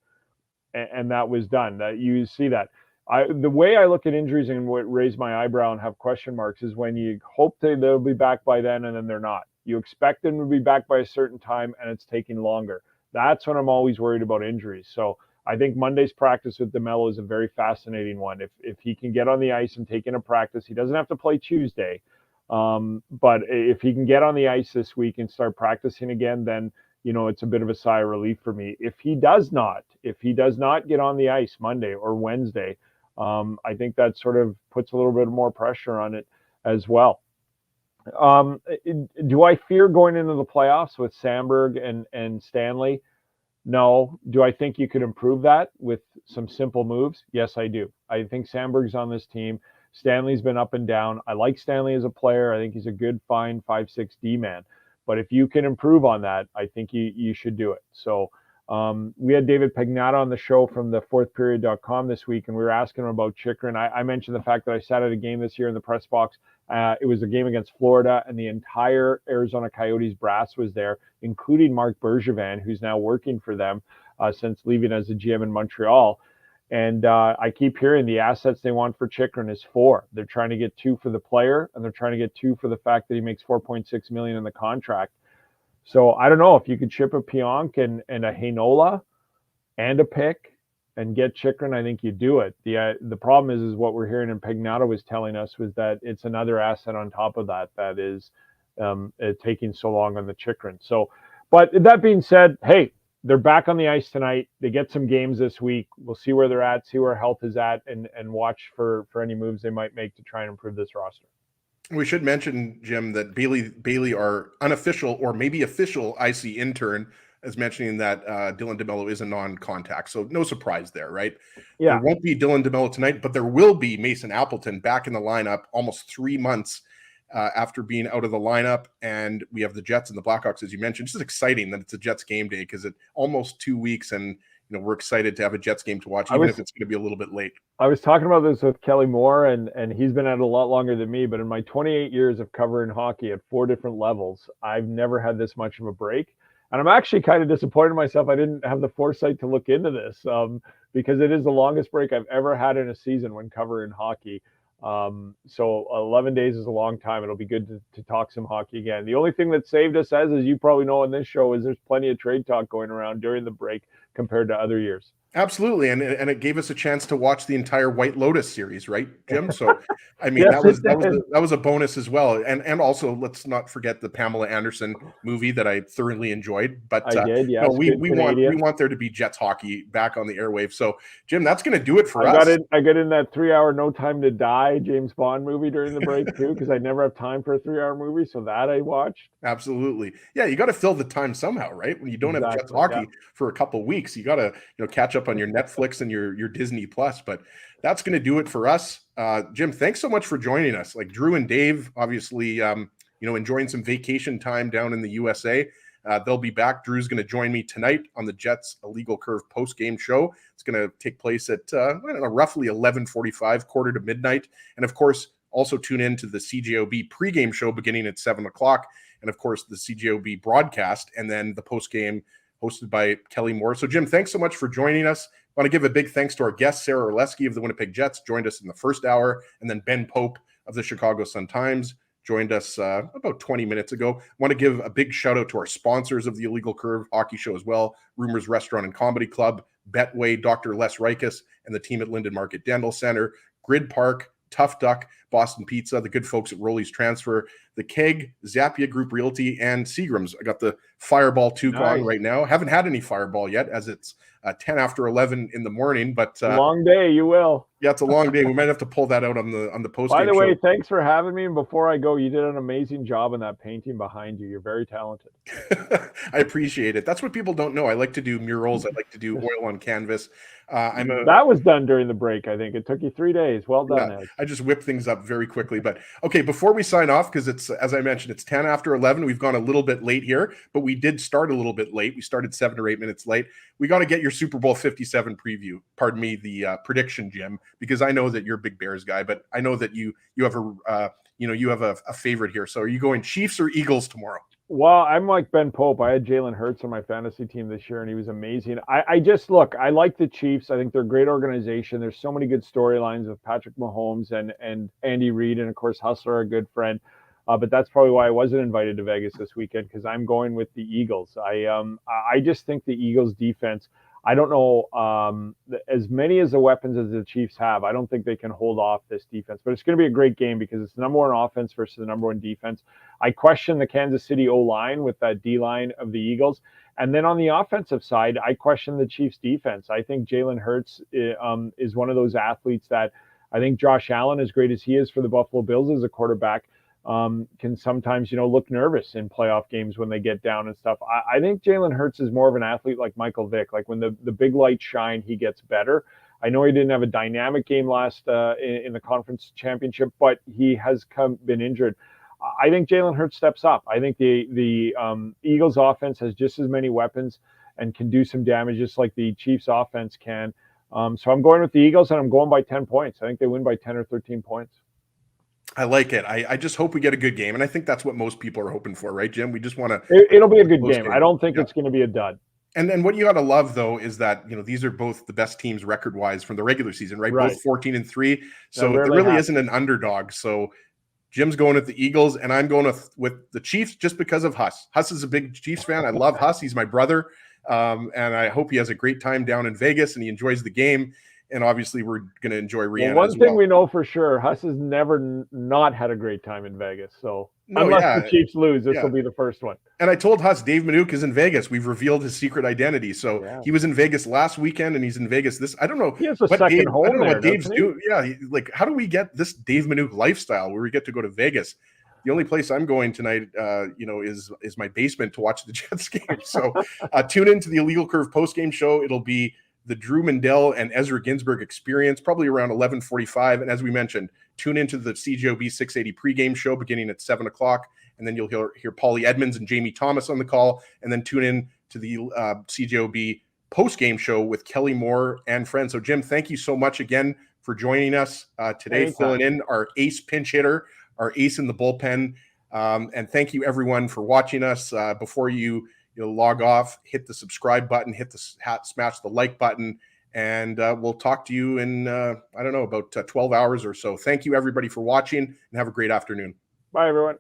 and that was done. You see that. The way I look at injuries and what raise my eyebrow and have question marks is when you hope they'll be back by then and then they're not. You expect them to be back by a certain time and it's taking longer. That's when I'm always worried about injuries. So I think Monday's practice with DeMello is a very fascinating one. If he can get on the ice and take in a practice, he doesn't have to play Tuesday. But if he can get on the ice this week and start practicing again, then it's a bit of a sigh of relief for me. If he does not get on the ice Monday or Wednesday, I think that sort of puts a little bit more pressure on it as well. Do I fear going into the playoffs with Samberg and Stanley? No. Do I think you could improve that with some simple moves? Yes, I do. I think Samberg's on this team. Stanley's been up and down. I like Stanley as a player. I think he's a good, fine 5'6" D-man. But if you can improve on that, I think you should do it. So we had David Pagnatta on the show from the fourthperiod.com this week, and we were asking him about Chychrun. I mentioned the fact that I sat at a game this year in the press box It was a game against Florida, and the entire Arizona Coyotes brass was there, including Marc Bergevin, who's now working for them since leaving as a GM in Montreal. And I keep hearing the assets they want for Chychrun is 4. They're trying to get 2 for the player, and they're trying to get 2 for the fact that he makes $4.6 million in the contract. So I don't know if you could ship a Pionk and a Heinola and a pick and get Chychrun. I think you do it. The problem is what we're hearing, and Pagnato was telling us, was that it's another asset on top of that is taking so long on the Chychrun. So, but that being said, hey, they're back on the ice tonight. They get some games this week. We'll see where they're at, see where health is at, and watch for any moves they might make to try and improve this roster. We should mention, Jim, that Bailey, our unofficial or maybe official IC intern, is mentioning that Dylan DeMello is a non-contact. So no surprise there, right? Yeah. There won't be Dylan DeMello tonight, but there will be Mason Appleton back in the lineup almost 3 months after being out of the lineup. And we have the Jets and the Blackhawks, as you mentioned. This is exciting that it's a Jets game day because it's almost 2 weeks, and we're excited to have a Jets game to watch, even if it's going to be a little bit late. I was talking about this with Kelly Moore, and he's been at it a lot longer than me, but in my 28 years of covering hockey at 4 different levels, I've never had this much of a break. And I'm actually kind of disappointed in myself. I didn't have the foresight to look into this because it is the longest break I've ever had in a season when covering hockey. So 11 days is a long time. It'll be good to talk some hockey again. The only thing that saved us, as you probably know on this show, is there's plenty of trade talk going around during the break compared to other years. Absolutely, and it gave us a chance to watch the entire White Lotus series, right, Jim? So, I mean, Yes, that was a bonus as well, and also let's not forget the Pamela Anderson movie that I thoroughly enjoyed. But I did, yes. we want there to be Jets hockey back on the airwaves. So, Jim, that's going to do it for us. I got in that 3-hour No Time to Die James Bond movie during the break too, because I never have time for a 3-hour movie, so that I watched. Absolutely, yeah. You got to fill the time somehow, right? When you don't have Jets hockey for a couple weeks, you got to catch up on your Netflix and your Disney Plus. But that's going to do it for us. Jim, thanks so much for joining us. Like Drew and Dave, obviously, enjoying some vacation time down in the USA. They'll be back. Drew's going to join me tonight on the Jets Illegal Curve post-game show. It's going to take place at roughly 11:45, quarter to midnight. And of course, also tune in to the CJOB pregame show beginning at 7 o'clock. And of course, the CJOB broadcast, and then the post-game hosted by Kelly Moore. So, Jim, thanks so much for joining us. I want to give a big thanks to our guest, Sarah Orleski of the Winnipeg Jets, joined us in the first hour, and then Ben Pope of the Chicago Sun-Times joined us about 20 minutes ago. I want to give a big shout-out to our sponsors of the Illegal Curve Hockey Show as well, Rumors Restaurant and Comedy Club, Betway, Dr. Les Rikus, and the team at Linden Market Dental Center, Grid Park, Tough Duck, Boston Pizza, the good folks at Rolly's Transfer, the Keg, Zappia Group Realty, and Seagram's. I got the Fireball 2 going right now. Haven't had any Fireball yet, as it's 10 after 11 in the morning. But long day, you will. Yeah, it's a long day. We might have to pull that out on the post. By the way, thanks for having me. And before I go, you did an amazing job on that painting behind you. You're very talented. I appreciate it. That's what people don't know. I like to do murals. I like to do oil on canvas. That was done during the break, I think. It took you 3 days. Well done, Ed. I just whip things up very quickly. But okay, before we sign off, because it's, as I mentioned, it's 10 after 11. We've gone a little bit late here, but we did start a little bit late. We started 7 or 8 minutes late. We got to get your Super Bowl 57 preview. Pardon me, the prediction, Jim, because I know that you're a big Bears guy, but I know that you have a favorite here. So are you going Chiefs or Eagles tomorrow? Well, I'm like Ben Pope. I had Jalen Hurts on my fantasy team this year, and he was amazing. I just look, I like the Chiefs. I think they're a great organization. There's so many good storylines with Patrick Mahomes and Andy Reid, and of course Hustler, a good friend. But that's probably why I wasn't invited to Vegas this weekend, because I'm going with the Eagles. I just think the Eagles defense, I don't know, as many as the weapons as the Chiefs have, I don't think they can hold off this defense. But it's going to be a great game because it's the number one offense versus the number one defense. I question the Kansas City O-line with that D-line of the Eagles. And then on the offensive side, I question the Chiefs defense. I think Jalen Hurts is one of those athletes that I think Josh Allen, as great as he is for the Buffalo Bills as a quarterback, can sometimes, look nervous in playoff games when they get down and stuff. I think Jalen Hurts is more of an athlete like Michael Vick. Like when the big lights shine, he gets better. I know he didn't have a dynamic game last in the conference championship, but he has been injured. I think Jalen Hurts steps up. I think the Eagles offense has just as many weapons and can do some damage just like the Chiefs offense can. So I'm going with the Eagles, and I'm going by 10 points. I think they win by 10 or 13 points. I like it. I just hope we get a good game, and I think that's what most people are hoping for, right, Jim? We just want to. It'll be a good game. I don't think it's going to be a dud. And then what you got to love though is that these are both the best teams record-wise from the regular season, right? Both 14-3. So there really isn't an underdog. So Jim's going with the Eagles, and I'm going with the Chiefs just because of Huss. Huss is a big Chiefs fan. I love Huss. He's my brother, and I hope he has a great time down in Vegas and he enjoys the game. And obviously, we're going to enjoy Rihanna. One thing we know for sure, Huss has never not had a great time in Vegas. So unless the Chiefs lose, this will be the first one. And I told Huss, Dave Minuk is in Vegas. We've revealed his secret identity. So he was in Vegas last weekend, and he's in Vegas this. I don't know. He has a second home. I don't know what Dave's doing. Yeah, how do we get this Dave Minuk lifestyle where we get to go to Vegas? The only place I'm going tonight, is my basement to watch the Jets game. So tune into the Illegal Curve post-game show. It'll be the Drew Mindell and Ezra Ginsburg experience, probably around 11:45. And as we mentioned, tune into the CJOB 680 pregame show beginning at 7 o'clock. And then you'll hear Paulie Edmonds and Jamie Thomas on the call. And then tune in to the CJOB postgame show with Kelly Moore and friends. So, Jim, thank you so much again for joining us today, filling in our ace pinch hitter, our ace in the bullpen. And thank you, everyone, for watching us. Before you log off, hit the subscribe button, smash the like button, and we'll talk to you in, about 12 hours or so. Thank you, everybody, for watching, and have a great afternoon. Bye, everyone.